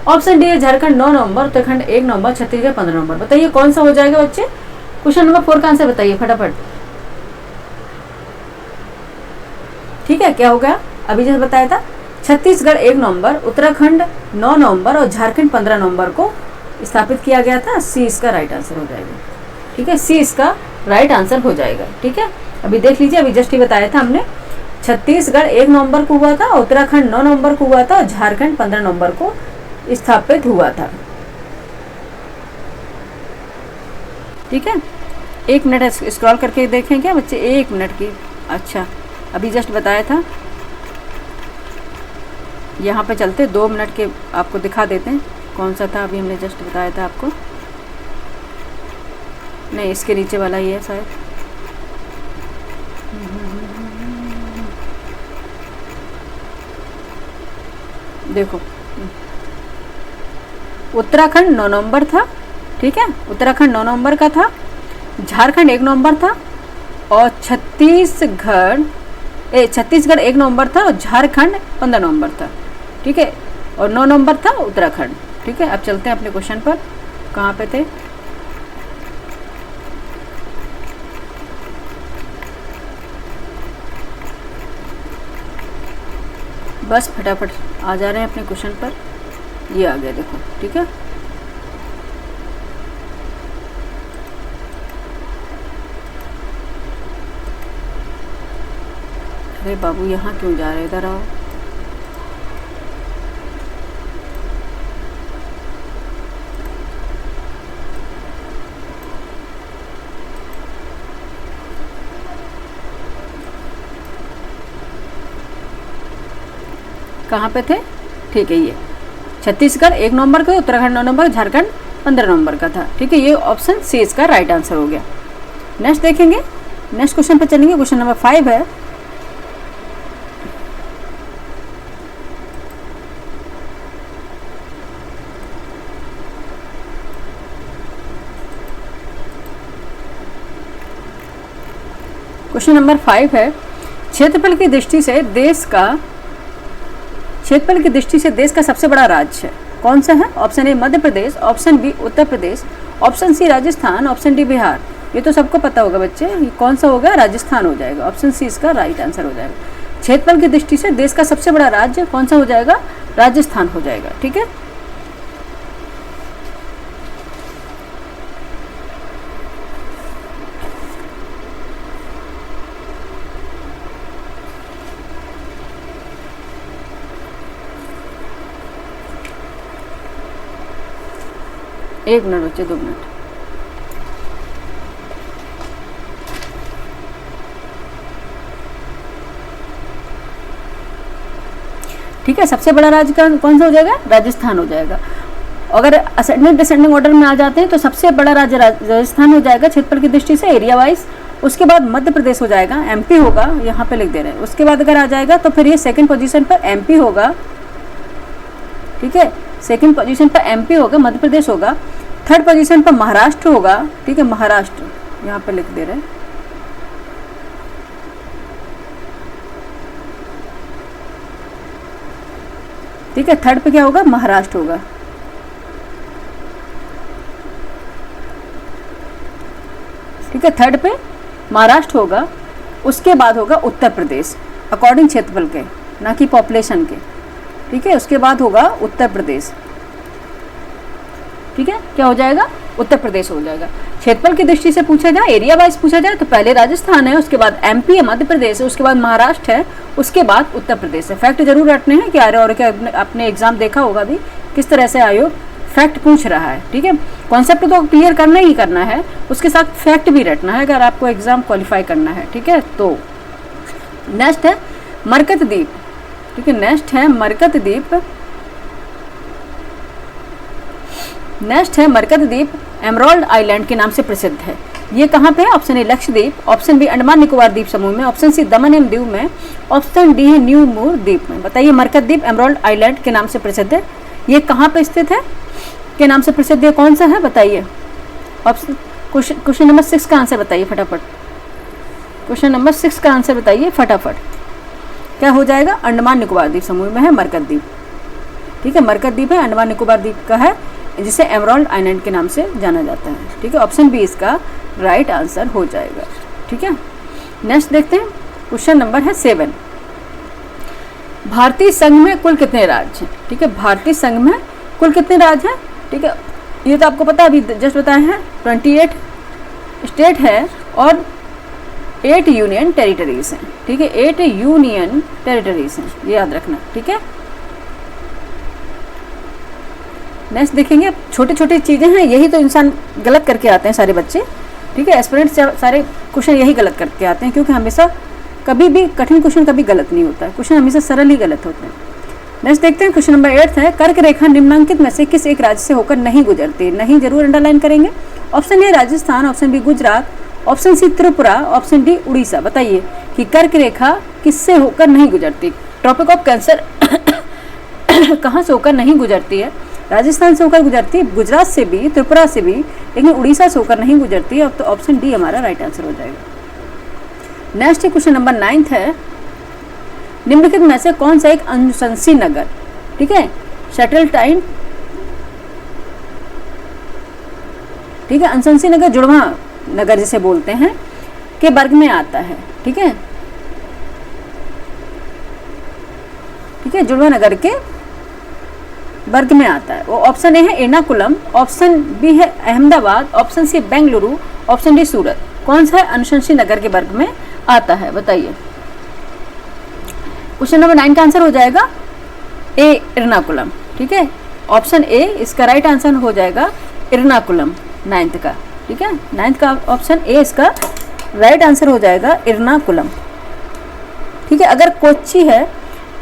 ऑप्शन डी है झारखंड 9 नवंबर, उत्तराखंड 1 नवंबर, छत्तीसगढ़ 15 नवंबर। बताइए कौन सा हो जाएगा बच्चे? क्वेश्चन नंबर 4 का आंसर बताइए फटाफट। ठीक है, क्या हो गया? अभी जैसे बताया था, छत्तीसगढ़ 1 नवंबर, उत्तराखंड 9 नवंबर और झारखंड 15 नवंबर को स्थापित किया गया था। सी इसका राइट आंसर हो जाएगा। ठीक है, सी इसका राइट आंसर हो जाएगा। ठीक है, अभी देख लीजिए, अभी जस्ट ही बताया था हमने, छत्तीसगढ़ 1 नवंबर को हुआ था, उत्तराखंड 9 नवंबर को हुआ था और झारखंड 15 नवंबर को स्थापित हुआ था। ठीक है, 1 मिनट स्क्रॉल करके देखें क्या बच्चे? 1 मिनट की। अच्छा, अभी जस्ट बताया था, यहाँ पे चलते 2 मिनट के आपको दिखा देते हैं कौन सा था। अभी हमने जस्ट बताया था आपको, नहीं इसके नीचे वाला ही है शायद। देखो उत्तराखंड 9 नवंबर था, ठीक है, उत्तराखंड 9 नवंबर का था, झारखंड 1 नवंबर था, और छत्तीसगढ़ 1 नवंबर था, और झारखंड 15 नवंबर था, ठीक है, और 9 नवंबर था उत्तराखंड, ठीक है। अब चलते हैं अपने क्वेश्चन पर, कहाँ पे थे। बस फटाफट आ जा रहे हैं अपने क्वेश्चन पर, ये आ गया देखो, ठीक है। अरे बाबू यहाँ क्यों जा रहे, इधर आओ। कहाँ पे थे, ठीक है, ये छत्तीसगढ़ 1 नवंबर का, उत्तराखंड 9 नवंबर, झारखंड 15 नवंबर का था, ठीक है। ये ऑप्शन सी इसका राइट आंसर हो गया। नेक्स्ट देखेंगे, नेक्स्ट क्वेश्चन पे चलेंगे। क्वेश्चन नंबर 5 है, क्वेश्चन नंबर 5 है, क्षेत्रफल की दृष्टि से देश का सबसे बड़ा राज्य कौन सा है। Option A Madhya Pradesh, option B Uttar Pradesh, option C Rajasthan, option D Bihar. ये तो सबको पता होगा बच्चे, ये कौन सा होगा, राजस्थान हो जाएगा। ऑप्शन सी इसका राइट आंसर हो जाएगा। क्षेत्रफल की दृष्टि से देश का सबसे बड़ा राज्य कौन सा हो जाएगा, राजस्थान हो जाएगा, ठीक है। एक मिनट बच्चे, 2 मिनट। ठीक है, सबसे बड़ा राज्य कौन सा हो जाएगा, राजस्थान हो जाएगा। अगर असेंडिंग डिसेंडिंग ऑर्डर में आ जाते हैं तो सबसे बड़ा राज्य राजस्थान हो जाएगा क्षेत्रफल की दृष्टि से, एरिया वाइज। उसके बाद मध्य प्रदेश हो जाएगा, एमपी होगा, यहाँ पे लिख दे रहे हैं। उसके बाद अगर आ जाएगा तो फिर ये सेकंड पोजीशन पर एमपी होगा, ठीक है, सेकंड पोजीशन पर एमपी होगा, मध्य प्रदेश होगा। थर्ड पोजीशन पर महाराष्ट्र होगा, ठीक है, महाराष्ट्र यहाँ पे लिख दे रहे हैं। ठीक है, थर्ड पे क्या होगा, महाराष्ट्र होगा। ठीक है, थर्ड पे महाराष्ट्र होगा। उसके बाद होगा उत्तर प्रदेश, अकॉर्डिंग क्षेत्रफल के, ना कि पॉपुलेशन के, ठीक है। उसके बाद होगा उत्तर प्रदेश, ठीक है, क्या हो जाएगा, उत्तर प्रदेश हो जाएगा। क्षेत्रफल की दृष्टि से पूछा जाए, एरिया वाइज पूछा जाए तो पहले राजस्थान है, उसके बाद एमपी है, मध्य प्रदेश है, उसके बाद महाराष्ट्र है, उसके बाद उत्तर प्रदेश है। फैक्ट जरूर रटने हैं कि आर्य और क्या आपने एग्जाम देखा होगा भी किस तरह से आयोग फैक्ट पूछ रहा है, ठीक है। कॉन्सेप्ट तो क्लियर करना ही करना है, उसके साथ फैक्ट भी रटना है अगर आपको एग्जाम क्वालिफाई करना है, ठीक है। तो नेक्स्ट है मरकत द्वीप, ठीक है, नेक्स्ट है मरकत द्वीप। नेक्स्ट है मरकत द्वीप, एमराल्ड आइलैंड के नाम से प्रसिद्ध है। ये कहाँ पे है, option A Lakshadweep, option B Andaman Nicobar द्वीप समूह में, ऑप्शन सी दमन एवं दीव में, ऑप्शन डी है न्यू मूर द्वीप में। बताइए, मरकत द्वीप एमराल्ड आइलैंड के नाम से प्रसिद्ध है, ये कहाँ पे स्थित है, के नाम से प्रसिद्ध है, कौन सा है, बताइए। ऑप्शन क्वेश्चन नंबर 6 का आंसर बताइए फटाफट। क्वेश्चन नंबर 6 का आंसर बताइए फटाफट, क्या हो जाएगा, अंडमान निकोबार द्वीप समूह में है मरकत द्वीप, ठीक है। मरकत द्वीप है, अंडमान निकोबार द्वीप का है, जिसे एमराल्ड आइलैंड के नाम से जाना जाता है, ठीक है। ऑप्शन बी इसका राइट आंसर हो जाएगा, ठीक है। नेक्स्ट देखते हैं, क्वेश्चन नंबर है 7। भारतीय संघ में कुल कितने राज्य हैं, ठीक है। भारतीय संघ में कुल कितने राज्य हैं, ठीक है। ये तो आपको पता, अभी जस्ट बताए हैं, 28 स्टेट है और 8 यूनियन टेरिटरीज हैं, ठीक है। 8 यूनियन टेरिटरीज हैं, ये याद रखना, ठीक है। नेक्स्ट देखेंगे, छोटी छोटी चीज़ें हैं, यही तो इंसान गलत करके आते हैं सारे बच्चे, ठीक है। एस्पिरेंट्स सारे क्वेश्चन यही गलत करके आते हैं, क्योंकि हमेशा कभी भी कठिन क्वेश्चन कभी गलत नहीं होता है, क्वेश्चन हमेशा सरल ही गलत होते हैं। नेक्स्ट देखते हैं, क्वेश्चन नंबर 8 है, कर्क रेखा निम्नांकित में से किस एक राज्य से होकर नहीं गुजरती। नहीं जरूर अंडरलाइन करेंगे। Option A Rajasthan, option B Gujarat, option C Tripura, option D Orissa. बताइए कि कर्क रेखा किससे होकर नहीं गुजरती। ट्रॉपिक ऑफ कैंसर कहाँ से होकर नहीं गुजरती है? राजस्थान से होकर गुजरती है, गुजरात से भी, त्रिपुरा से भी, लेकिन उड़ीसा से होकर नहीं गुजरती है। अब तो ऑप्शन डी हमारा राइट आंसर हो जाएगा। नेक्स्ट क्वेश्चन नंबर 9 है, निम्नलिखित में से कौन सा एक अनुशंसी नगर, ठीक है, शटल टाइन, ठीक है, अनुशंसी नगर जुड़वा नगर जिसे बोलते हैं के वर्ग में आता है, ठीक है, ठीक है, जुड़वा नगर के वर्ग में आता है। वो ऑप्शन ए है एर्नाकुलम, ऑप्शन बी है Ahmedabad, option C Bengaluru, option D Surat. कौन सा अनुशंसी नगर के वर्ग में आता है बताइए। क्वेश्चन नंबर 9 का आंसर हो जाएगा ए एर्नाकुलम, ठीक है, ऑप्शन ए इसका राइट आंसर हो जाएगा एर्नाकुलम 9th का, ठीक है, 9th का ऑप्शन ए इसका राइट आंसर हो जाएगा एर्नाकुलम, ठीक है। अगर कोच्चि है,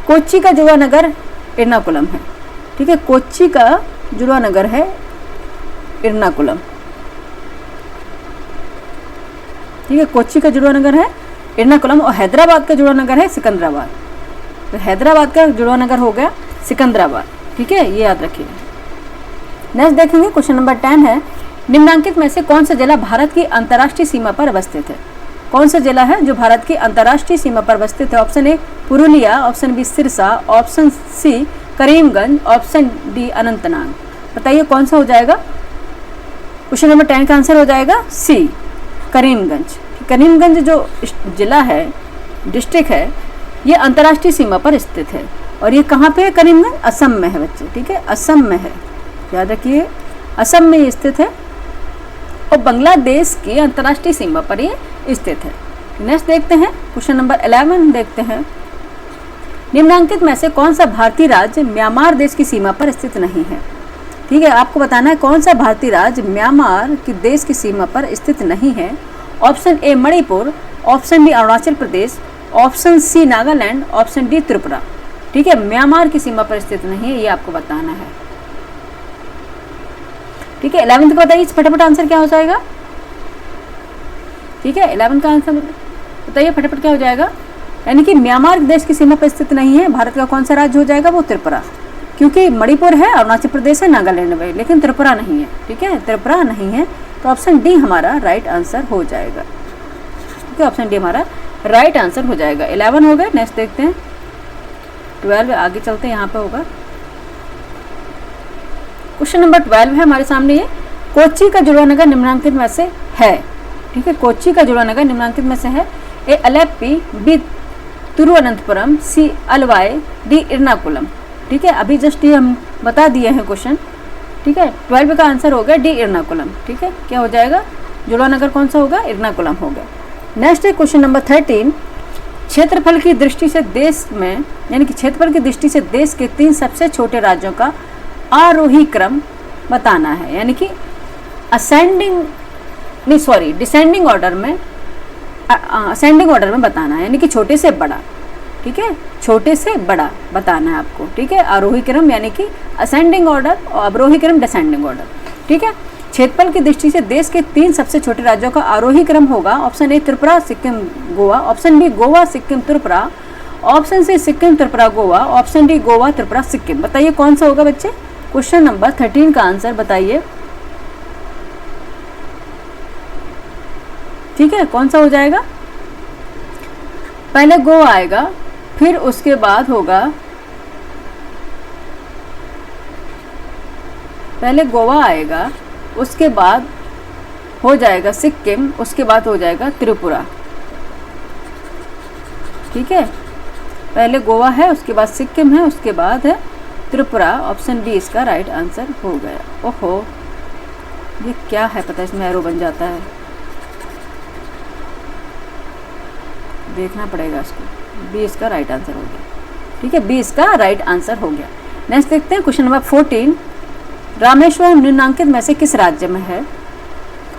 कोच्चि का जुड़वा नगर एर्नाकुलम है, ठीक है, कोच्चि का जुड़वा नगर है एर्नाकुलम, ठीक है, कोच्चि का जुड़वा नगर है एर्नाकुलम और हैदराबाद का जुड़वा नगर है सिकंदराबाद। तो हैदराबाद का जुड़वा नगर हो गया सिकंदराबाद, ठीक है, ये याद रखिए। नेक्स्ट देखेंगे क्वेश्चन नंबर 10 है, निम्नांकित में से कौन सा जिला भारत की अंतर्राष्ट्रीय सीमा पर अवस्थित है? कौन सा जिला है जो भारत की अंतर्राष्ट्रीय सीमा पर अवस्थित है? Option A Purulia, option B Sirsa, option C Karimganj, option D Anantnag. बताइए कौन सा हो जाएगा। क्वेश्चन नंबर 10 का आंसर हो जाएगा सी करीमगंज। करीमगंज जो जिला है, डिस्ट्रिक्ट है, ये अंतर्राष्ट्रीय सीमा पर स्थित है और ये कहाँ पे है? करीमगंज असम में है बच्चे, ठीक है, असम में है, याद रखिए, असम में ये स्थित है और बांग्लादेश की अंतर्राष्ट्रीय सीमा पर ये स्थित है। नेक्स्ट देखते हैं क्वेश्चन नंबर 11 देखते हैं, निम्नांकित में से कौन सा भारतीय राज्य म्यांमार देश की सीमा पर स्थित नहीं है? ठीक है, आपको बताना है कौन सा भारतीय राज्य म्यांमार की देश की सीमा पर स्थित नहीं है। Option A Manipur, option B Arunachal Pradesh, option C Nagaland, option D Tripura. ठीक है, म्यांमार की सीमा पर स्थित नहीं है, ये आपको बताना है। ठीक है, 11th का बताइए फटाफट आंसर क्या हो जाएगा। ठीक है, 11 का आंसर बताइए फटाफट क्या हो जाएगा। यानी कि म्यांमार देश की सीमा पर स्थित नहीं है, भारत का कौन सा राज्य हो जाएगा? वो त्रिपुरा, क्योंकि मणिपुर है, अरुणाचल प्रदेश है, नागालैंड है, लेकिन त्रिपुरा नहीं है। ठीक है, त्रिपुरा नहीं है, तो ऑप्शन डी हमारा राइट आंसर हो जाएगा। ठीक है, ऑप्शन डी हमारा राइट आंसर हो जाएगा। 11 हो गए। नेक्स्ट देखते हैं 12, आगे चलते हैं, यहाँ पे होगा क्वेश्चन नंबर 12 है हमारे सामने। ये कोच्चि का जुड़वा नगर निम्नांकित में से है। ठीक है, कोच्चि का जुड़वा नगर निम्नांकित में से है। ए अलेप्पी, बी तिरुवनंतपुरम, सी अलवाई, डी एर्नाकुलम। ठीक है, अभी जस्ट ये हम बता दिए हैं क्वेश्चन। ठीक है, 12 का आंसर हो गया डी एर्नाकुलम। ठीक है, क्या हो जाएगा? जुड़वा नगर कौन सा होगा? एर्नाकुलम हो गया। नेक्स्ट है क्वेश्चन नंबर 13, क्षेत्रफल की दृष्टि से देश में, यानी कि क्षेत्रफल की दृष्टि से देश के 3 सबसे छोटे राज्यों का आरोही क्रम बताना है। यानी कि डिसेंडिंग ऑर्डर में, असेंडिंग ऑर्डर में बताना है, यानी कि छोटे से बड़ा। ठीक है, छोटे से बड़ा बताना है आपको। ठीक है, आरोही क्रम यानी कि असेंडिंग ऑर्डर और अवरोही क्रम डिसेंडिंग ऑर्डर। ठीक है, क्षेत्रफल की दृष्टि से देश के 3 सबसे छोटे राज्यों का आरोही क्रम होगा। Option A Tripura, Sikkim, Goa, option B Goa, Sikkim, Tripura, option C Sikkim, Tripura, Goa, option D Goa, Tripura, Sikkim. बताइए कौन सा होगा बच्चे? क्वेश्चन नंबर 13 का आंसर बताइए। ठीक है, कौन सा हो जाएगा? पहले गोवा आएगा, फिर उसके बाद होगा, पहले गोवा आएगा, उसके बाद हो जाएगा सिक्किम, उसके बाद हो जाएगा त्रिपुरा। ठीक है, पहले गोवा है, उसके बाद सिक्किम है, उसके बाद है त्रिपुरा। ऑप्शन डी इसका राइट आंसर हो गया। ओहो, ये क्या है पता, इसमें एरो बन जाता है, देखना पड़ेगा इसको। बी इसका राइट आंसर हो गया। ठीक है, बी इसका राइट आंसर हो गया। नेक्स्ट देखते हैं क्वेश्चन नंबर 14, रामेश्वरम निम्नांकित में से किस राज्य में है?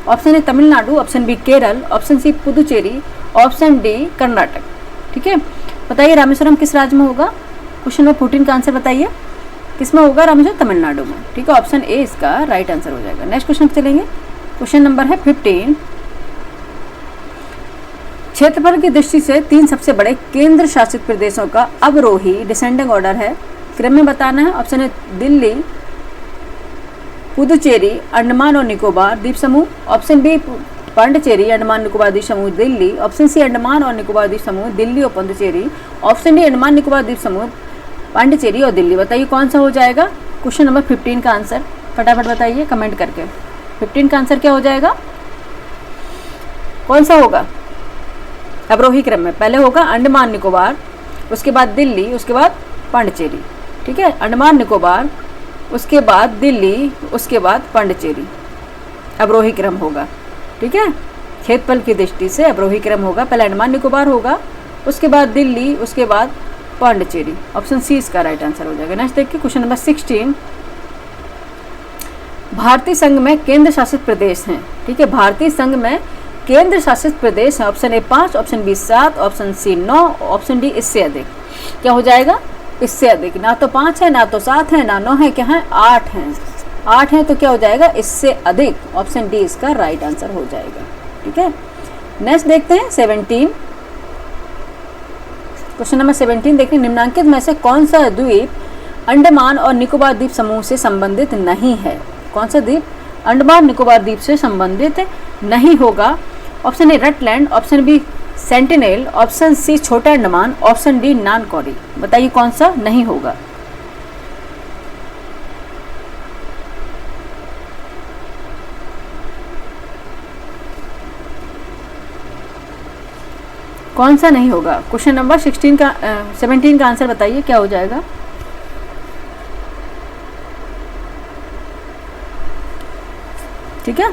Option A Tamil Nadu, option B Kerala, option C Puducherry, option D Karnataka. ठीक है, बताइए रामेश्वरम किस राज्य में होगा? क्वेश्चन नंबर 14 का आंसर बताइए, किस में होगा? रामेश्वरम तमिलनाडु में। ठीक है, ऑप्शन ए इसका राइट आंसर हो जाएगा। नेक्स्ट क्वेश्चन चलेंगे, क्वेश्चन नंबर है 15, क्षेत्रफल की दृष्टि से 3 सबसे बड़े केंद्र शासित प्रदेशों का अवरोही डिसेंडिंग ऑर्डर है। क्रम में बताना है। ऑप्शन ए दिल्ली, पुदुचेरी, अंडमान और निकोबार द्वीप समूह। ऑप्शन बी पांडिचेरी, अंडमान निकोबार द्वीप समूह, दिल्ली। ऑप्शन सी अंडमान और निकोबार द्वीप समूह, दिल्ली और पुदुचेरी। ऑप्शन डी अंडमान निकोबार द्वीप समूह, पांडिचेरी और दिल्ली। बताइए कौन सा हो जाएगा क्वेश्चन नंबर 15 का आंसर, फटाफट बताइए कमेंट करके। 15 का आंसर क्या हो जाएगा, कौन सा होगा? अवरोही क्रम में पहले होगा अंडमान निकोबार, उसके बाद दिल्ली, उसके बाद पांडिचेरी। ठीक है, अंडमान निकोबार, उसके बाद दिल्ली, उसके बाद पांडिचेरी, अवरोही क्रम होगा। ठीक है, क्षेत्रफल की दृष्टि से अवरोही क्रम होगा। पहले अंडमान निकोबार होगा, उसके बाद दिल्ली, उसके बाद पांडिचेरी। ऑप्शन सी इसका राइट आंसर हो जाएगा। नेक्स्ट देखिए क्वेश्चन नंबर 16। भारतीय संघ में केंद्र शासित प्रदेश हैं। ठीक है, भारतीय संघ में केंद्र शासित प्रदेश है। Option A 5, option B 7, option C 9, option D इससे अधिक। क्या हो जाएगा? इससे अधिक। ना तो 5 है, ना तो 7 है, ना 9 है, क्या है? 8 है। 8 है तो क्या हो जाएगा? इससे अधिक। ऑप्शन डी इसका राइट आंसर हो जाएगा। ठीक है, नेक्स्ट देखते हैं 17। क्वेश्चन नंबर 17 देखिए, निम्नांकित में से कौन सा द्वीप अंडमान और निकोबार द्वीप समूह से संबंधित नहीं है? कौन सा द्वीप अंडमान निकोबार द्वीप से संबंधित नहीं होगा? Option A Rutland, option B Sentinel, option C छोटा अंडमान, ऑप्शन डी नानकौरी। बताइए कौन सा नहीं होगा? कौन सा नहीं होगा? क्वेश्चन नंबर 17 का आंसर बताइए क्या हो जाएगा? ठीक है,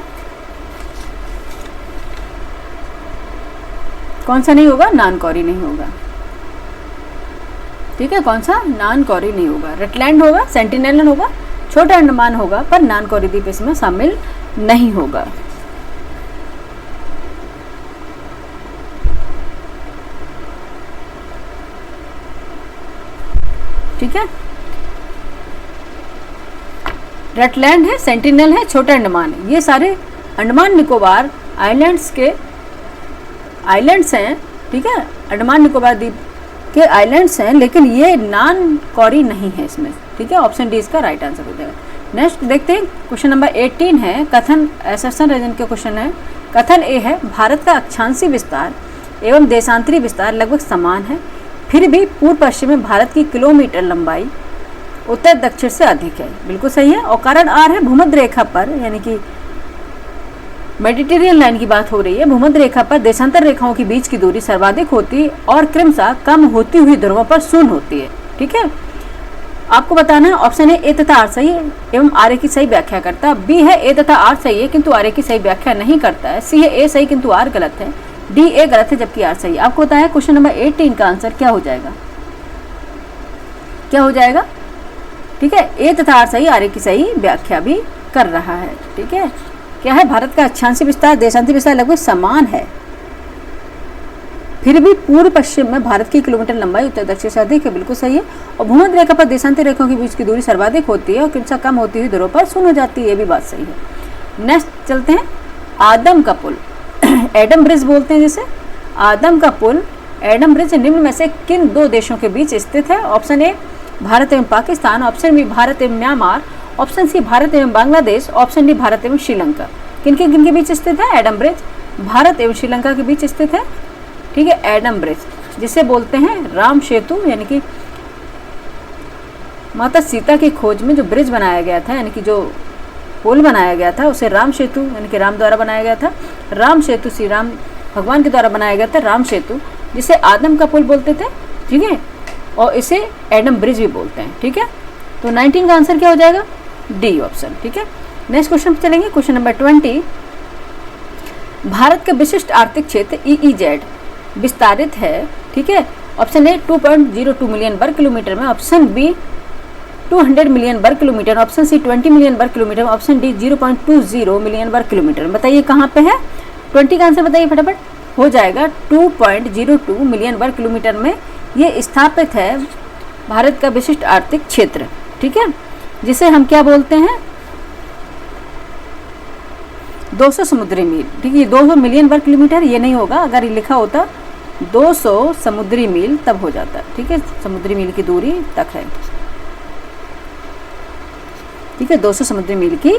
कौन सा नहीं होगा? नानकौरी नहीं होगा। ठीक है, कौन सा? नानकौरी नहीं होगा। रटलैंड होगा, सेंटिनेल होगा, छोटा अंडमान होगा, पर नानकौरी द्वीप इसमें शामिल नहीं होगा। ठीक है, रटलैंड है, सेंटिनेल है, छोटा अंडमान है, ये सारे अंडमान निकोबार आइलैंड्स के आइलैंड्स हैं। ठीक है, अंडमान निकोबार द्वीप के आइलैंड्स हैं, लेकिन ये नानकौरी नहीं है इसमें। ठीक है, ऑप्शन डी इसका राइट आंसर हो जाएगा। नेक्स्ट देखते हैं क्वेश्चन नंबर 18 है, कथन एसर्शन रीजन के क्वेश्चन है। कथन ए है, भारत का अक्षांशीय विस्तार एवं देशांतरी विस्तार लगभग समान है, फिर भी पूर्व पश्चिम में भारत की किलोमीटर लंबाई उत्तर दक्षिण से अधिक है। बिल्कुल सही है, और कारण आर है, भूमध्य रेखा पर, यानी कि मेडिटेरियन लाइन की बात हो रही है, भूमध्य रेखा पर देशांतर रेखाओं के बीच की दूरी सर्वाधिक होती है और क्रमशः कम होती हुई ध्रुवों पर शून्य होती है। ठीक है, आपको बताना है ऑप्शन ए तथा आर सही है एवं आर की सही व्याख्या करता है, बी है ए तथा आर सही है किंतु आर की सही व्याख्या नहीं करता है, सी है ए सही किंतु आर गलत है, डी ए गलत है जबकि आर सही है। आपको बताया क्वेश्चन नंबर 18 का आंसर क्या हो जाएगा? क्या हो जाएगा? ठीक है, ए तथा आर सही, आर की सही व्याख्या भी कर रहा है। ठीक है, क्या है? भारत का अक्षांशीय विस्तार देशांतरी विस्तार लगभग समान है, फिर भी पूर्व पश्चिम में भारत की किलोमीटर लंबाई उत्तर दक्षिण से अधिक है। बिल्कुल सही है, और भूमध्य रेखा पर देशांतर रेखाओं के बीच की दूरी सर्वाधिक होती है और क्रमशः कम होती हुई दूरों पर शून्य हो जाती है। ये भी बात सही है। नेक्स्ट चलते हैं, आदम का पुल एडम ब्रिज बोलते हैं जिसे। आदम का पुल एडम ब्रिज निम्न में से किन दो देशों के बीच स्थित है? ऑप्शन ए भारत एवं पाकिस्तान, ऑप्शन बी भारत एवं म्यांमार, ऑप्शन सी भारत एवं बांग्लादेश, ऑप्शन डी भारत एवं श्रीलंका। किन के बीच स्थित है एडम ब्रिज? भारत एवं श्रीलंका के बीच स्थित है। ठीक है, एडम ब्रिज जिसे बोलते हैं राम सेतु, यानी कि माता सीता की खोज में जो ब्रिज बनाया गया था, यानी कि जो पुल बनाया गया था उसे राम सेतु, यानी कि राम द्वारा बनाया गया था। राम सेतु श्री राम भगवान के द्वारा बनाया गया था राम सेतु, जिसे आदम का पुल बोलते थे। ठीक है, और इसे एडम ब्रिज भी बोलते हैं। ठीक है, तो 19 का आंसर क्या हो जाएगा? D option. ठीक है, नेक्स्ट क्वेश्चन पे चलेंगे, क्वेश्चन नंबर 20। भारत का विशिष्ट आर्थिक क्षेत्र EEZ विस्तारित है। ठीक है, ऑप्शन ए 2.02 मिलियन वर्ग किलोमीटर में, ऑप्शन बी 200 मिलियन वर्ग किलोमीटर, ऑप्शन सी 20 मिलियन वर्ग किलोमीटर, ऑप्शन डी 0.20 मिलियन वर्ग किलोमीटर। बताइए कहाँ पे है? 20 का आंसर बताइए फटाफट। हो जाएगा 2.02 मिलियन वर्ग किलोमीटर में ये स्थापित है भारत का विशिष्ट आर्थिक क्षेत्र। ठीक है, जिसे हम क्या बोलते हैं? 200 समुद्री मील। ठीक है, 200 मिलियन वर्ग किलोमीटर ये नहीं होगा, अगर ये लिखा होता 200 समुद्री मील तब हो जाता। ठीक है, समुद्री मील की दूरी तक है। ठीक है, 200 समुद्री मील की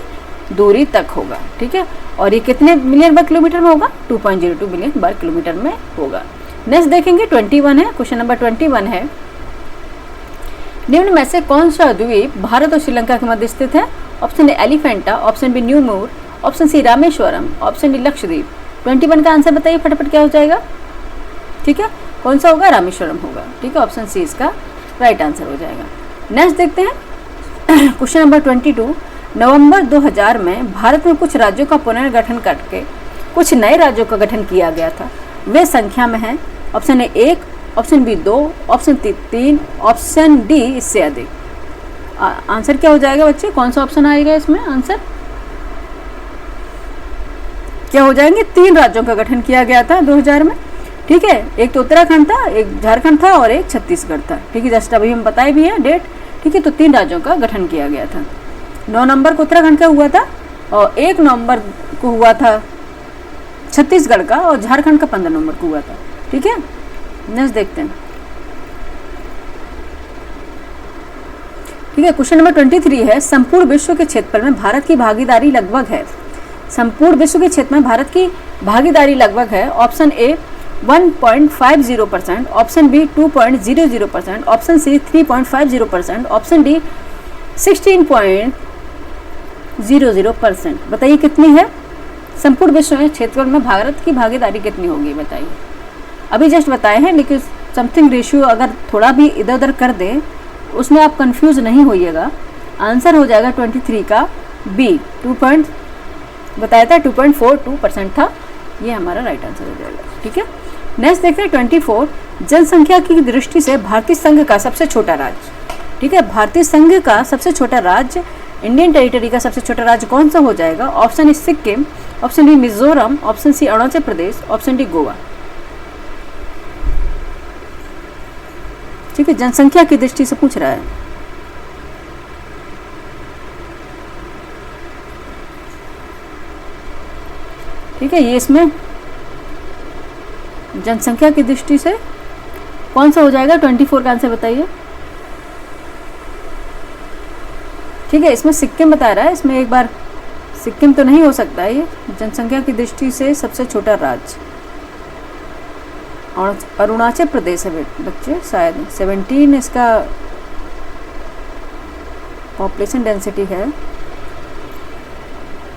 दूरी तक होगा। ठीक है, और ये कितने मिलियन वर्ग किलोमीटर में होगा? 2.02 बिलियन वर्ग किलोमीटर में होगा। नेक्स्ट देखेंगे 21 है, क्वेश्चन नंबर 21 है, निम्न में से कौन सा द्वीप भारत और श्रीलंका के मध्य स्थित है? Option A Elephanta, option B New Moore, option C Rameswaram, option D Lakshadweep. 21 का आंसर बताइए फटाफट, क्या हो जाएगा? ठीक है, कौन सा होगा? रामेश्वरम होगा। ठीक है, ऑप्शन सी इसका राइट आंसर हो जाएगा। नेक्स्ट देखते हैं क्वेश्चन नंबर 22, नवंबर 2000 में भारत में कुछ राज्यों का पुनर्गठन करके कुछ नए राज्यों का गठन किया गया था, वे संख्या में हैं? Option A 1, option B 2, option 3, option D इससे अधिक। आंसर क्या हो जाएगा बच्चे? कौन सा ऑप्शन आएगा इसमें? आंसर क्या हो जाएंगे? 3 राज्यों का गठन किया गया था 2000 में। ठीक है, एक तो उत्तराखंड था, एक झारखंड था और एक छत्तीसगढ़ था। ठीक है, जस्ट अभी हम बताए भी हैं डेट। ठीक है, तो 3 राज्यों का गठन किया गया था। 9 नवंबर को उत्तराखंड का हुआ था और 1 नवंबर को हुआ था छत्तीसगढ़ का और झारखंड का 15 नवंबर को हुआ था। ठीक है, नेक्स्ट देखते हैं। ठीक है, क्वेश्चन नंबर 23 है, संपूर्ण विश्व के क्षेत्रफल में भारत की भागीदारी लगभग है? संपूर्ण विश्व के क्षेत्र में भारत की भागीदारी लगभग है। Option A 1.50%, option B 2.00%, option C 3.50%, option D 16.00%। बताइए कितनी है? संपूर्ण विश्व में क्षेत्रफल में भारत की भागीदारी कितनी होगी बताइए। अभी जस्ट बताए हैं, लेकिन समथिंग रेशियो अगर थोड़ा भी इधर उधर कर दें उसमें आप कंफ्यूज नहीं होइएगा। आंसर हो जाएगा 23 का बी, बताया था 2.42% था, ये हमारा राइट आंसर हो जाएगा। ठीक है, नेक्स्ट देखते हैं 24, जनसंख्या की दृष्टि से भारतीय संघ का सबसे छोटा राज्य। ठीक है, भारतीय संघ का सबसे छोटा राज्य, इंडियन टेरिटरी का सबसे छोटा राज्य कौन सा हो जाएगा? Option A Sikkim, option B Mizoram, option C Arunachal Pradesh, option D Goa. ठीक है, जनसंख्या की दृष्टि से पूछ रहा है। ठीक है, ये इसमें जनसंख्या की दृष्टि से कौन सा हो जाएगा? 24 का आंसर बताइए। ठीक है, इसमें सिक्किम बता रहा है, इसमें एक बार सिक्किम तो नहीं हो सकता है ये जनसंख्या की दृष्टि से सबसे छोटा राज्य। और अरुणाचल प्रदेश है बच्चे, शायद 17 इसका पॉपुलेशन डेंसिटी है।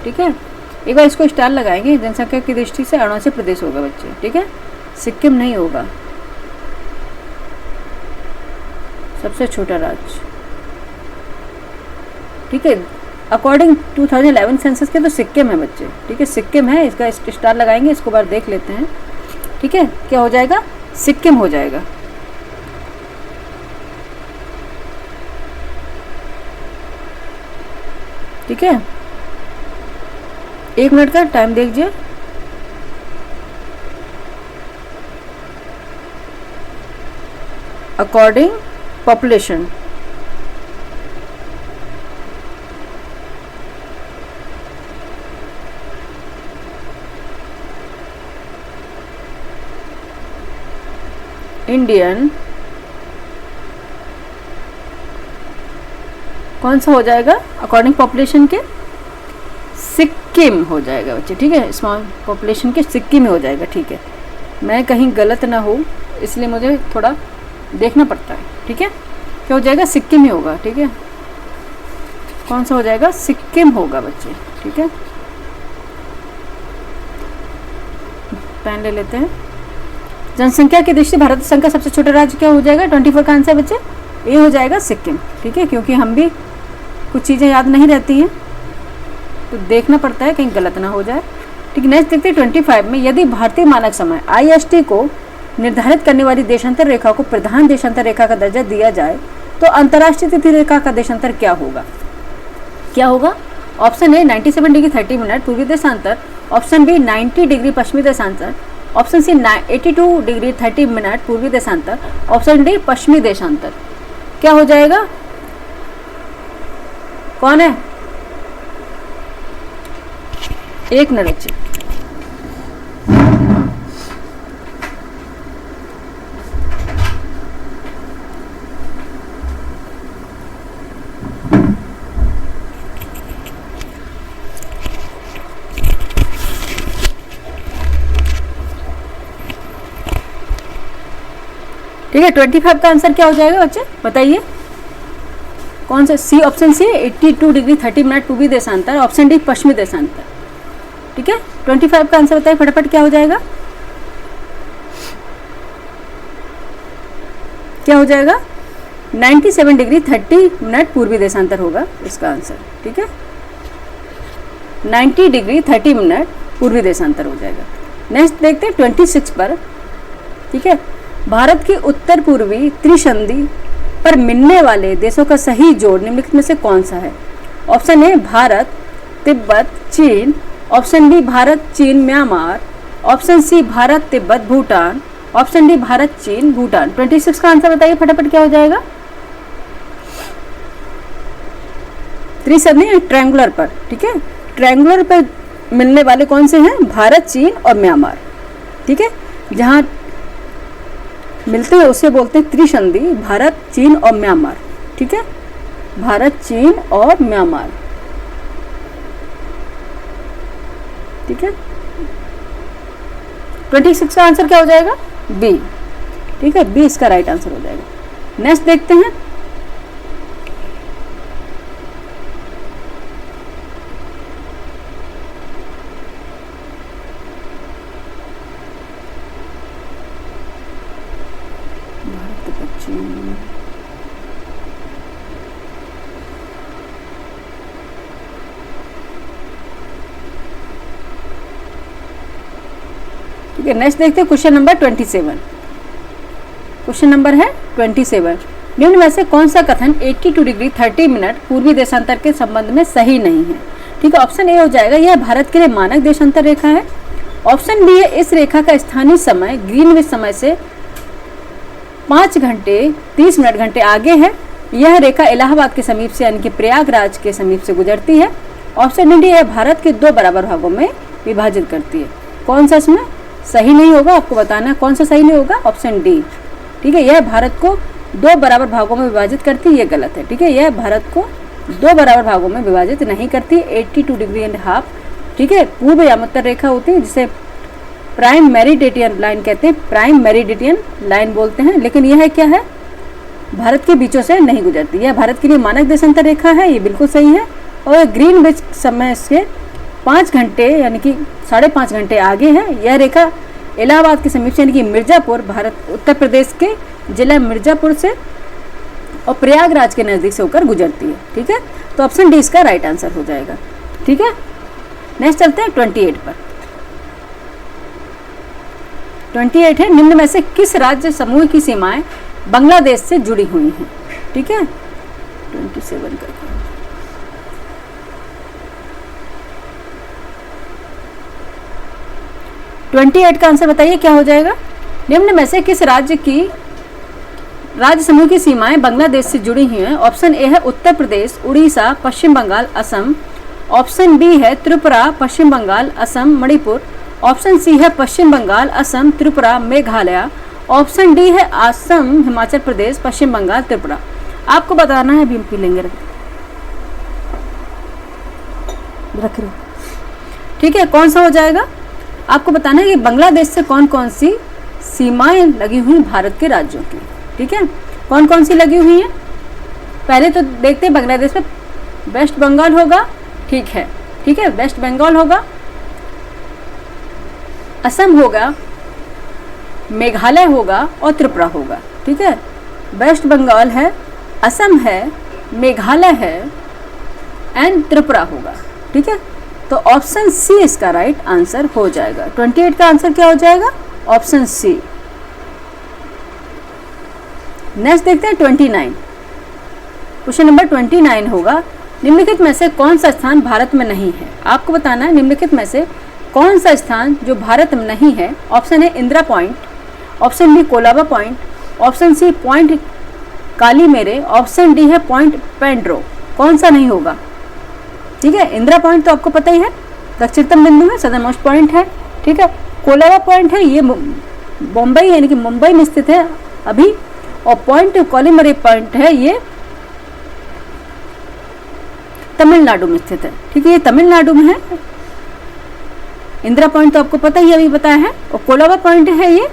ठीक है, एक बार इसको स्टार लगाएंगे, जनसंख्या की दृष्टि से अरुणाचल प्रदेश होगा बच्चे। ठीक है, सिक्किम नहीं होगा सबसे छोटा राज्य। ठीक है, अकॉर्डिंग 2011 सेंसस के तो सिक्किम है बच्चे। ठीक है, सिक्किम है, इसका स्टार लगाएंगे, इसको बार देख लेते हैं। ठीक है, क्या हो जाएगा? सिक्किम हो जाएगा। ठीक है, 1 मिनट का टाइम दीजिए। अकॉर्डिंग पॉपुलेशन, इंडियन कौन सा हो जाएगा? अकॉर्डिंग पॉपुलेशन के सिक्किम हो जाएगा बच्चे। ठीक है, स्मॉल पॉपुलेशन के सिक्किम में हो जाएगा। ठीक है, मैं कहीं गलत ना हो इसलिए मुझे थोड़ा देखना पड़ता है। ठीक है, क्या हो जाएगा? सिक्किम ही होगा। ठीक है, कौन सा हो जाएगा? सिक्किम होगा बच्चे। ठीक है, पेन ले लेते हैं। जनसंख्या की दृष्टि भारत संघ का सबसे छोटा राज्य क्या हो जाएगा? 24 का आंसर बच्चे ये हो जाएगा सिक्किम। ठीक है, क्योंकि हम भी कुछ चीज़ें याद नहीं रहती हैं तो देखना पड़ता है कहीं गलत ना हो जाए। ठीक है, नेक्स्ट देखते हैं 25 में, यदि भारतीय मानक समय IST को निर्धारित करने वाली देशांतर रेखा को प्रधान देशांतर रेखा का दर्जा दिया जाए तो अंतर्राष्ट्रीय तिथि रेखा का देशांतर क्या होगा? क्या होगा? ऑप्शन ए 97 डिग्री 30 मिनट पूर्वी देशांतर, ऑप्शन बी 90 डिग्री पश्चिमी देशांतर, ऑप्शन सी 82 डिग्री 30 मिनट पूर्वी देशांतर, ऑप्शन डी पश्चिमी देशांतर। क्या हो जाएगा? कौन है? 1 मिनट बच्चे। ठीक है, 25 का आंसर क्या हो जाएगा बच्चे बताइए, कौन सा? सी, ऑप्शन सी 82 डिग्री 30 मिनट पूर्वी देशांतर, ऑप्शन डी पश्चिमी देशांतर। ठीक है, 25 का आंसर बताइए फटाफट क्या हो जाएगा, क्या हो जाएगा? 97 डिग्री 30 मिनट पूर्वी देशांतर होगा इसका आंसर। ठीक है, 90 डिग्री 30 मिनट पूर्वी देशांतर हो जाएगा। नेक्स्ट देखते हैं 26 पर। ठीक है, भारत की उत्तर पूर्वी त्रिसंधि पर मिलने वाले देशों का सही जोड़ निम्नलिखित में से कौन सा है? ऑप्शन ए भारत, तिब्बत, चीन, ऑप्शन बी भारत, चीन, Myanmar, option C Bharat, Tibet, Bhutan, option D Bharat, चीन, भूटान। 26 का आंसर बताइए फटाफट क्या हो जाएगा? त्रिसंधि ट्रायंगुलर पर। ठीक है, ट्रायंगुलर पर मिलने वाले कौन से हैं? भारत, चीन और म्यांमार। ठीक है, जहां मिलते हैं उसे बोलते हैं त्रिसंधि, भारत, चीन और म्यांमार। ठीक है, भारत, चीन और म्यांमार। ठीक है, 26 का आंसर क्या हो जाएगा? बी। ठीक है, बी इसका राइट आंसर हो जाएगा। नेक्स्ट देखते हैं ठीक है, नेक्स्ट देखते हैं क्वेश्चन नंबर 27। क्वेश्चन नंबर है 27। निम्न में से कौन सा कथन 82 डिग्री 30 मिनट पूर्वी देशांतर के संबंध में सही नहीं है? ठीक है, ऑप्शन ए हो जाएगा यह भारत के लिए मानक देशांतर रेखा है। ऑप्शन बी है इस रेखा का स्थानीय समय ग्रीनविच समय से 5 घंटे 30 मिनट घंटे आगे है। यह रेखा इलाहाबाद के समीप से यानी कि प्रयागराज के समीप से गुजरती है। ऑप्शन डी है भारत के 2 बराबर भागों में विभाजित करती है। कौन सा इसमें सही नहीं होगा आपको बताना है, कौन सा सही नहीं होगा? Option D. ठीक है, यह भारत को 2 बराबर भागों में विभाजित करती है, ये गलत है। ठीक है, यह भारत को 2 बराबर भागों में विभाजित नहीं करती। 82 डिग्री एंड हाफ, ठीक है, पूर्व यामोत्तर रेखा होती है जिसे प्राइम मेरिडियन लाइन कहते हैं, प्राइम मेरिडियन लाइन बोलते हैं। लेकिन यह क्या है? भारत के बीचों से नहीं गुजरती। यह भारत के लिए मानक देशांतर रेखा है, ये बिल्कुल सही है। और ग्रीनविच समय से 5 घंटे यानी कि 5.5 घंटे आगे है। यह रेखा इलाहाबाद के समीप से यानी कि मिर्ज़ापुर, भारत उत्तर प्रदेश के जिला मिर्ज़ापुर से और प्रयागराज के नज़दीक से होकर गुजरती है। ठीक है, तो ऑप्शन डी इसका राइट आंसर हो जाएगा। ठीक है, नेक्स्ट चलते हैं 28 पर। 28 है, निम्न में से किस राज्य समूह की सीमाएं बांग्लादेश से जुड़ी हुई हैं? ठीक है, 27 का 28 का आंसर बताइए क्या हो जाएगा? निम्न में से किस राज्य समूह की सीमाएं बांग्लादेश से जुड़ी हुई हैं? ऑप्शन ए है उत्तर प्रदेश, उड़ीसा, पश्चिम बंगाल, असम। ऑप्शन बी है त्रिपुरा, पश्चिम बंगाल, असम, मणिपुर। ऑप्शन सी है पश्चिम बंगाल, असम, त्रिपुरा, मेघालय। ऑप्शन डी है असम, हिमाचल प्रदेश, पश्चिम बंगाल, त्रिपुरा। आपको बताना है, अभी लेंगे रख रहे। ठीक है, कौन सा हो जाएगा? आपको बताना है कि बांग्लादेश से कौन कौन सी सीमाएं लगी हुई भारत के राज्यों की। ठीक है, कौन कौन सी लगी हुई हैं? पहले तो देखते हैं बांग्लादेश में वेस्ट बंगाल होगा। ठीक है, ठीक है, वेस्ट बंगाल होगा, असम होगा, मेघालय होगा और त्रिपुरा होगा। ठीक है, वेस्ट बंगाल है, असम है, मेघालय है एंड त्रिपुरा होगा। ठीक है, तो ऑप्शन सी इसका राइट आंसर हो जाएगा। 28 का आंसर क्या हो जाएगा? Option C. नेक्स्ट देखते हैं 29। क्वेश्चन नंबर 29 होगा, निम्नलिखित में से कौन सा स्थान भारत में नहीं है? आपको बताना है निम्नलिखित में से कौन सा स्थान जो भारत में नहीं है। ऑप्शन है Indira point, option B Colaba point, option C point Kalimere, option D है पॉइंट पेंड्रो। कौन सा नहीं होगा? ठीक है, इंदिरा पॉइंट तो आपको पता ही है, दक्षिणतम बिंदु है, सदर्न मोस्ट पॉइंट है। ठीक है, कोलाबा पॉइंट है, ये बॉम्बई यानी कि मुंबई में स्थित है अभी। और पॉइंट कालीमेरे पॉइंट है, ये तमिलनाडु में स्थित है। ठीक है, ये तमिलनाडु में है। इंदिरा पॉइंट तो आपको पता ही अभी बताया है। और कोलाबा पॉइंट है, ये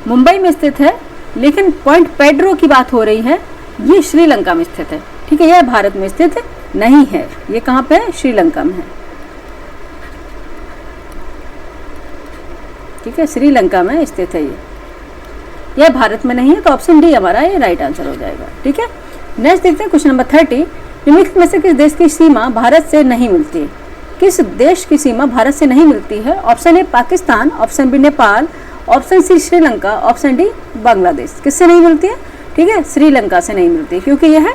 मुंबई में स्थित है। लेकिन पॉइंट पेड्रो की बात हो रही है, ये श्रीलंका में स्थित है। ठीक है, यह भारत में स्थित नहीं है। ये कहाँ पे है? श्रीलंका में है। ठीक है, श्रीलंका में स्थित है ये, यह भारत में नहीं है। तो ऑप्शन डी हमारा ये राइट आंसर हो जाएगा। ठीक है, नेक्स्ट देखते हैं क्वेश्चन नंबर 30। निम्नलिखित में से किस देश की सीमा भारत से नहीं मिलती? किस देश की सीमा भारत से नहीं मिलती है? Option A Pakistan, option B Nepal, option C Sri Lanka, option D Bangladesh. किससे नहीं मिलती है? ठीक है, श्रीलंका से नहीं मिलती, क्योंकि यह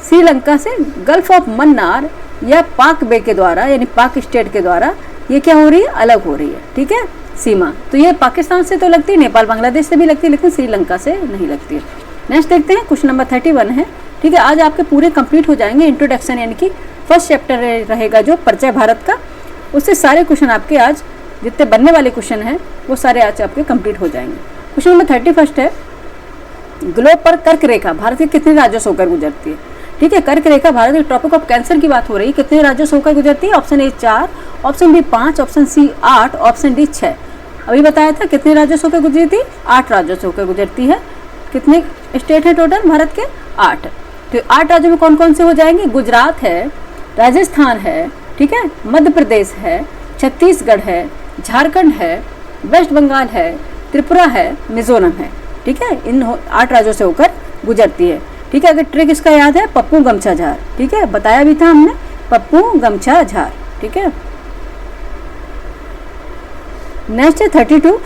श्रीलंका से गल्फ ऑफ मन्नार या पाक बे के द्वारा, यानी पाक स्टेट के द्वारा ये क्या हो रही है? अलग हो रही है। ठीक है, सीमा तो ये पाकिस्तान से तो लगती है, नेपाल बांग्लादेश से भी लगती है, लेकिन श्रीलंका से नहीं लगती है। नेक्स्ट देखते हैं क्वेश्चन नंबर 31 है। ठीक है, आज आपके पूरे कंप्लीट हो जाएंगे। इंट्रोडक्शन यानी कि फर्स्ट चैप्टर रहेगा जो परिचय भारत का, उससे सारे क्वेश्चन आपके आज जितने बनने वाले क्वेश्चन हैं वो सारे आज आपके कंप्लीट हो जाएंगे। क्वेश्चन नंबर 31 है, ग्लोब पर कर्क रेखा भारत के कितने राज्यों से होकर गुजरती है? ठीक है, कर्क रेखा भारत के ट्रॉपिक ऑफ कैंसर की बात हो रही है, कितने राज्यों से होकर गुजरती है? Option A 4, option B 5, option C 8, option D 6। अभी बताया था कितने राज्यों से होकर गुजरी थी? 8 राज्यों से होकर गुजरती है। कितने स्टेट है टोटल भारत के? 8। तो 8 राज्यों में कौन कौन से हो जाएंगे? गुजरात है, राजस्थान है, ठीक है, मध्य प्रदेश है, छत्तीसगढ़ है, झारखंड है, वेस्ट बंगाल है, त्रिपुरा है, मिजोरम है। ठीक है, इन 8 राज्यों से होकर गुजरती है। ठीक है, अगर ट्रिक इसका याद है, पप्पू गमछा झार। ठीक है, बताया भी था हमने, पप्पू गमछा झार। ठीक है, नेक्स्ट है 32।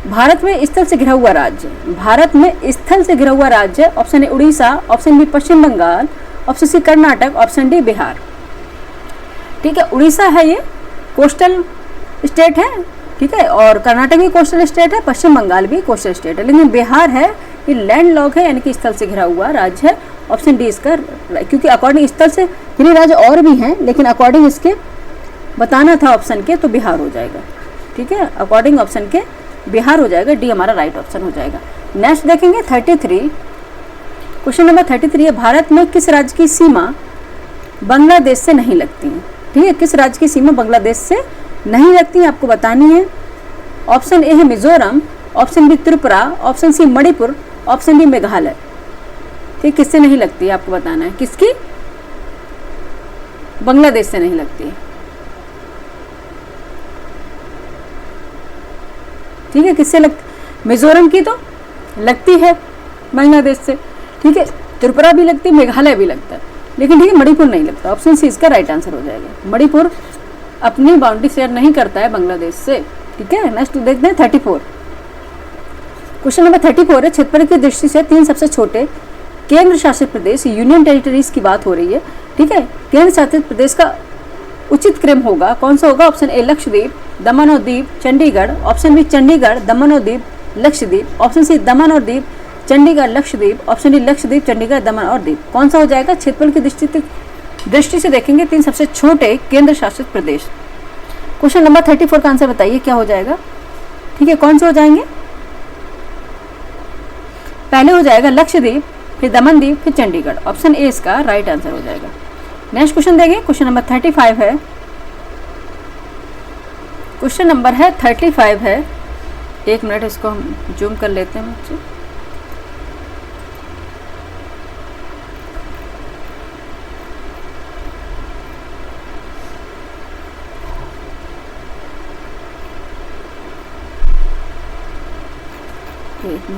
भारत में स्थल से घिरा हुआ राज्य, भारत में स्थल से घिरा हुआ राज्य। Option A Orissa, option B Paschim Bengal, option C Karnataka, option D Bihar. ठीक है, उड़ीसा है ये कोस्टल स्टेट है। ठीक है, और कर्नाटक भी कोस्टल स्टेट है, पश्चिम बंगाल भी कोस्टल स्टेट है, लेकिन बिहार है ये लैंड लॉक है, यानी कि स्थल से घिरा हुआ राज्य है। ऑप्शन डी इसका, क्योंकि अकॉर्डिंग स्थल से घिरे राज्य और भी हैं, लेकिन अकॉर्डिंग इसके बताना था ऑप्शन के, तो बिहार हो जाएगा। ठीक है, अकॉर्डिंग ऑप्शन के बिहार हो जाएगा, डी हमारा राइट ऑप्शन हो जाएगा। नेक्स्ट देखेंगे 33। क्वेश्चन नंबर 33 है, भारत में किस राज्य की सीमा बांग्लादेश से नहीं लगती है? ठीक है, किस राज्य की सीमा बांग्लादेश से नहीं लगती है आपको बतानी है। ऑप्शन ए है Mizoram, option B Tripura, option C Manipur, option D Meghalaya. ठीक, किससे नहीं लगती है आपको बताना है, किसकी? बांग्लादेश से नहीं लगती है। ठीक है, किससे लगती? मिजोरम की तो लगती है बांग्लादेश से। ठीक है, त्रिपुरा भी लगती है, मेघालय भी लगता है, लेकिन ठीक है मणिपुर नहीं लगता। ऑप्शन सी इसका राइट आंसर हो जाएगा। मणिपुर अपनी बाउंड्री शेयर नहीं करता है बांग्लादेश से। ठीक है, नेक्स्ट देखते हैं 34। क्वेश्चन नंबर 34 है, क्षेत्रफल की दृष्टि से 3 सबसे छोटे केंद्र शासित प्रदेश, यूनियन टेरिटरीज की बात हो रही है। ठीक है, केंद्र शासित प्रदेश का उचित क्रम होगा, कौन सा होगा? ऑप्शन ए लक्षद्वीप, दमन और दीप, चंडीगढ़, ऑप्शन बी चंडीगढ़, दमन और दीप, लक्षद्वीप, ऑप्शन सी दमन और दीप, चंडीगढ़, लक्षद्वीप, ऑप्शन डी लक्षद्वीप, चंडीगढ़, दमन और दीप। कौन सा हो जाएगा? क्षेत्रफल की दृष्टि से देखेंगे 3 सबसे छोटे केंद्र शासित प्रदेश। क्वेश्चन नंबर 34 का आंसर बताइए क्या हो जाएगा? ठीक है, कौन से हो जाएंगे? पहले हो जाएगा लक्षद्वीप, फिर दमन द्वीप, फिर चंडीगढ़। ऑप्शन ए इसका राइट आंसर हो जाएगा। नेक्स्ट क्वेश्चन देंगे, क्वेश्चन नंबर 35 है। क्वेश्चन नंबर है 35 है, 1 मिनट इसको हम जूम कर लेते हैं बच्चे।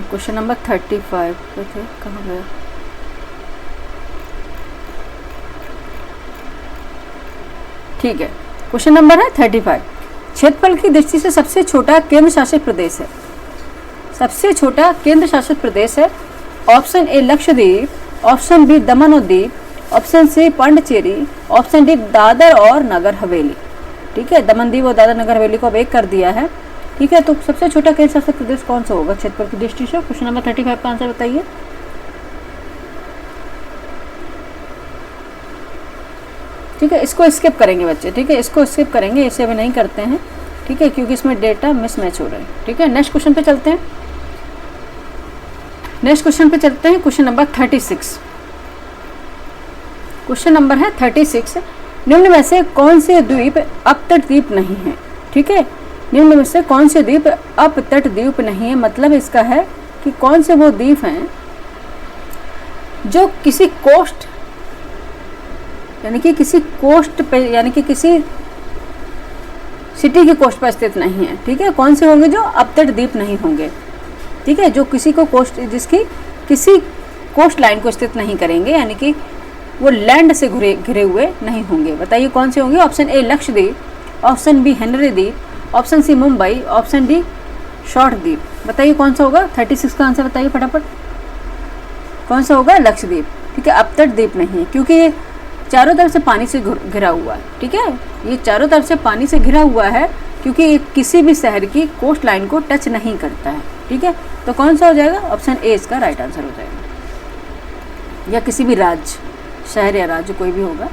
क्वेश्चन नंबर 35 पे थे, कहाँ गया? ठीक है, क्वेश्चन नंबर है 35। क्षेत्रफल की दृष्टि से सबसे छोटा केंद्र शासित प्रदेश है, सबसे छोटा केंद्र शासित प्रदेश है। Option A Lakshadweep, option B Daman और Diu, option C Pondicherry, option D Dadra और नगर हवेली। ठीक है, दमन दीप और दादर नगर हवेली को अब एक कर दिया है। ठीक है, तो सबसे छोटा केंद्र शासित प्रदेश कौन सा होगा क्षेत्रफल की दृष्टि से? क्वेश्चन नंबर 35 का आंसर बताइए। ठीक है, इसको स्किप करेंगे बच्चे। ठीक है, इसको स्किप करेंगे, इसे अभी नहीं करते हैं। ठीक है, क्योंकि इसमें डेटा मिसमैच हो रहे हैं। ठीक है, नेक्स्ट क्वेश्चन पे चलते हैं। नेक्स्ट क्वेश्चन पे चलते हैं, क्वेश्चन नंबर 36। क्वेश्चन नंबर है 36। निम्न में से कौन से द्वीप अपतट द्वीप नहीं है? ठीक है, निम्न में से कौन से द्वीप अपतट द्वीप नहीं है? मतलब इसका है कि कौन से वो द्वीप हैं जो किसी कोस्ट यानी कि किसी कोस्ट पे यानी कि किसी सिटी की कोस्ट पर स्थित नहीं है। ठीक है, कौन से होंगे जो अपतट द्वीप नहीं होंगे। ठीक है, जो किसी को कोस्ट जिसकी किसी कोस्ट लाइन को स्थित नहीं करेंगे, यानी कि वो लैंड से घिरे हुए नहीं होंगे। बताइए कौन से होंगे। Option A Lakshadweep, option B Henry द्वीप, option C Mumbai, option D short द्वीप। बताइए कौन सा होगा। 36 का आंसर बताइए फटाफट। कौन सा होगा। लक्षद्वीप। ठीक है, अपतट द्वीप नहीं है क्योंकि ये चारों तरफ से पानी से घिरा हुआ है। ठीक है, ये चारों तरफ से पानी से घिरा हुआ है क्योंकि ये किसी भी शहर की कोस्ट लाइन को टच नहीं करता है। ठीक है, तो कौन सा हो जाएगा। ऑप्शन ए इसका राइट आंसर हो जाएगा, या किसी भी राज्य, शहर या राज्य कोई भी होगा।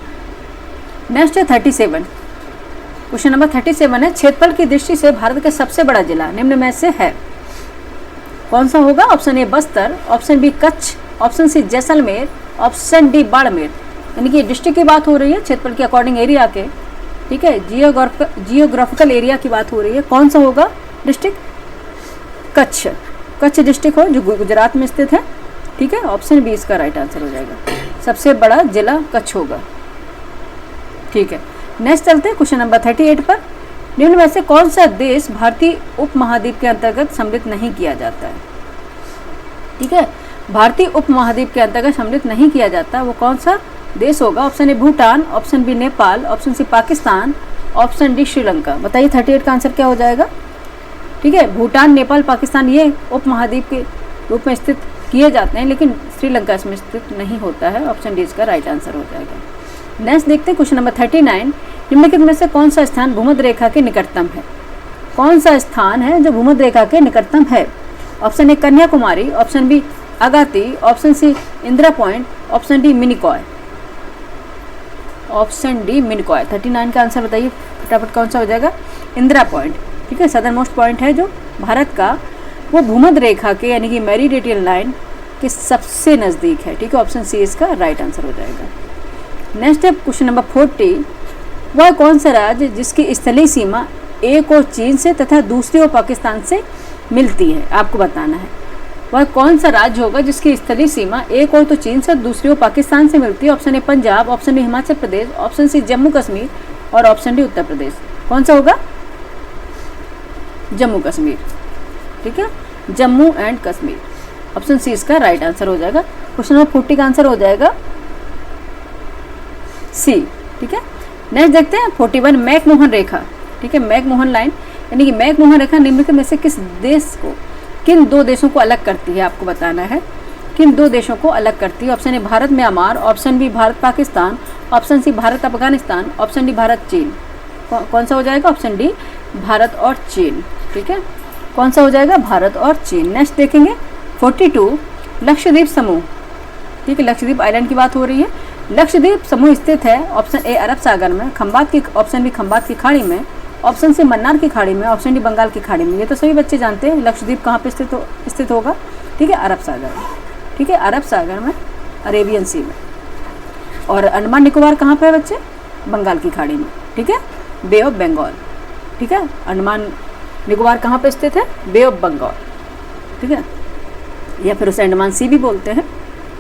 नेक्स्ट है 37। क्वेश्चन नंबर 37 है, क्षेत्रफल की दृष्टि से भारत का सबसे बड़ा जिला निम्न में से है। कौन सा होगा। Option A Bastar, option B Kutch, option C Jaisalmer, option D Barmer. यानी कि डिस्ट्रिक्ट की बात हो रही है, क्षेत्रफल के अकॉर्डिंग एरिया के। ठीक है, जियोग्राफिकल एरिया की बात हो रही है। कौन सा होगा डिस्ट्रिक्ट। कच्छ। कच्छ डिस्ट्रिक्ट हो जो गुजरात में स्थित है। ठीक है, ऑप्शन बी इसका राइट आंसर हो जाएगा, सबसे बड़ा जिला कच्छ होगा। ठीक है, नेक्स्ट चलते हैं क्वेश्चन नंबर 38 पर। निम्न में से कौन सा देश भारतीय उपमहाद्वीप के अंतर्गत सम्मिलित नहीं किया जाता है। ठीक है, भारतीय उपमहाद्वीप के अंतर्गत सम्मिलित नहीं किया जाता, वो कौन सा देश होगा। Option A Bhutan, option B Nepal, option C Pakistan, option D Sri Lanka. बताइए 38 का आंसर क्या हो जाएगा। ठीक है, भूटान, नेपाल, पाकिस्तान ये उपमहाद्वीप के रूप में स्थित किए जाते हैं, लेकिन श्रीलंका इसमें स्थित नहीं होता है। ऑप्शन डी इसका राइट आंसर हो जाएगा। नेक्स्ट देखते हैं क्वेश्चन नंबर 39। निम्नलिखित में से कौन सा स्थान भूमध्य रेखा के निकटतम है। कौन सा स्थान है जो भूमध्य रेखा के निकटतम है। Option A Kanyakumari, option B Agatti, option C Indira point, option D Minicoy. Option D Minicoy. 39 का आंसर बताइए फटाफट कौन सा हो जाएगा। इंदिरा पॉइंट। ठीक है, सदर्न मोस्ट पॉइंट है जो भारत का, वो भूमध्य रेखा के यानी कि मेरिडियन लाइन के सबसे नज़दीक है। ठीक है, ऑप्शन सी इसका राइट आंसर हो जाएगा। नेक्स्ट है क्वेश्चन नंबर 40। वह कौन सा राज्य जिसकी स्थलीय सीमा एक और चीन से तथा दूसरी ओर पाकिस्तान से मिलती है, आपको बताना है। वह कौन सा राज्य होगा जिसकी स्थलीय सीमा एक और तो चीन से, दूसरी ओर पाकिस्तान से मिलती है। Option A Punjab, option B Himachal Pradesh, option C Jammu Kashmir और ऑप्शन डी उत्तर प्रदेश। कौन सा होगा। जम्मू कश्मीर। ठीक है, Jammu and Kashmir. Option C इसका राइट आंसर हो जाएगा। क्वेश्चन नंबर 40 का आंसर हो जाएगा सी। ठीक है, नेक्स्ट देखते हैं 41 मैकमोहन रेखा। ठीक है, मैकमोहन लाइन यानी कि मैकमोहन रेखा निम्नलिखित में से किस देश को, किन दो देशों को अलग करती है, आपको बताना है। किन दो देशों को अलग करती है। Option A Bharat Myanmar, option B Bharat Pakistan, option C Bharat Afghanistan, option D Bharat चीन। कौन सा हो जाएगा। ऑप्शन डी भारत और चीन। ठीक है, कौन सा हो जाएगा। भारत और चीन। नेक्स्ट देखेंगे 42 लक्षद्वीप समूह। ठीक है, लक्षद्वीप आइलैंड की बात हो रही है। लक्षद्वीप समूह स्थित है ऑप्शन ए अरब सागर में, खंबात की, ऑप्शन बी खंबात की खाड़ी में, ऑप्शन सी मन्नार की खाड़ी में, ऑप्शन डी बंगाल की खाड़ी में। ये तो सभी बच्चे जानते हैं लक्षद्वीप कहाँ पे स्थित होगा। ठीक है, अरब सागर में। ठीक है, अरब सागर में, अरेबियन सी में। और अंडमान निकोबार कहाँ पे है बच्चे। बंगाल की खाड़ी में। ठीक है, बे ऑफ बंगाल। ठीक है, अंडमान निकोबार कहाँ पे स्थित है। बे ऑफ बंगाल। ठीक है, या फिर उसे अंडमान सी भी बोलते हैं।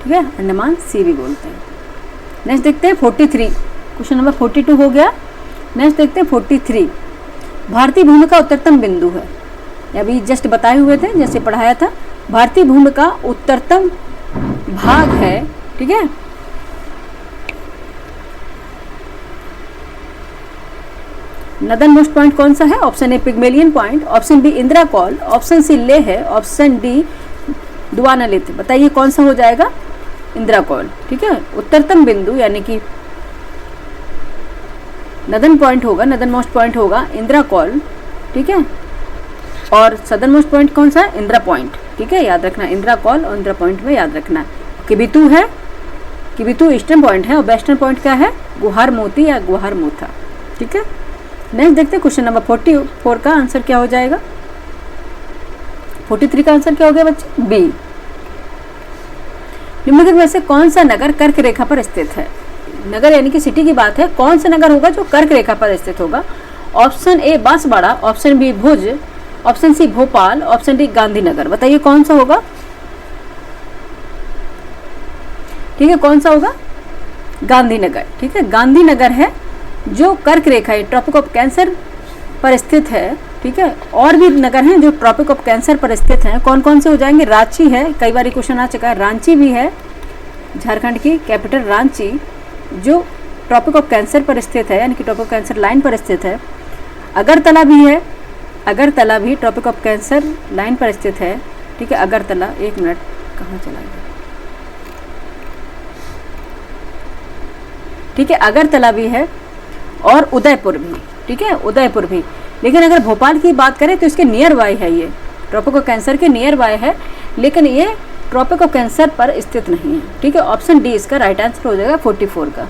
ठीक है, अंडमान सी भी बोलते हैं। नेक्स्ट देखते हैं 43। क्वेश्चन नंबर 42 हो गया। नेक्स्ट देखते हैं 43। भारतीय भूमि का उत्तरतम बिंदु है, अभी जस्ट बताए हुए थे जैसे पढ़ाया था। भारतीय भूमि का उत्तरतम भाग है। ठीक है, नदन मोस्ट पॉइंट कौन सा है। Option A Pygmalion point, option B Indira col, option C ले है, ऑप्शन डी दुआनालित। बताइए कौन सा हो जाएगा। इंदिरा कॉल। ठीक है, उत्तरतम बिंदु यानी कि नदन पॉइंट होगा, नदन मोस्ट पॉइंट होगा इंदिरा कॉल। ठीक है, और सदर्न मोस्ट पॉइंट कौन सा है। इंदिरा पॉइंट। ठीक है, याद रखना इंदिरा कॉल और इंदिरा पॉइंट में याद रखना। किबितू है, किबितू ईस्टर्न पॉइंट है और वेस्टर्न पॉइंट क्या है। गुहार मोती या गुहार मोथा। ठीक है, नेक्स्ट देखते हैं क्वेश्चन नंबर 44 का आंसर क्या हो जाएगा। 43 का आंसर क्या हो गया बच्चे। बी। निम्नलिखित में से कौन सा नगर कर्क रेखा पर स्थित है। नगर यानी कि सिटी की बात है। कौन सा नगर होगा जो कर्क रेखा पर स्थित होगा। Option A Banswara, option B Bhuj, option C Bhopal, option D Gandhinagar. बताइए कौन सा होगा। ठीक है, कौन सा होगा? गांधीनगर। ठीक है, गांधीनगर है जो कर्क रेखा है, ट्रॉपिक ऑफ कैंसर पर स्थित है। ठीक है, और भी नगर हैं जो ट्रॉपिक ऑफ कैंसर पर स्थित हैं। कौन कौन से हो जाएंगे? रांची है, कई बार क्वेश्चन आ चुका है। रांची भी है, झारखंड की कैपिटल रांची, जो ट्रॉपिक ऑफ कैंसर पर स्थित है, यानी कि ट्रॉपिक ऑफ कैंसर लाइन पर स्थित है। अगरतला भी है, अगरतला भी ट्रॉपिक ऑफ कैंसर लाइन पर स्थित है। ठीक है, अगरतला, एक मिनट, कहाँ चला गया? ठीक है, अगरतला भी है और उदयपुर भी। ठीक है, उदयपुर भी। लेकिन अगर भोपाल की बात करें तो इसके नियर बाय है, ये ट्रॉपिक ऑफ कैंसर के नियर बाय है, लेकिन ये ट्रॉपिक ऑफ कैंसर पर स्थित नहीं है। ठीक है, ऑप्शन डी इसका राइट आंसर हो जाएगा 44 का,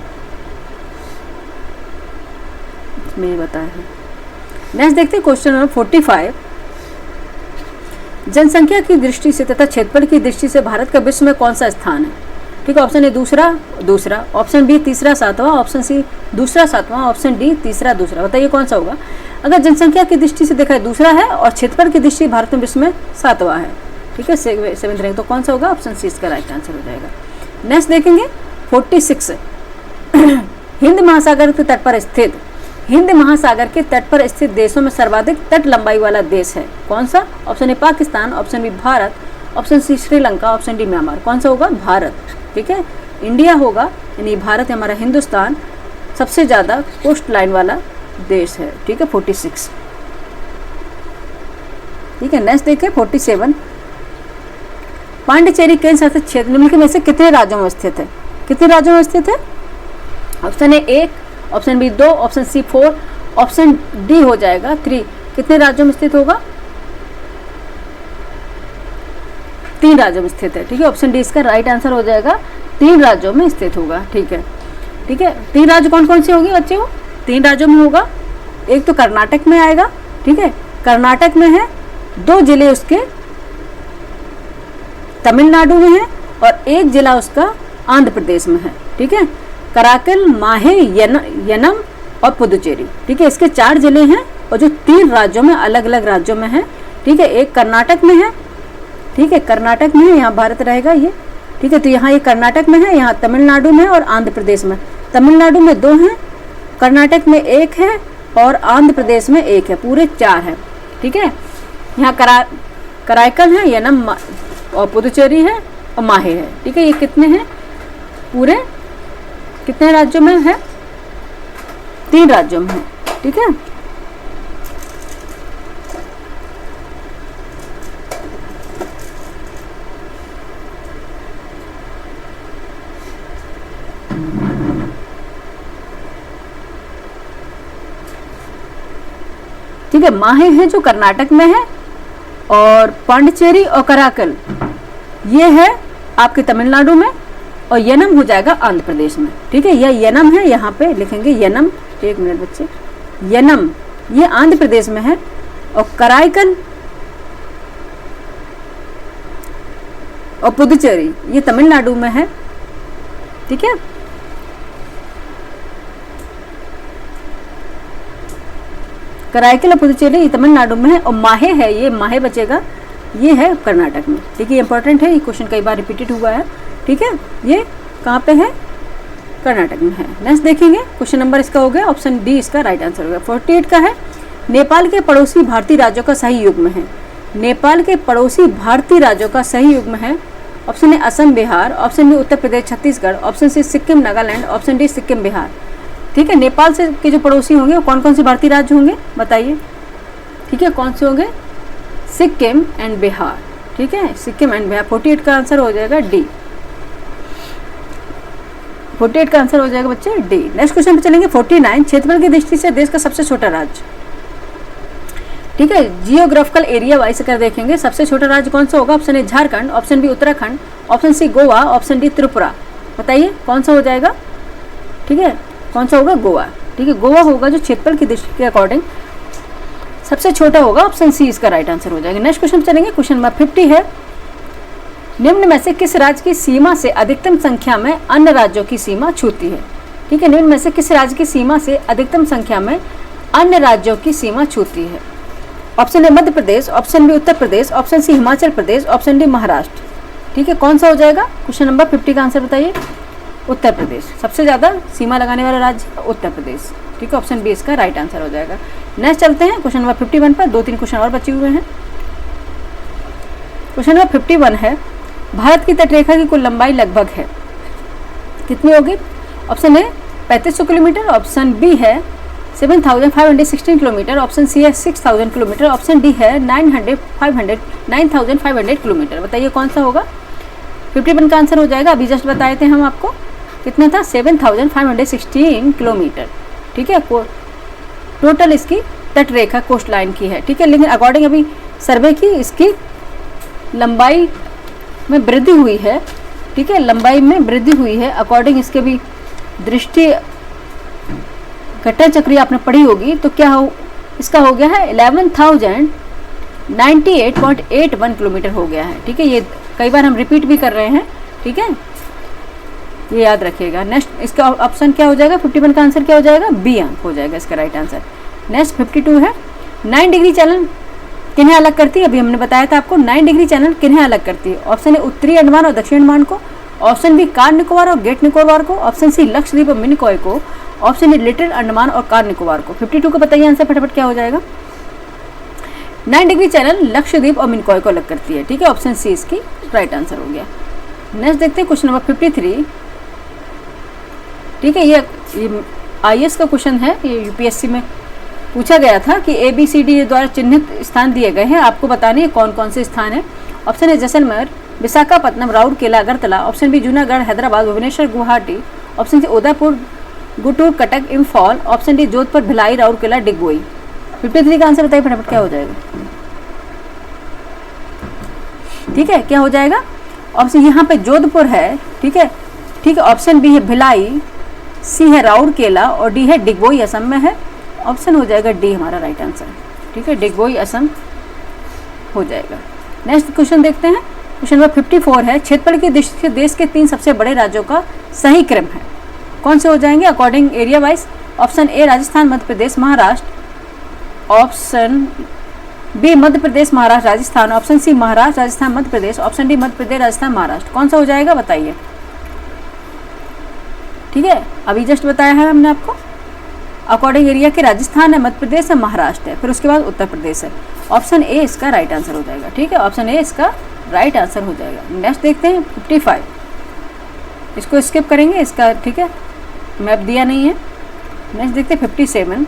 इसमें ये बताया है। नेक्स्ट देखते हैं क्वेश्चन नंबर 45। जनसंख्या की दृष्टि से तथा क्षेत्रफल की दृष्टि से भारत का विश्व में कौन सा स्थान है? ठीक है, ऑप्शन ए दूसरा, ऑप्शन बी तीसरा सातवां, ऑप्शन सी दूसरा सातवां, ऑप्शन डी तीसरा दूसरा। बताइए कौन सा होगा? अगर जनसंख्या की दृष्टि से देखा है दूसरा है और क्षेत्रफल की दृष्टि भारत में विश्व में सातवां है। ठीक है, 7th रैंक, तो कौन सा होगा? ऑप्शन सी इसका राइट आंसर हो जाएगा। नेक्स्ट देखेंगे 46। हिंद महासागर के तट पर स्थित, हिंद महासागर के तट पर स्थित देशों में सर्वाधिक तट लंबाई वाला देश है कौन सा? Option A Pakistan, option B Bharat, option C Sri Lanka, option D Myanmar. कौन सा होगा? भारत। ठीक है, इंडिया होगा, यानी भारत है हमारा, हिंदुस्तान सबसे ज़्यादा कोस्ट लाइन वाला देश है। ठीक है, 46। ठीक है, नेक्स्ट देखिए 47। पांडिचेरी केंद्र शासित क्षेत्र निम्नलिखित में से कितने राज्यों में स्थित है? कितने राज्यों में स्थित है? Option A 1, option B 2, option C 4, option D हो जाएगा 3। कितने राज्यों में स्थित होगा? 3 राज्यों में स्थित है। ठीक है, ऑप्शन डी इसका राइट आंसर हो जाएगा, 3 राज्यों में स्थित होगा। ठीक है, ठीक है, 3 राज्य कौन कौन से होंगे बच्चे? 3 राज्यों में होगा। एक तो कर्नाटक में आएगा। ठीक है, कर्नाटक में है, 2 जिले उसके तमिलनाडु में है और 1 जिला उसका आंध्र प्रदेश में है। ठीक है, कराकल, माहे, यनम और पुदुचेरी। ठीक है, इसके 4 जिले हैं और जो 3 राज्यों में, अलग अलग राज्यों में है। ठीक है, एक कर्नाटक में है। ठीक है, कर्नाटक में है, यहाँ भारत रहेगा ये। ठीक है, तो यहाँ ये कर्नाटक में है, यहाँ तमिलनाडु में और आंध्र प्रदेश में। तमिलनाडु में 2 हैं, कर्नाटक में 1 है और आंध्र प्रदेश में 1 है, पूरे 4 है। ठीक है, यहाँ कराईकल है, यनम और पुदुचेरी है और माहे है। ठीक है, ये कितने हैं? पूरे कितने राज्यों में है? 3 राज्यों में है। ठीक है, ठीक है, माहे है जो कर्नाटक में है और पांडिचेरी और कराकल ये है आपके तमिलनाडु में और यनम हो जाएगा आंध्र प्रदेश में। ठीक है, यह यनम है, यहाँ पे लिखेंगे यनम। एक मिनट बच्चे, यनम ये आंध्र प्रदेश में है और कराईकल और पुदुचेरी ये तमिलनाडु में है। ठीक है, कराईकल और पुदुचेरी तमिलनाडु में है और माहे है, ये माहे बचेगा, ये है कर्नाटक में। ठीक है, इंपॉर्टेंट है, ये क्वेश्चन कई बार रिपीटेड हुआ है। ठीक है, ये कहाँ पे है? कर्नाटक में है। नेक्स्ट देखेंगे क्वेश्चन नंबर इसका हो गया, ऑप्शन डी इसका राइट आंसर हो गया। 48 का है, नेपाल के पड़ोसी भारतीय राज्यों का सही युग्म है। नेपाल के पड़ोसी भारतीय राज्यों का सही युग्म है। Option A Assam Bihar, option B Uttar Pradesh Chhattisgarh, option C Sikkim Nagaland, option D Sikkim Bihar. ठीक है, नेपाल से के जो पड़ोसी होंगे वो कौन कौन से भारतीय राज्य होंगे बताइए? ठीक है, कौन से होंगे? सिक्किम एंड बिहार। ठीक है, सिक्किम एंड बिहार। 48 का आंसर हो जाएगा डी। 48 का आंसर हो जाएगा बच्चे डी। नेक्स्ट क्वेश्चन पे चलेंगे 49। क्षेत्रफल की दृष्टि से देश का सबसे छोटा राज्य। ठीक है, जियोग्राफिकल एरिया वाइज कर देखेंगे, सबसे छोटा राज्य कौन सा होगा? Option A Jharkhand, option B Uttarakhand, option C Goa, option D Tripura. बताइए कौन सा हो जाएगा? ठीक है, कौन सा होगा? गोवा। ठीक है, गोवा होगा जो क्षेत्रफल की दृष्टि के अकॉर्डिंग सबसे छोटा होगा। ऑप्शन सी इसका राइट आंसर हो जाएगा। नेक्स्ट क्वेश्चन चलेंगे, क्वेश्चन नंबर 50 है, निम्न में से किस राज्य की सीमा से अधिकतम संख्या में अन्य राज्यों की सीमा छूती है? ठीक है, निम्न में से किस राज्य की सीमा से अधिकतम संख्या में अन्य राज्यों की सीमा छूती है? Option A Madhya Pradesh, option B Uttar Pradesh, option C Himachal Pradesh, option D Maharashtra. ठीक है, कौन सा हो जाएगा? क्वेश्चन नंबर 50 का आंसर बताइए। उत्तर प्रदेश, सबसे ज़्यादा सीमा लगाने वाला राज्य उत्तर प्रदेश। ठीक है, ऑप्शन बी इसका राइट आंसर हो जाएगा। नेक्स्ट चलते हैं क्वेश्चन नंबर 51 पर। 2-3 क्वेश्चन और बचे हुए हैं। क्वेश्चन नंबर 51 है, भारत की तटरेखा की कुल लंबाई लगभग है, कितनी होगी? Option A 3500 kilometre, option B है 7516 किलोमीटर, ऑप्शन सी है 6000 किलोमीटर, ऑप्शन डी है 9500 किलोमीटर। बताइए कौन सा होगा? 51 का आंसर हो जाएगा, अभी जस्ट बताए थे हम आपको, कितना था? 7516 किलोमीटर। ठीक है, टोटल इसकी तटरेखा कोस्ट लाइन की है। ठीक है, लेकिन अकॉर्डिंग अभी सर्वे की इसकी लंबाई में वृद्धि हुई है। ठीक है, लंबाई में वृद्धि हुई है अकॉर्डिंग इसके भी दृष्टि घटना चक्री आपने पढ़ी होगी, तो क्या हो, इसका हो गया है 11,098.81 किलोमीटर हो गया है। ठीक है, ये कई बार हम रिपीट भी कर रहे हैं। ठीक है, ये याद रखिएगा। नेक्स्ट इसका ऑप्शन क्या हो जाएगा? 51 का आंसर क्या हो जाएगा? बी अंक हो जाएगा इसका राइट आंसर। नेक्स्ट 52 है, 9 डिग्री चैनल किन्हें अलग करती है? अभी हमने बताया था आपको, 9 डिग्री चैनल किन्हें अलग करती है? ऑप्शन ए उत्तरी अंडमान और दक्षिण अंडमान को, ऑप्शन बी कार निकोबार और ग्रेट निकोबार को, ऑप्शन सी लक्षद्वीप और मिनिकॉय को, ऑप्शन ए लिटिल अंडमान और कार निकोबार को। 52 को बताइए आंसर फटाफट क्या हो जाएगा? 9 डिग्री चैनल लक्षद्वीप और मिनिकॉय को अलग करती है। ठीक है, ऑप्शन सी इसकी राइट आंसर हो गया। नेक्स्ट देखते हैं क्वेश्चन नंबर 53। ठीक है, ये IAS का क्वेश्चन है, ये UPSC में पूछा गया था कि ABCD द्वारा चिन्हित स्थान दिए गए हैं, आपको बताने हैं कौन कौन से स्थान है। Option A Jaisalmer, Visakhapatnam, Rourkela, Agartala, option B Junagadh, Hyderabad, Bhubaneswar, Guwahati, option C Udaipur, Guntur, Cuttack, Imphal, option D Jodhpur, Bhilai, Rourkela, Digboi. 53 का आंसर बताइए फटाफट क्या हो जाएगा? ठीक है, क्या हो जाएगा? ऑप्शन यहाँ पे जोधपुर है। ठीक है, ठीक है, ऑप्शन बी है भिलाई, सी है राउरकेला और डी है डिगबोई, असम में है। ऑप्शन हो जाएगा डी हमारा राइट आंसर। ठीक है, डिगबोई असम हो जाएगा। नेक्स्ट क्वेश्चन देखते हैं, क्वेश्चन नंबर 54 है, क्षेत्रफल की दृष्टि से देश के 3 सबसे बड़े राज्यों का सही क्रम है, कौन से हो जाएंगे according area wise? Option A Rajasthan, Madhya Pradesh, Maharashtra, option B Madhya Pradesh, Maharashtra, Rajasthan, option C Maharashtra, Rajasthan, Madhya Pradesh, option D Madhya Pradesh, Rajasthan, Maharashtra. कौन सा हो जाएगा बताइए? ठीक है, अभी जस्ट बताया है हमने आपको, अकॉर्डिंग एरिया के राजस्थान है, मध्य प्रदेश है, महाराष्ट्र है, फिर उसके बाद उत्तर प्रदेश है। ऑप्शन ए इसका राइट आंसर हो जाएगा। ठीक है, ऑप्शन ए इसका राइट आंसर हो जाएगा। नेक्स्ट देखते हैं 55, इसको स्किप करेंगे इसका। ठीक है, मैप दिया नहीं है। नेक्स्ट देखते हैं 57,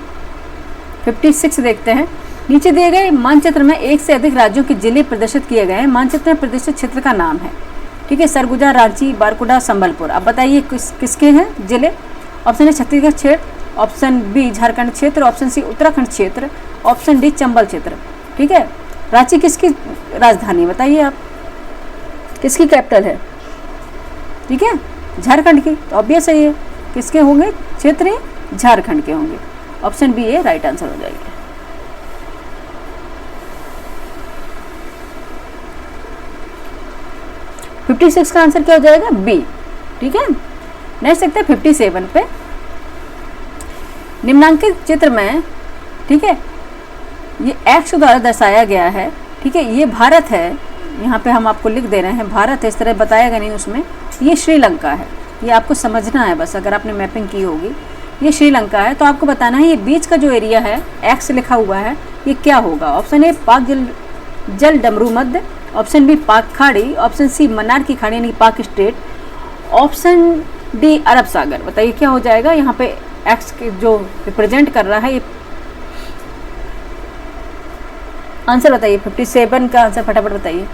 56 देखते हैं। नीचे दिए गए मानचित्र में एक से अधिक राज्यों के जिले प्रदर्शित किए गए हैं, मानचित्र में प्रदर्शित क्षेत्र का नाम है। ठीक है, सरगुजा, रांची, बारकुडा, संबलपुर। अब बताइए किसके हैं जिले? ऑप्शन ए छत्तीसगढ़ क्षेत्र, ऑप्शन बी झारखंड क्षेत्र, ऑप्शन सी उत्तराखंड क्षेत्र, ऑप्शन डी चंबल क्षेत्र। ठीक है, रांची किसकी राजधानी बताइए आप, किसकी कैपिटल है? ठीक है, झारखंड की, तो ऑब्वियस है ये किसके होंगे क्षेत्र? झारखंड के होंगे। ऑप्शन बी ये राइट आंसर हो जाएगा। फिफ्टी 56 का आंसर क्या हो जाएगा? बी। ठीक है, नेक्स्ट देखते हैं 57 पे। निम्नांकित चित्र में, ठीक है, ये एक्स द्वारा दर्शाया गया है। ठीक है, ये भारत है, यहाँ पे हम आपको लिख दे रहे हैं भारत है, इस तरह बताएगा नहीं उसमें। ये श्रीलंका है, ये आपको समझना है बस, अगर आपने मैपिंग की होगी। ये श्रीलंका है, तो आपको बताना है ये बीच का जो एरिया है एक्स लिखा हुआ है ये क्या होगा? ऑप्शन ए पाक जल डमरू मध्य, ऑप्शन बी पाक खाड़ी, ऑप्शन सी मन्नार की खाड़ी यानी पाक स्ट्रेट, ऑप्शन डी अरब सागर। बताइए क्या हो जाएगा? यहाँ पे एक्स के जो रिप्रेजेंट कर रहा है ये आंसर बताइए। 57 का आंसर फटाफट बताइए।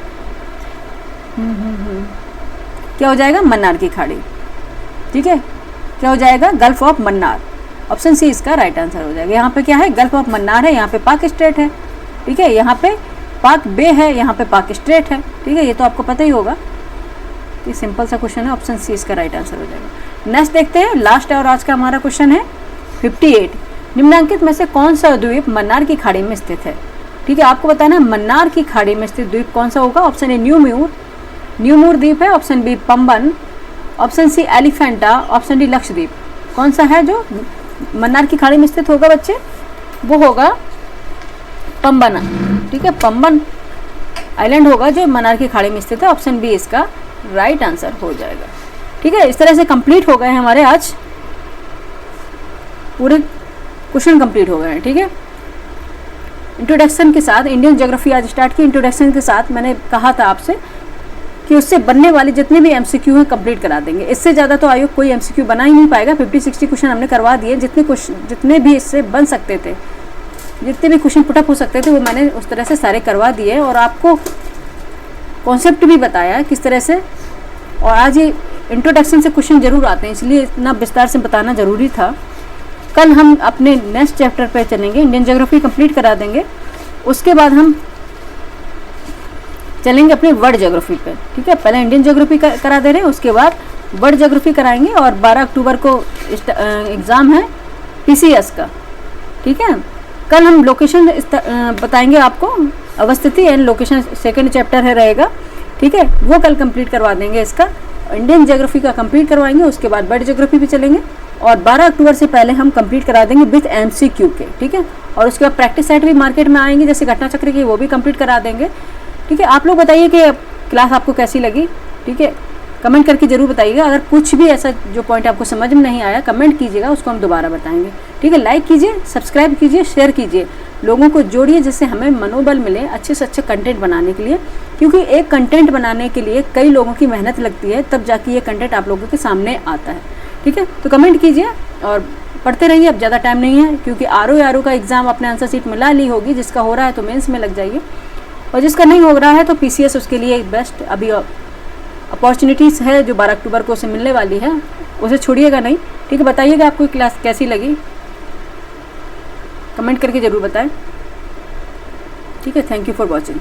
क्या हो जाएगा? मन्नार की खाड़ी। ठीक है, क्या हो जाएगा? Gulf of Mannar. Option C इसका राइट आंसर हो जाएगा। यहाँ पे क्या है? गल्फ ऑफ मन्नार है, यहाँ पे पाक स्ट्रेट है। ठीक है, यहाँ पे पाक बे है, यहाँ पे पाक स्ट्रेट है। ठीक है, ये तो आपको पता ही होगा। ये सिंपल सा क्वेश्चन है, ऑप्शन सी इसका राइट आंसर हो जाएगा। नेक्स्ट देखते हैं, लास्ट है और आज का हमारा क्वेश्चन है 58। निम्नांकित में से कौन सा द्वीप मन्नार की खाड़ी में स्थित है? ठीक है, आपको बताना है मन्नार की खाड़ी में स्थित द्वीप कौन सा होगा। ऑप्शन ए न्यूमूर द्वीप है, option B Pamban, option C Elephanta, option D Lakshadweep. कौन सा है जो मन्नार की खाड़ी में स्थित होगा बच्चे? वो होगा पंबन। ठीक है, पंबन आइलैंड होगा जो मन्नार की खाड़ी में स्थित है। ऑप्शन बी इसका राइट आंसर हो जाएगा। ठीक है, इस तरह से कंप्लीट हो गए हैं हमारे आज पूरे क्वेश्चन कंप्लीट हो गए हैं। ठीक है, इंट्रोडक्शन के साथ इंडियन ज्योग्राफी आज स्टार्ट की। इंट्रोडक्शन के साथ मैंने कहा था आपसे कि उससे बनने वाले जितने भी एमसीक्यू हैं कंप्लीट करा देंगे। इससे ज़्यादा तो आयोग कोई एमसीक्यू बना ही नहीं पाएगा। 50-60 क्वेश्चन हमने करवा दिए, जितने भी इससे बन सकते थे, जितने भी क्वेश्चन पुटअप हो सकते थे वो मैंने उस तरह से सारे करवा दिए और आपको कॉन्सेप्ट भी बताया किस तरह से। और आज ये इंट्रोडक्शन से क्वेश्चन जरूर आते हैं, इसलिए इतना विस्तार से बताना ज़रूरी था। कल हम अपने नेक्स्ट चैप्टर पे चलेंगे, इंडियन ज्योग्राफी कंप्लीट करा देंगे। उसके बाद हम चलेंगे अपने वर्ल्ड ज्योग्राफी पे। ठीक है, पहले इंडियन ज्योग्राफी करा दे रहे हैं, उसके बाद वर्ल्ड ज्योग्राफी कराएंगे। और 12 अक्टूबर को एग्ज़ाम है पीसीएस का। ठीक है, कल हम लोकेशन बताएंगे आपको, अवस्थिति एंड लोकेशन सेकंड चैप्टर है रहेगा। ठीक है, वो कल कंप्लीट करवा देंगे। इसका इंडियन ज्योग्राफी का कंप्लीट करवाएंगे, उसके बाद वर्ल्ड ज्योग्राफी भी चलेंगे और 12 अक्टूबर से पहले हम कंप्लीट करा देंगे विथ एमसीक्यू के। ठीक है, और उसके बाद प्रैक्टिस सेट भी मार्केट में आएंगे, जैसे घटना चक्र की, वो भी कंप्लीट करा देंगे। ठीक है, आप लोग बताइए कि क्लास आपको कैसी लगी। ठीक है, कमेंट करके जरूर बताइएगा। अगर कुछ भी ऐसा जो पॉइंट आपको समझ में नहीं आया कमेंट कीजिएगा, उसको हम दोबारा बताएंगे। ठीक है, लाइक कीजिए, सब्सक्राइब कीजिए, शेयर कीजिए, लोगों को जोड़िए, जिससे हमें मनोबल मिले अच्छे से अच्छे कंटेंट बनाने के लिए। क्योंकि एक कंटेंट बनाने के लिए कई लोगों की मेहनत लगती है, तब जाके ये कंटेंट आप लोगों के सामने आता है। ठीक है, तो कमेंट कीजिए और पढ़ते रहिए। अब ज़्यादा टाइम नहीं है, क्योंकि आरओ का एग्ज़ाम अपने आंसर शीट मिला ली होगी। जिसका हो रहा है तो मेंस में लग जाइए, और जिसका नहीं हो रहा है तो पीसीएस उसके लिए बेस्ट अभी अपॉर्चुनिटीज़ है जो 12 अक्टूबर को उसे मिलने वाली है, उसे छोड़िएगा नहीं। ठीक है, बताइएगा आपको क्लास कैसी लगी, कमेंट करके ज़रूर बताएं। ठीक है, थैंक यू फॉर वॉचिंग।